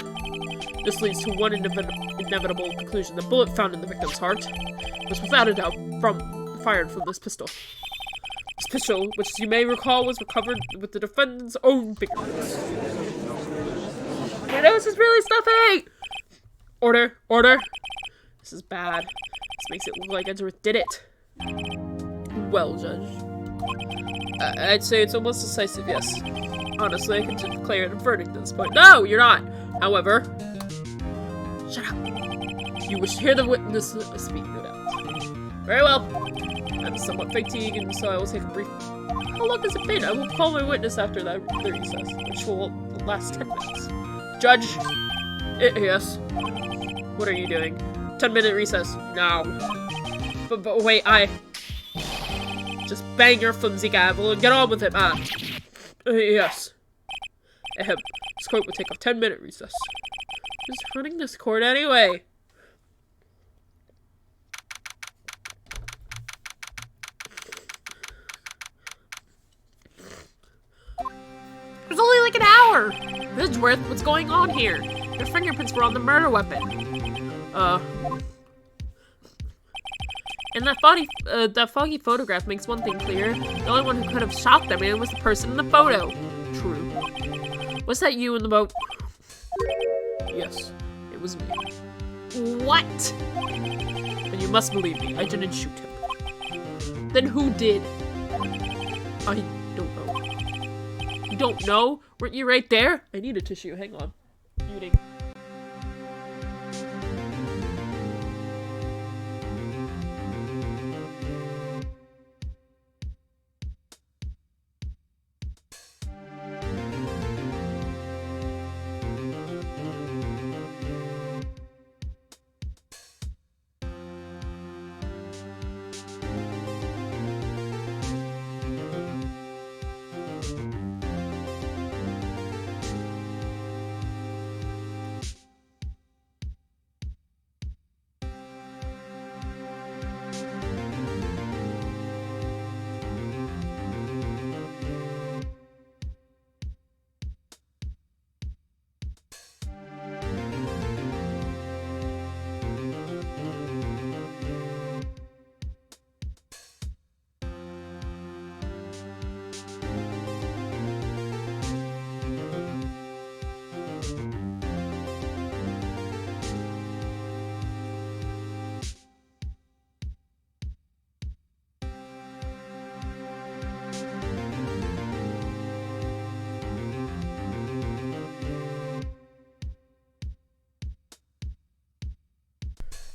This leads to one inevitable conclusion. The bullet found in the victim's heart was without a doubt fired from this pistol. This pistol, which as you may recall, was recovered with the defendant's own fingerprints. My nose is really stuffy! Order. This is bad. This makes it look like Edgeworth did it. Well, Judge. I'd say it's almost decisive, yes. Honestly, I could declare it a verdict at this point. No, you're not! However... Shut up. You wish to hear the witness speak, no doubt. Very well. I'm somewhat fatigued, and so I will take a brief... How long has it been? I will call my witness after the recess, which will last 10 minutes. Judge? Yes? What are you doing? 10-minute recess. No. But wait, Just bang your flimsy gavel and get on with it, man. Yes. This court will take a 10-minute recess. Who's running this court anyway? It was only like an hour! Edgeworth, what's going on here? Your fingerprints were on the murder weapon. And that foggy photograph makes one thing clear. The only one who could have shot the man was the person in the photo. True. Was that you in the boat? Yes, it was me. What? And you must believe me, I didn't shoot him. Then who did? I don't know. You don't know? Weren't you right there? I need a tissue, hang on. Muting.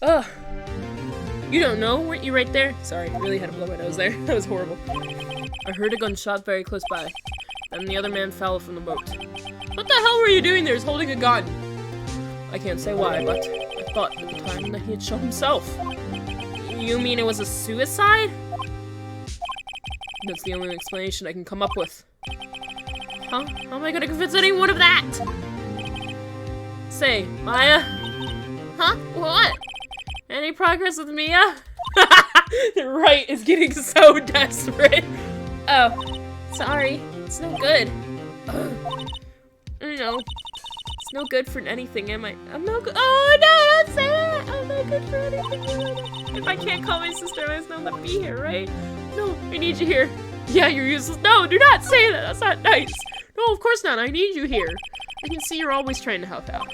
Ugh. You don't know? Weren't you right there? Sorry, I really had to blow my nose there. That was horrible. I heard a gunshot very close by. Then the other man fell from the boat. What the hell were you doing there? He's holding a gun. I can't say why, but I thought at the time that he had shot himself. You mean it was a suicide? That's the only explanation I can come up with. Huh? How am I gonna convince anyone of that? Say, Maya? Huh? What? Any progress with Mia? Wright is getting so desperate. Oh, sorry. It's no good. You know, it's no good for anything, am I? I'm no good. Oh, no, don't say that. I'm no good for anything. If I can't call my sister, I must not be here, right? No, I need you here. Yeah, you're useless. No, do not say that. That's not nice. No, of course not. I need you here. I can see you're always trying to help out.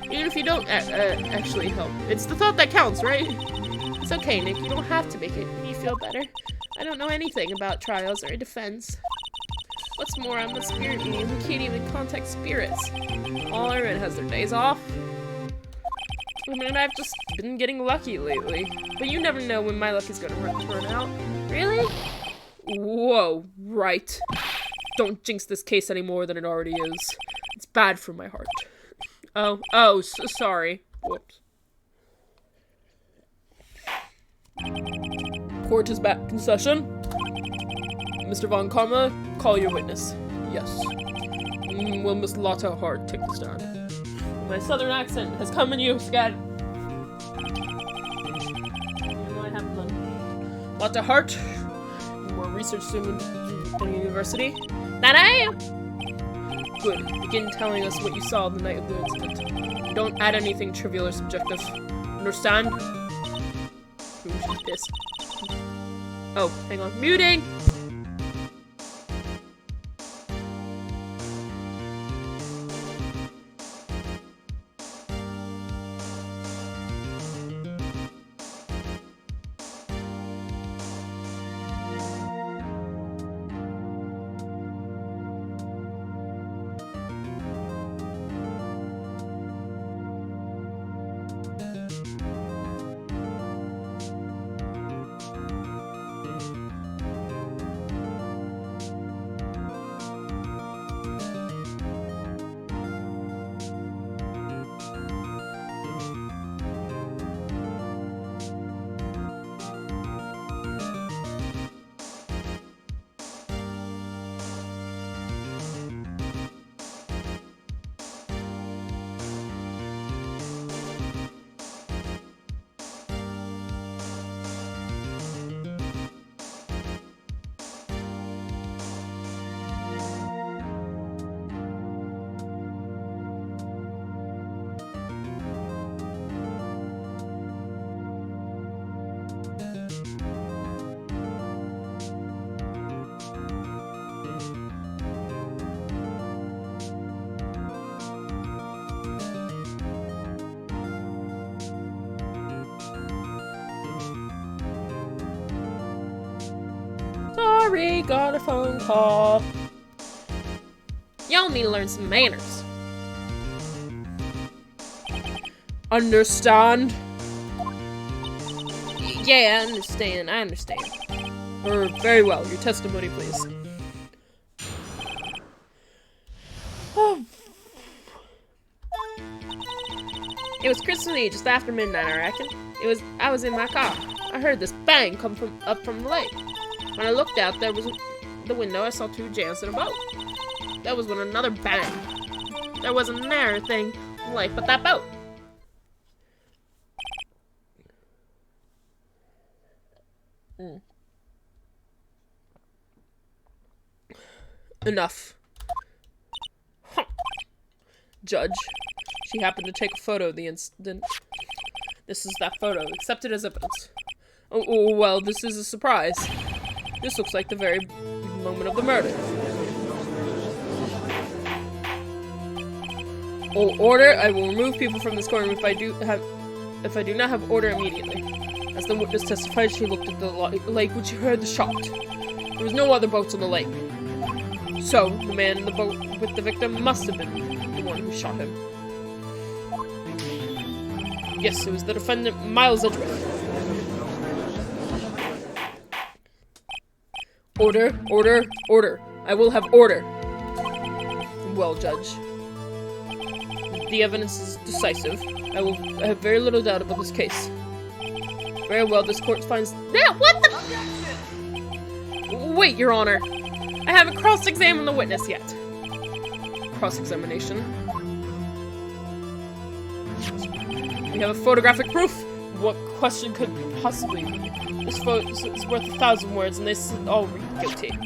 Even if you don't actually help. It's the thought that counts, right? It's okay, Nick. You don't have to make me feel better. I don't know anything about trials or defense. What's more, I'm a spirit medium who can't even contact spirits. All I read has their days off. I mean, I've just been getting lucky lately. But you never know when my luck is gonna run out. Really? Whoa, right. Don't jinx this case any more than it already is. It's bad for my heart. Oh, sorry. Whoops. Court is back in session. Mr. Von Karma, call your witness. Yes. Will Miss Lotta Hart take the stand? My southern accent has come in use again. I have none. Lotta Hart, you are a research student at the university. That I am. Good. Begin telling us what you saw the night of the incident. Don't add anything trivial or subjective. Understand? Who's this? Oh, hang on. Muting! Sorry, got a phone call. Y'all need to learn some manners. Understand? Yeah, I understand. Very well. Your testimony, please. It was Christmas Eve, just after midnight, I reckon. I was in my car. I heard this bang come up from the lake. When I looked out, there was the window. I saw two giants in a boat. That was when another bang. There wasn't an air thing in the lake but that boat. Enough. Huh. Judge, she happened to take a photo of the incident. This is that photo. Accept it as evidence. Oh, well, this is a surprise. This looks like the very moment of the murder. Oh, order! I will remove people from this courtroom if I do not have order immediately. As the witness testified, she looked at the lake when she heard the shot. There was no other boats on the lake. So, the man in the boat with the victim must have been the one who shot him. Yes, it was the defendant, Miles Edgeworth. Order, order, order. I will have order. Well, Judge. The evidence is decisive. I have very little doubt about this case. Very well, this court finds... Yeah, what the... Wait, Your Honor. I haven't cross-examined the witness yet. Cross-examination. We have a photographic proof. What question could possibly be? This photo is worth 1,000 words, and they all read guilty.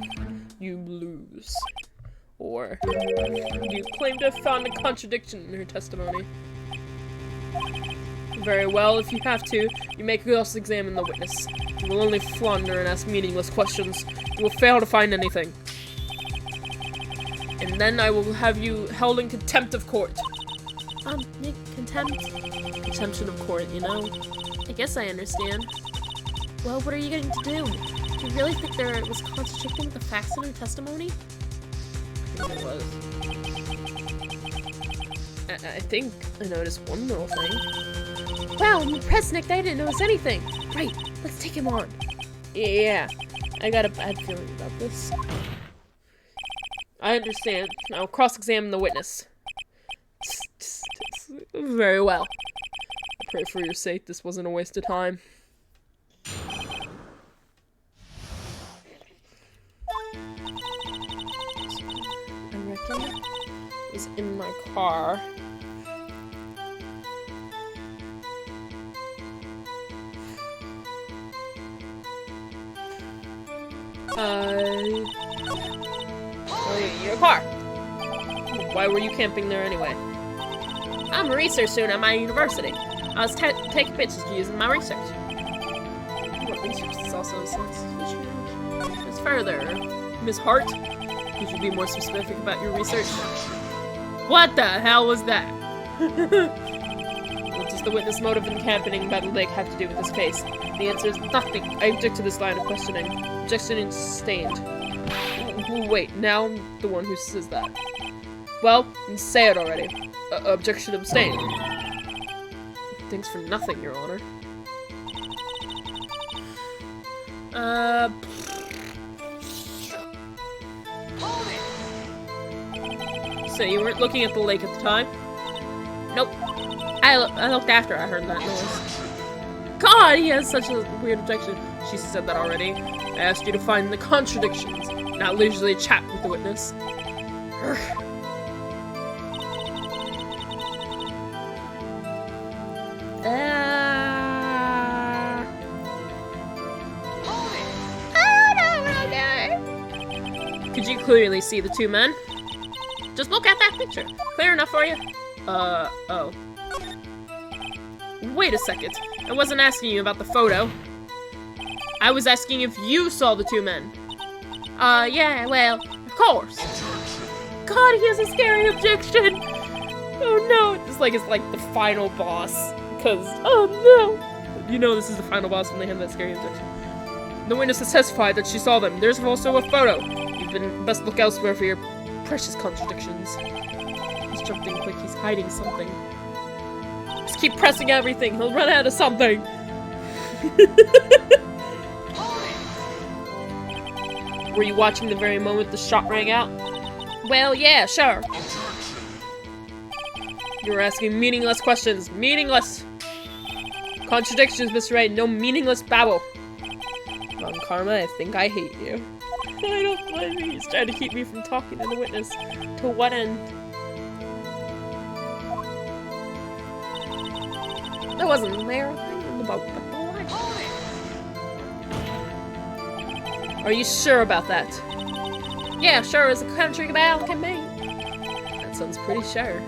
You lose. Or you claim to have found a contradiction in her testimony. Very well, if you have to, you may cross-examine the witness. You will only flounder and ask meaningless questions. You will fail to find anything. And then I will have you held in contempt of court. Contempt? Contempt of court, you know? I guess I understand. Well, what are you going to do? Do you really think there was contradicting with the facts in her testimony? I think it was. I think I noticed one little thing. Wow, Presnick, I didn't notice anything. Right, let's take him on. Yeah, I got a bad feeling about this. I understand. I'll cross-examine the witness. Very well. I pray for your sake this wasn't a waste of time. I reckon it was in my car. Your car. Why were you camping there anyway? I'm a research student at my university. I was taking pictures using my research. What research is also suspicious? It's further. Miss Hart, could you be more specific about your research? What the hell was that? What does the witness motive in camping by the lake have to do with this case? The answer is nothing. I object to this line of questioning. Objection sustained. Wait, now I'm the one who says that. Well, then say it already. Objection abstained. Thanks for nothing, Your Honor. So you weren't looking at the lake at the time? Nope. I looked after I heard that noise. God, he has such a weird objection. She said that already. I asked you to find the contradictions, not leisurely chat with the witness. Could you clearly see the two men? Just look at that picture. Clear enough for you? Oh. Wait a second. I wasn't asking you about the photo. I was asking if you saw the two men. Yeah, well, of course. God, he has a scary objection. Oh no. It's like the final boss. Because, oh no. You know this is the final boss when they have that scary objection. The witness has testified that she saw them. There's also a photo. You've best look elsewhere for your precious contradictions. He's jumping quick. He's hiding something. Just keep pressing everything. He'll run out of something. Were you watching the very moment the shot rang out? Well, yeah, sure. You were asking meaningless questions. Meaningless! Contradictions, Mr. Wright. No meaningless babble. Ron Karma, I think I hate you. I don't blame you. He's trying to keep me from talking to the witness. To what end? There wasn't there about the boy. Are you sure about that? Yeah, sure as a country gal can be. That sounds pretty sure.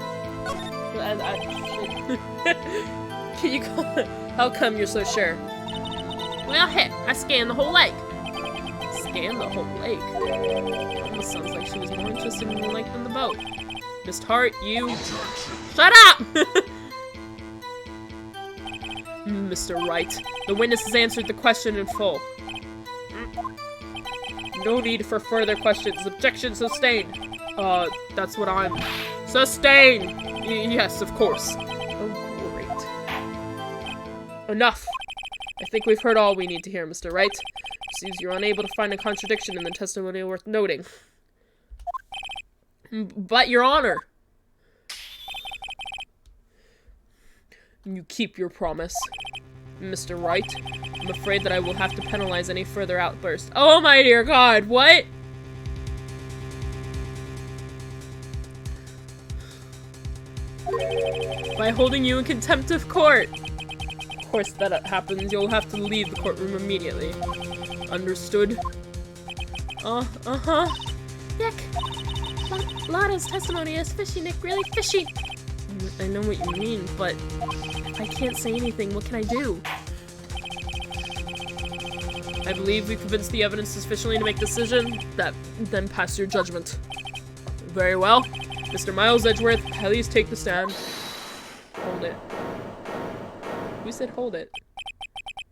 Can you how come you're so sure? Well, heck, I scanned the whole lake. Scanned the whole lake? Almost sounds like she was more interested in the lake than the boat. Miss Hart, you... Shut up! Mr. Wright, the witness has answered the question in full. No need for further questions. Objection sustained. That's what I'm... Sustained! Yes, of course. Oh, great. Enough. I think we've heard all we need to hear, Mr. Wright. Seems you're unable to find a contradiction in the testimony worth noting. But, Your Honor... You keep your promise. Mr. Wright, I'm afraid that I will have to penalize any further outbursts. Oh my dear God, what? By holding you in contempt of court. Of course, if that happens, you'll have to leave the courtroom immediately. Understood? Uh-huh. Nick! Lada's testimony is fishy, Nick. Really fishy. I know what you mean, but if I can't say anything, what can I do? I believe we convinced the evidence sufficiently to make a decision. Then pass your judgment. Very well. Mr. Miles Edgeworth, please take the stand. Hold it. Who said hold it?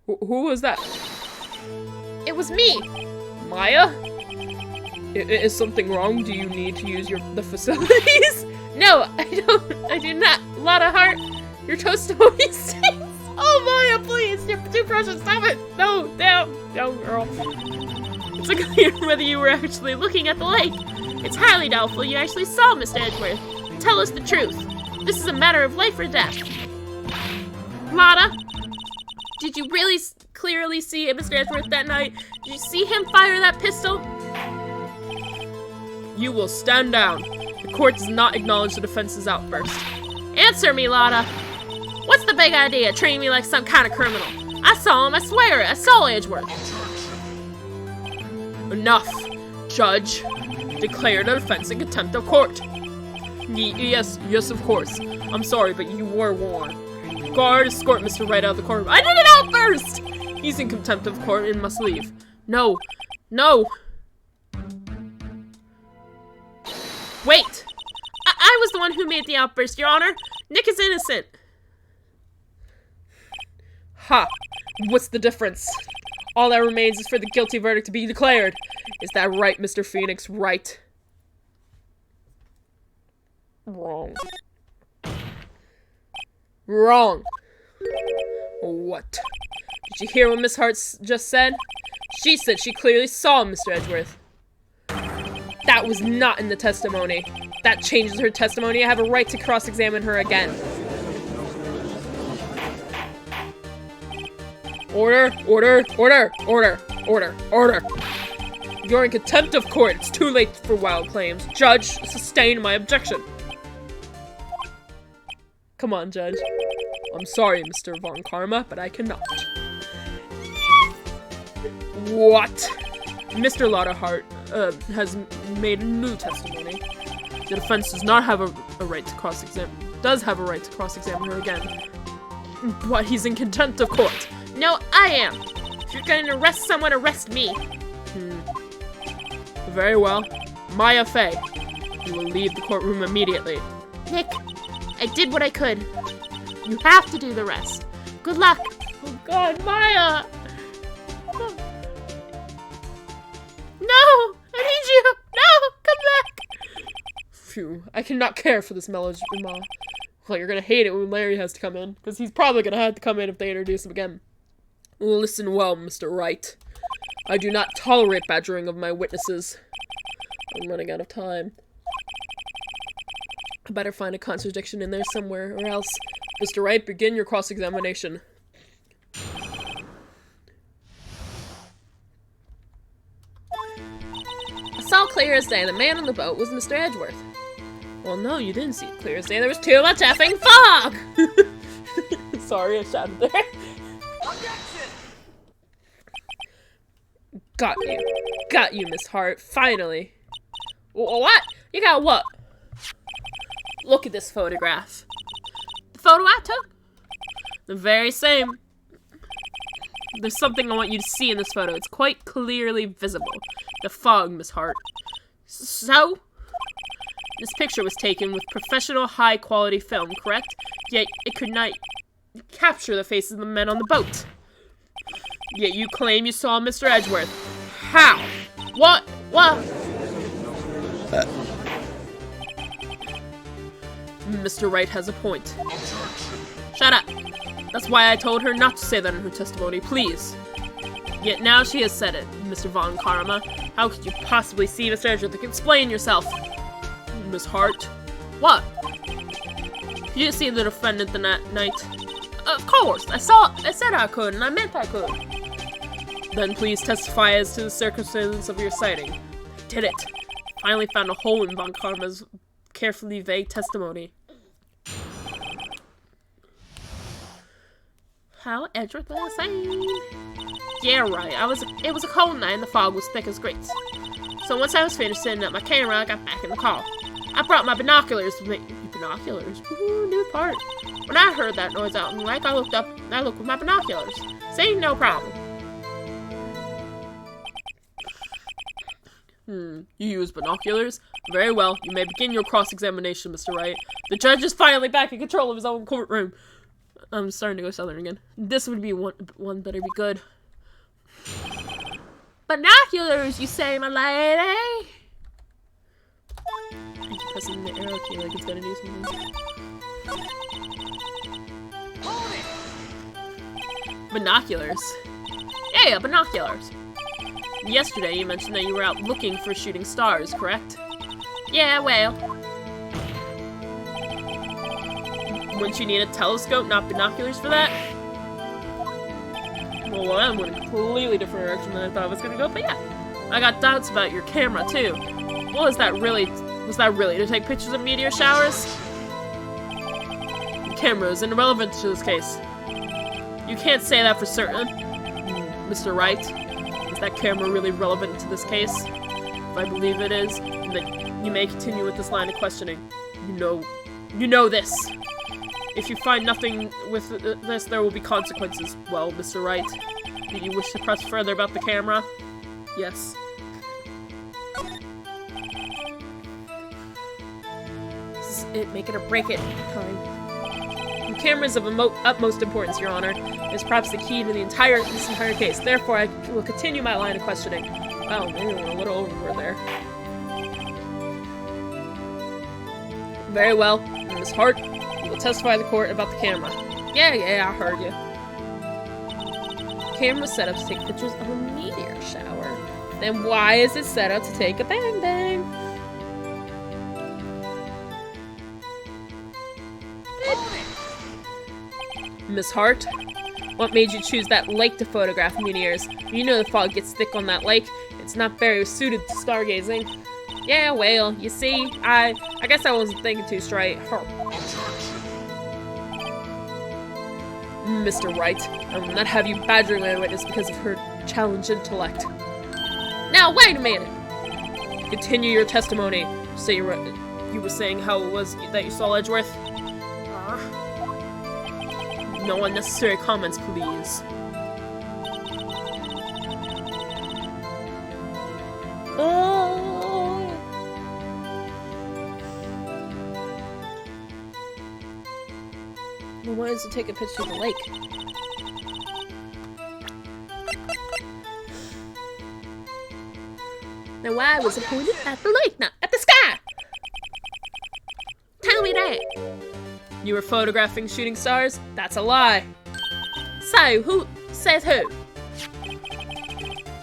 Who was that? It was me! Maya? Is something wrong? Do you need to use the facilities? No, I do not. Lada Hart, your testimony stinks. Oh, Maya, please, your toothbrush, stop it. No, girl. It's unclear whether you were actually looking at the lake. It's highly doubtful you actually saw Mr. Edgeworth. Tell us the truth. This is a matter of life or death. Lada, did you really clearly see Mr. Edgeworth that night? Did you see him fire that pistol? You will stand down. The court does not acknowledge the defense's outburst. Answer me, Lada. What's the big idea, treating me like some kind of criminal? I saw him, I swear it. I saw Edgeworth. Enough. Judge. Declare the defense in contempt of court. Yes, of course. I'm sorry, but you were warned. Guard, escort Mr. Wright out of the courtroom. I did an outburst! He's in contempt of court and must leave. No. Wait! I was the one who made the outburst, Your Honor. Nick is innocent. Ha! What's the difference? All that remains is for the guilty verdict to be declared. Is that right, Mr. Phoenix? Right? Wrong. Wrong. What? Did you hear what Miss Hart just said? She said she clearly saw Mr. Edgeworth. That was not in the testimony. That changes her testimony. I have a right to cross-examine her again. Order. You're in contempt of court. It's too late for wild claims. Judge, sustain my objection. Come on, Judge. I'm sorry, Mr. Von Karma, but I cannot. What? Mr. Lottehart has made a new testimony. The defense does not have a right to cross-examine. Does have a right to cross-examine her again. But he's in contempt of court. No, I am. If you're going to arrest someone, arrest me. Very well. Maya Fey, you will leave the courtroom immediately. Nick, I did what I could. You have to do the rest. Good luck. Oh God, Maya! No! I need you! No! Come back! Phew, I cannot care for this melodrama. Well, you're gonna hate it when Larry has to come in, because he's probably gonna have to come in if they introduce him again. Listen well, Mr. Wright. I do not tolerate badgering of my witnesses. I'm running out of time. I better find a contradiction in there somewhere, or else. Mr. Wright, begin your cross-examination. I saw clear as day the man on the boat was Mr. Edgeworth. Well, no, you didn't see it clear as day. There was too much effing fog! Sorry, I shouted there. Got you, Miss Hart. Finally. What? You got what? Look at this photograph. The photo I took? The very same. There's something I want you to see in this photo. It's quite clearly visible. The fog, Miss Hart. So? This picture was taken with professional high-quality film, correct? Yet it could not capture the faces of the men on the boat. Yet you claim you saw Mr. Edgeworth. How? What? Mr. Wright has a point. Shut up. That's why I told her not to say that in her testimony, please. Yet now she has said it, Mr. Von Karma. How could you possibly see Mr. Edgeworth? Explain yourself. Miss Hart. What? You didn't see the defendant the night. Of course, I said I could, and I meant I could. Then please testify as to the circumstances of your sighting. I did it. Finally found a hole in Von Karma's carefully vague testimony. How Edgeworth was saying. Yeah, right. It was a cold night and the fog was thick as grits. So once I was finished setting up my camera, I got back in the car. I brought my binoculars with me. Binoculars? Ooh, new part. When I heard that noise out in the lake, I looked up and I looked with my binoculars. See, no problem. You use binoculars? Very well. You may begin your cross-examination, Mr. Wright. The judge is finally back in control of his own courtroom. I'm starting to go southern again. This would be one that'd be good. Binoculars, you say, my lady? I keep pressing the arrow key like it's gonna do something. Binoculars. Yeah, binoculars. Yesterday you mentioned that you were out looking for shooting stars, correct? Yeah, well. Wouldn't you need a telescope, not binoculars for that? Well, I went in a completely different direction than I thought I was gonna go, but yeah. I got doubts about your camera, too. What was that really? Was that really to take pictures of meteor showers? The camera is irrelevant to this case. You can't say that for certain. Mr. Wright, is that camera really relevant to this case? If I believe it is, then you may continue with this line of questioning. You know this. If you find nothing with this, there will be consequences. Well, Mr. Wright, do you wish to press further about the camera? Yes. This is it, make it or break it time. The camera is of utmost importance, Your Honor. It is perhaps the key to this entire case. Therefore, I will continue my line of questioning. Wow, maybe we're a little over there. Very well, Miss Hart. Will testify to the court about the camera. Yeah, I heard you. The camera was set up to take pictures of a meteor shower. Then why is it set up to take a bang bang? Miss Hart, what made you choose that lake to photograph meteors? You know the fog gets thick on that lake. It's not very suited to stargazing. Yeah, well, you see, I guess I wasn't thinking too straight. Mr. Wright, I will not have you badgering my witness because of her challenged intellect. Now, wait a minute! Continue your testimony. So you were saying how it was that you saw Edgeworth? No unnecessary comments, please. Well, why does it take a picture of the lake? Now why was it pointed at the lake, not at the sky? Tell me that. You were photographing shooting stars? That's a lie. So, who says who?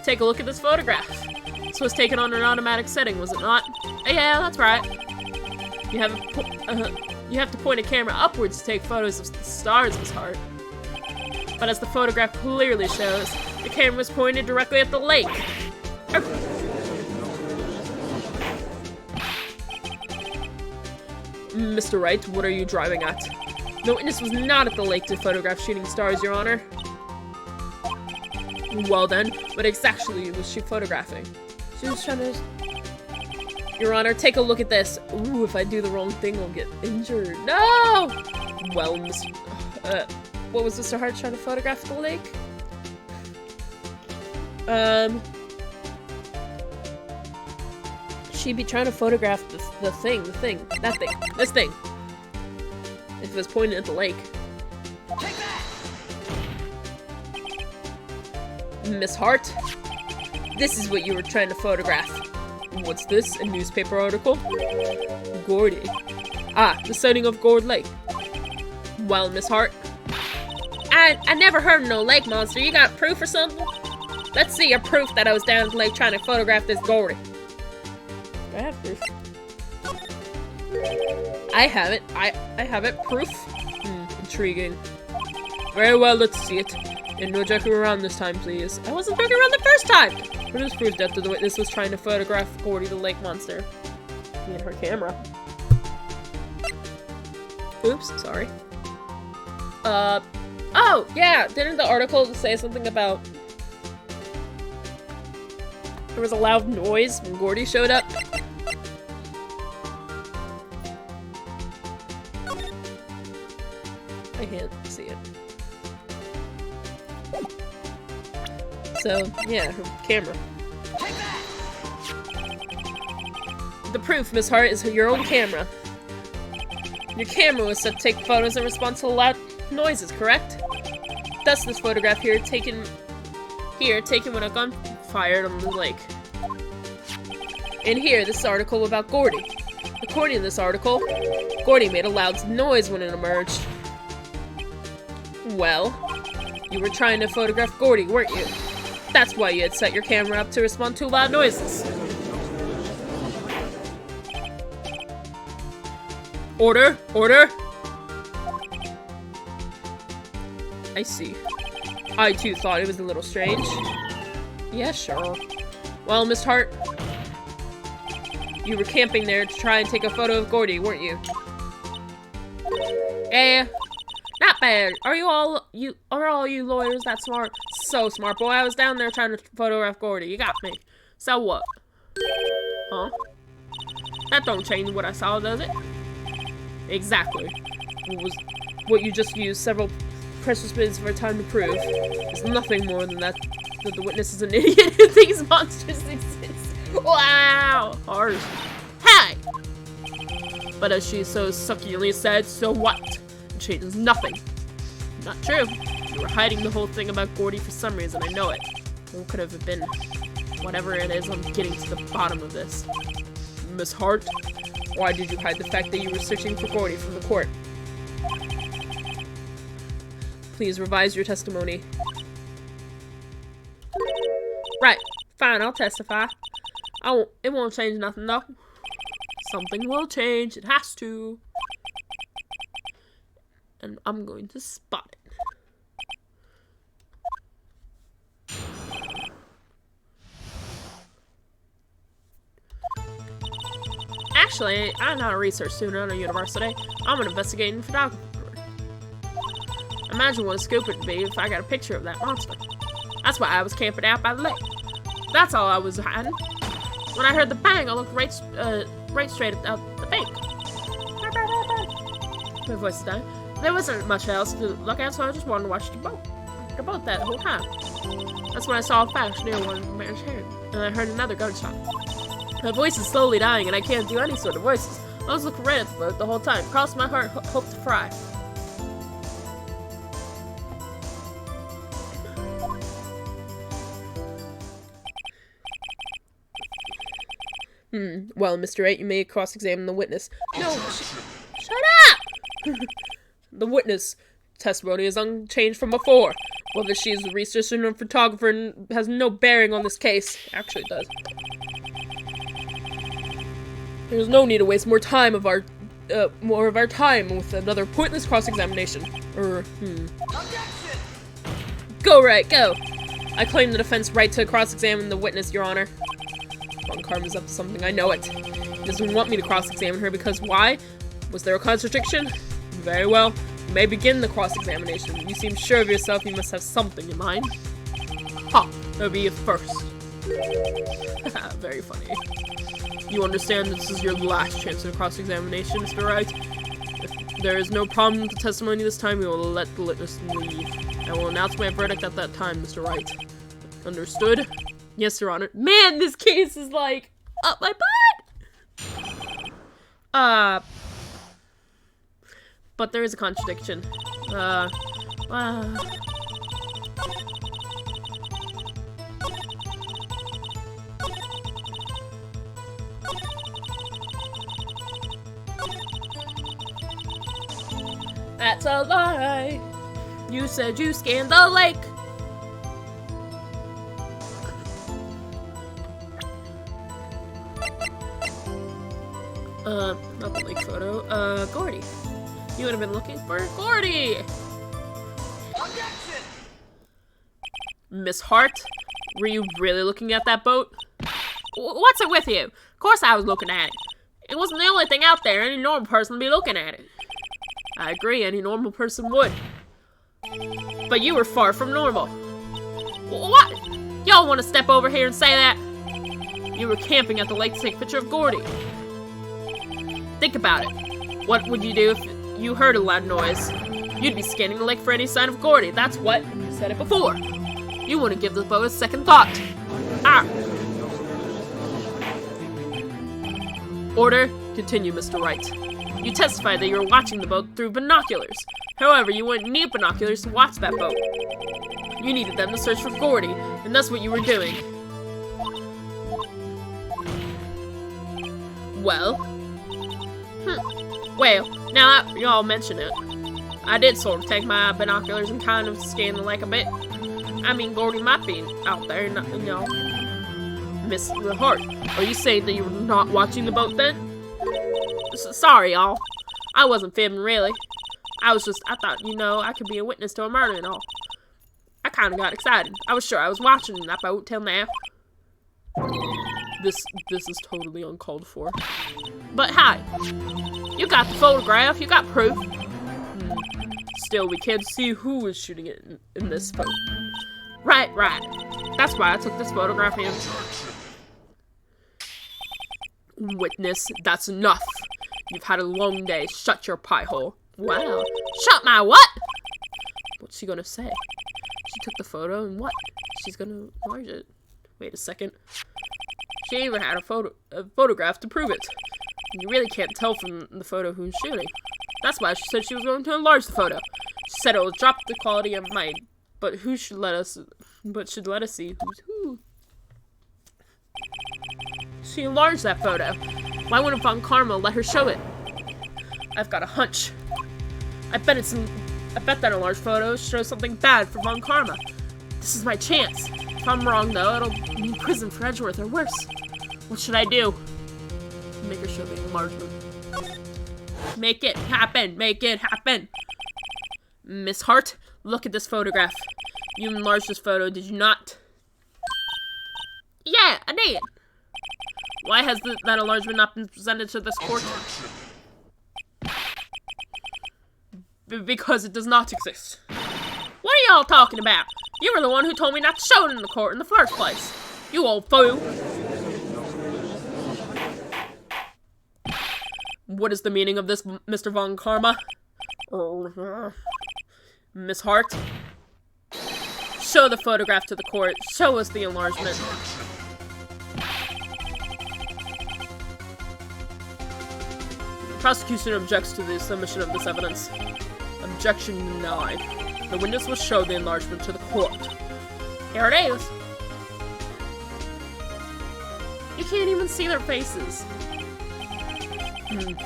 Take a look at this photograph. This was taken on an automatic setting, was it not? Yeah, that's right. You have to point a camera upwards to take photos of the stars, Miss Hart. But as the photograph clearly shows, the camera was pointed directly at the lake. Mr. Wright, what are you driving at? The witness was not at the lake to photograph shooting stars, Your Honor. Well then, what exactly was she photographing? She was trying to... Your Honor, take a look at this. Ooh, if I do the wrong thing, I'll get injured. No! Well, what was Mr. Hart trying to photograph at the lake? She'd be trying to photograph this thing. If it was pointed at the lake. Take that! Miss Hart, this is what you were trying to photograph. What's this? A newspaper article? Gordy. Ah, the sighting of Gourd Lake. Well, Miss Hart. I never heard of no lake monster. You got proof or something? Let's see your proof that I was down at the lake trying to photograph this Gordy. I have proof. I have it. I have it. Proof? Intriguing. Very well, let's see it. And no joking around this time, please. I wasn't joking around the first time! But it was proof that the witness was trying to photograph Gordy the lake monster. And her camera. Oops, sorry. Oh, yeah! Didn't the article say something about... There was a loud noise when Gordy showed up? I can't see it. So, yeah, her camera. The proof, Miss Hart, is your own camera. Your camera was set to take photos in response to loud noises, correct? Thus, this photograph here, taken when a gun fired on the lake. And here, this article about Gordy. According to this article, Gordy made a loud noise when it emerged. Well, you were trying to photograph Gordy, weren't you? That's why you had set your camera up to respond to loud noises. Order! Order! I see. I too thought it was a little strange. Yeah, sure. Well, Miss Hart, you were camping there to try and take a photo of Gordy, weren't you? Yeah. Not bad. Are all you lawyers that smart? So smart, boy. I was down there trying to photograph Gordy. You got me. So what? Huh? That don't change what I saw, does it? Exactly. What you just used several precious minutes of our time to prove is nothing more than that the witness is an idiot who thinks monsters exist. Wow! Harsh. Hey! But as she so succinctly said, so what? It changes nothing. Not true. You were hiding the whole thing about Gordy for some reason, I know it. What could have been? Whatever it is, I'm getting to the bottom of this. Miss Hart, why did you hide the fact that you were searching for Gordy from the court? Please revise your testimony. Right. Fine, I'll testify. It won't change nothing, though. Something will change. It has to. And I'm going to spot it. Actually, I'm not a research student at a university. I'm an investigating photographer. Imagine what a scoop it would be if I got a picture of that monster. That's why I was camping out by the lake. That's all I was hiding. When I heard the bang, I looked right straight out the bank. My voice is dying. There wasn't much else to look at, so I just wanted to watch the boat that whole time. That's when I saw a flash near one man's head, and I heard another gunshot. My voice is slowly dying, and I can't do any sort of voices. I was looking right at the boat the whole time. Crossed my heart, hoped to fry. Well, Mr. Wright, you may cross-examine the witness. No, shut up! The witness testimony is unchanged from before. Whether she is a researcher or photographer has no bearing on this case. Actually, it does. There's no need to waste more of our time with another pointless cross-examination. Go, Wright, go! I claim the defense right to cross-examine the witness, Your Honor. Von Karma's up to something, I know it. He doesn't want me to cross-examine her because why? Was there a contradiction? Very well. You may begin the cross-examination. You seem sure of yourself, you must have something in mind. Ha! That'll be a first. Very funny. You understand this is your last chance at a cross-examination, Mr. Wright? If there is no problem with the testimony this time, we will let the witness leave. I will announce my verdict at that time, Mr. Wright. Understood? Yes, Your Honor. Man, this case is like up my butt! But there is a contradiction. That's a lie! You said you scanned the lake! Not the lake photo. Gordy. You would have been looking for Gordy! Miss Hart, were you really looking at that boat? What's it with you? Of course I was looking at it. It wasn't the only thing out there. Any normal person would be looking at it. I agree, any normal person would. But you were far from normal. What? Y'all want to step over here and say that? You were camping at the lake to take a picture of Gordy. Think about it. What would you do if you heard a loud noise? You'd be scanning the lake for any sign of Gordy. That's what. You said it before. You wouldn't give the boat a second thought. Ah! Order. Continue, Mr. Wright. You testified that you were watching the boat through binoculars. However, you wouldn't need binoculars to watch that boat. You needed them to search for Gordy, and that's what you were doing. Well? Well, now that y'all mention it, I did sort of take my binoculars and kind of scan the lake a bit. I mean, Gordy might be out there, you know. Miss Hart, are you saying that you were not watching the boat then? Sorry, y'all. I wasn't fibbing, really. I thought, you know, I could be a witness to a murder and all. I kind of got excited. I was sure I was watching that boat till now. This is totally uncalled for. But hi, you got the photograph, you got proof. Still, we can't see who was shooting it in this boat. Right. That's why I took this photograph in. Witness, that's enough. You've had a long day. Shut your pie hole. Wow. Shut my what? What's she gonna say? She took the photo and what? She's gonna enlarge it. Wait a second. She even had a photograph to prove it. You really can't tell from the photo who's shooting. That's why she said she was going to enlarge the photo. She said it will drop the quality of mine, but should let us see who's who. She enlarged that photo. Why wouldn't Von Karma let her show it? I've got a hunch. I bet that enlarged photo shows something bad for Von Karma. This is my chance. If I'm wrong, though, it'll mean prison for Edgeworth or worse. What should I do? Make her show the enlargement. Make it happen! Make it happen! Miss Hart, look at this photograph. You enlarged this photo, did you not? Yeah, I did. Why has that enlargement not been presented to this court? Because it does not exist. What are y'all talking about? You were the one who told me not to show it in the court in the first place. You old fool. What is the meaning of this, Mr. Von Karma? Miss Hart? Show the photograph to the court. Show us the enlargement. Prosecution objects to the submission of this evidence. Objection denied. The witness will show the enlargement to the court. Here it is. You can't even see their faces.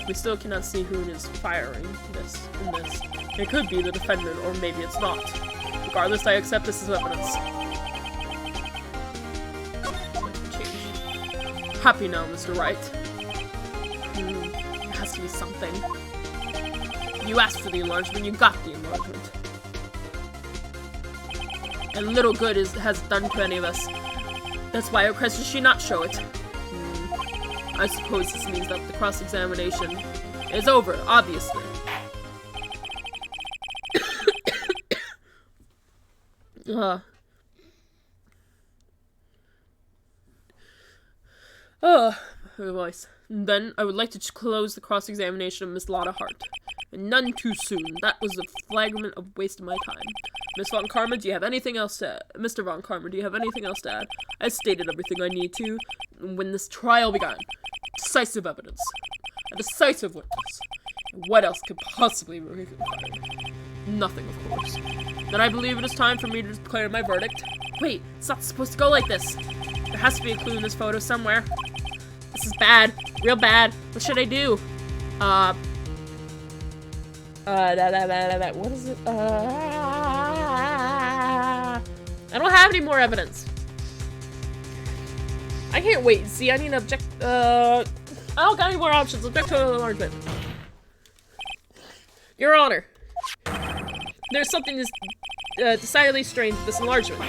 We still cannot see who is firing this in this. It could be the defendant, or maybe it's not. Regardless, I accept this as evidence. Happy now, Mr. Wright. It has to be something. You asked for the enlargement, you got the enlargement. And little good has done to any of us. That's why I requested she not show it. I suppose this means that the cross-examination is over, obviously. Her voice. Then I would like to close the cross-examination of Miss Lotta Hart. And none too soon. That was a flagrant of waste of my time. Miss Von Karma, do you have anything else to add? Mr. Von Karma, do you have anything else to add? I stated everything I need to when this trial began. Decisive evidence. A decisive witness. What else could possibly be required? Nothing, of course. Then I believe it is time for me to declare my verdict. Wait, it's not supposed to go like this. There has to be a clue in this photo somewhere. This is bad. Real bad. What should I do? What is it? I don't have any more evidence. I can't wait. See, I need to object. I don't got any more options. Object to the enlargement. Your Honor, there's something decidedly strange this enlargement.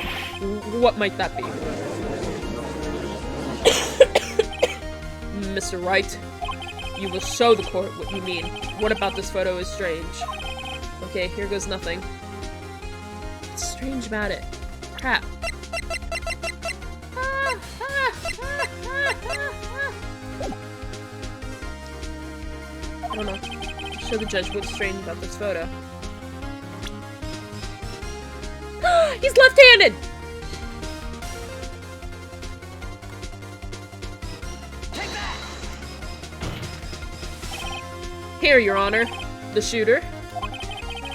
What might that be? Mr. Wright, you will show the court what you mean. What about this photo is strange? Okay, here goes nothing. What's strange about it? Crap. I don't know. Show the judge what's strange about this photo. He's left-handed! Take that! Here, Your Honor. The shooter?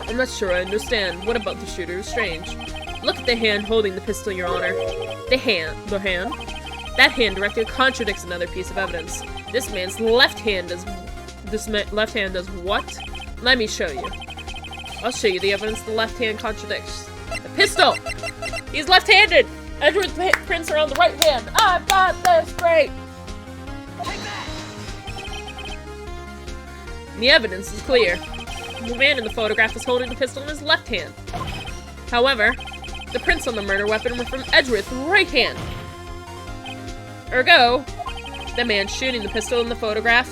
I'm not sure I understand. What about the shooter is strange? Look at the hand holding the pistol, Your Honor. The hand? That hand directly contradicts another piece of evidence. This man's left hand does what? Let me show you. I'll show you the evidence the left hand contradicts. The pistol! He's left-handed! Edward's prints are on the right hand. I've got this! Great! Take that! The evidence is clear. The man in the photograph is holding the pistol in his left hand. However, the prints on the murder weapon were from Edgeworth's right hand. Ergo, the man shooting the pistol in the photograph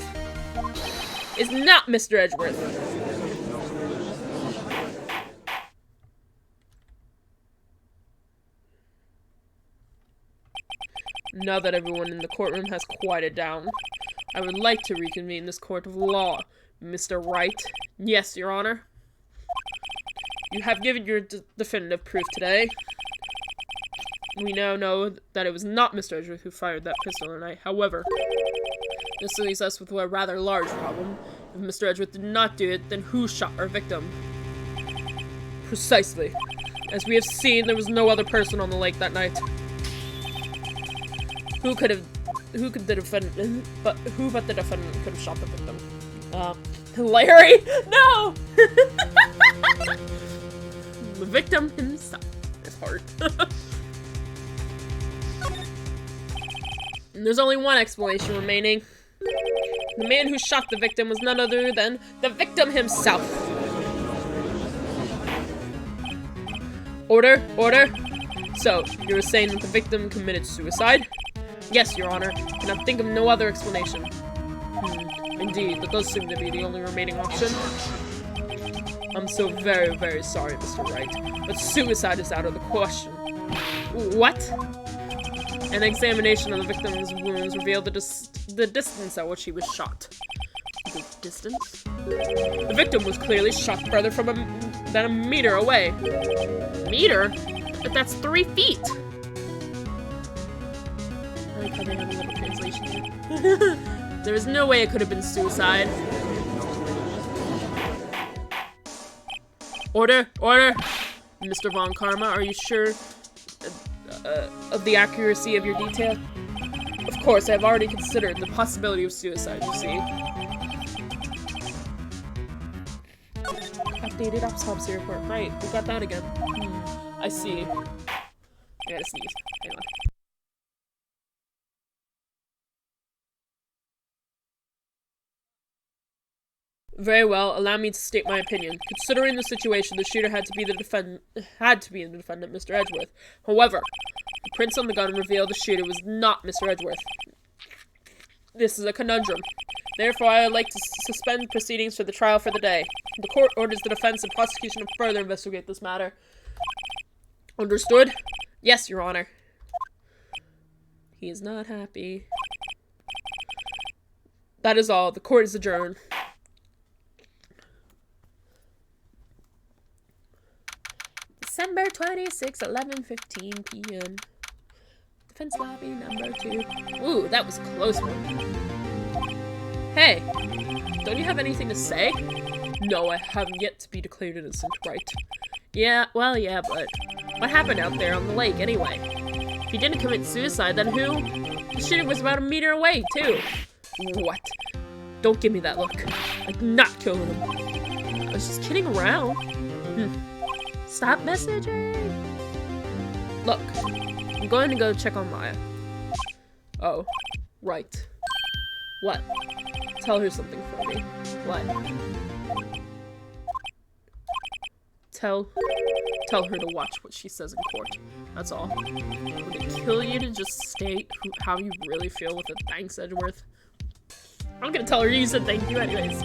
is not Mr. Edgeworth. Now that everyone in the courtroom has quieted down, I would like to reconvene this court of law. Mr. Wright. Yes, Your Honor. You have given your definitive proof today. We now know that it was not Mr. Edgeworth who fired that pistol tonight. However, this leaves us with a rather large problem. If Mr. Edgeworth did not do it, then who shot our victim? Precisely. As we have seen, there was no other person on the lake that night. Who but the defendant could have shot the victim? Larry? No! The victim himself. It's hard. And there's only one explanation remaining. The man who shot the victim was none other than the victim himself. Order, order. So, you were saying that the victim committed suicide? Yes, Your Honor. Can I think of no other explanation? Indeed, that does seem to be the only remaining option. I'm so very, very sorry, Mr. Wright, but suicide is out of the question. What? An examination of the victim's wounds revealed the distance at which he was shot. The distance? The victim was clearly shot further than a meter away. Meter? But that's 3 feet! I like how they have a little translation here. There is no way it could have been suicide. Order! Order! Mr. Von Karma, are you sure of the accuracy of your detail? Of course, I have already considered the possibility of suicide, you see. Updated autopsy report. Right, we got that again. I see. I gotta sneeze. Hang on. Very well, allow me to state my opinion. Considering the situation, the shooter had to be the defendant, Mr. Edgeworth. However, the prints on the gun reveal the shooter was not Mr. Edgeworth. This is a conundrum. Therefore, I would like to suspend proceedings for the trial for the day. The court orders the defense and prosecution to further investigate this matter. Understood? Yes, Your Honor. He is not happy. That is all. The court is adjourned. December 26, 11:15 p.m. Defense lobby number 2. Ooh, that was a close one. Hey, don't you have anything to say? No, I haven't yet to be declared innocent, right? Yeah, well, yeah, but what happened out there on the lake anyway? If he didn't commit suicide, then who? The shooter was about a meter away, too. What? Don't give me that look. I'm not killing him. I was just kidding around. Stop messaging! Look, I'm going to go check on Maya. Oh, right. What? Tell her something for me. What? Tell tell her to watch what she says in court. That's all. Would it kill you to just state how you really feel with it? Thanks, Edgeworth. I'm gonna tell her you said thank you anyways.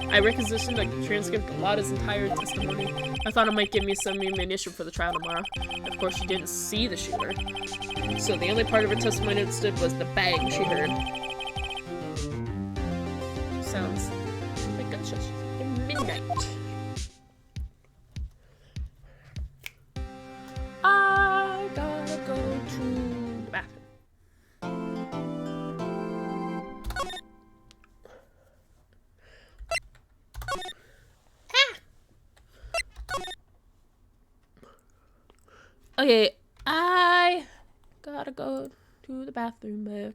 I requisitioned a transcript of Lotta's entire testimony. I thought it might give me some ammunition for the trial tomorrow. Of course, she didn't see the shooter. So the only part of her testimony that stood was the bang she heard. Sounds like gunshots at midnight. I gotta go to the bathroom. Okay, I gotta go to the bathroom back.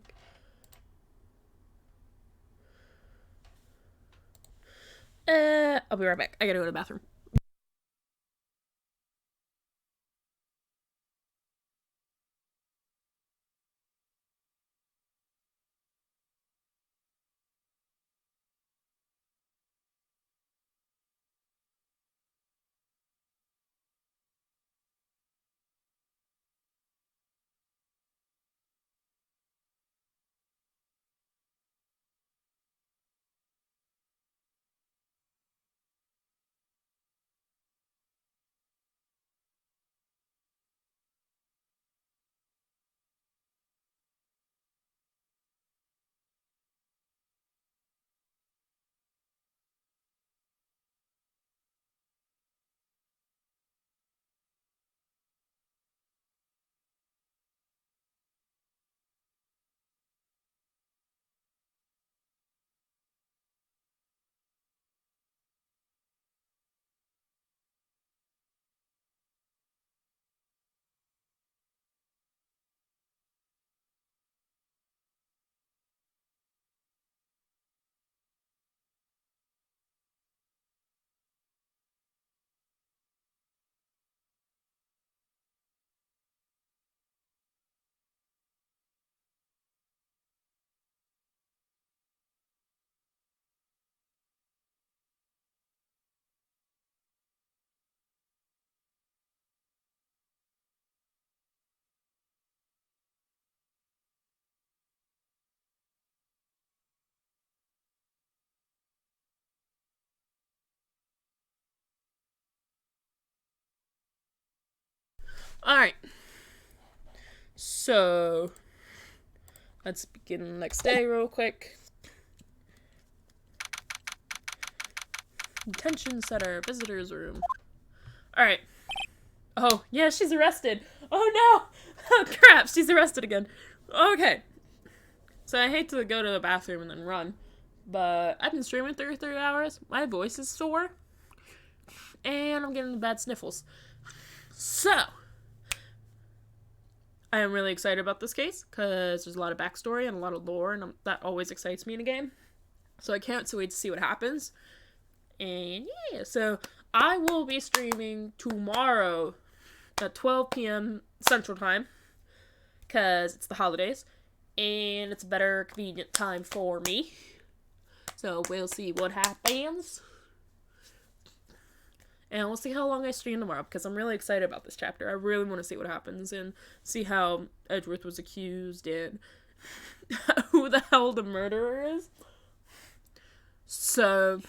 I'll be right back. I gotta go to the bathroom. Alright. So, let's begin the next day real quick. Detention center, visitor's room. Alright. Oh, yeah, she's arrested. Oh no! Oh crap, she's arrested again. Okay. So I hate to go to the bathroom and then run, but I've been streaming 33 hours. My voice is sore. And I'm getting bad sniffles. So, I am really excited about this case because there's a lot of backstory and a lot of lore, and that always excites me in a game. So I can't wait to see what happens. And yeah, so I will be streaming tomorrow at 12 p.m. Central Time because it's the holidays and it's a better convenient time for me. So we'll see what happens. And we'll see how long I stream tomorrow, because I'm really excited about this chapter. I really want to see what happens and see how Edgeworth was accused and who the hell the murderer is. So,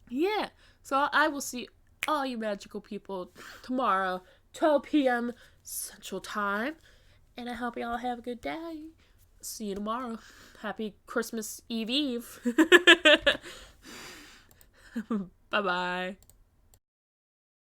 yeah. So I will see all you magical people tomorrow, 12 p.m. Central Time. And I hope you all have a good day. See you tomorrow. Happy Christmas Eve. Bye-bye.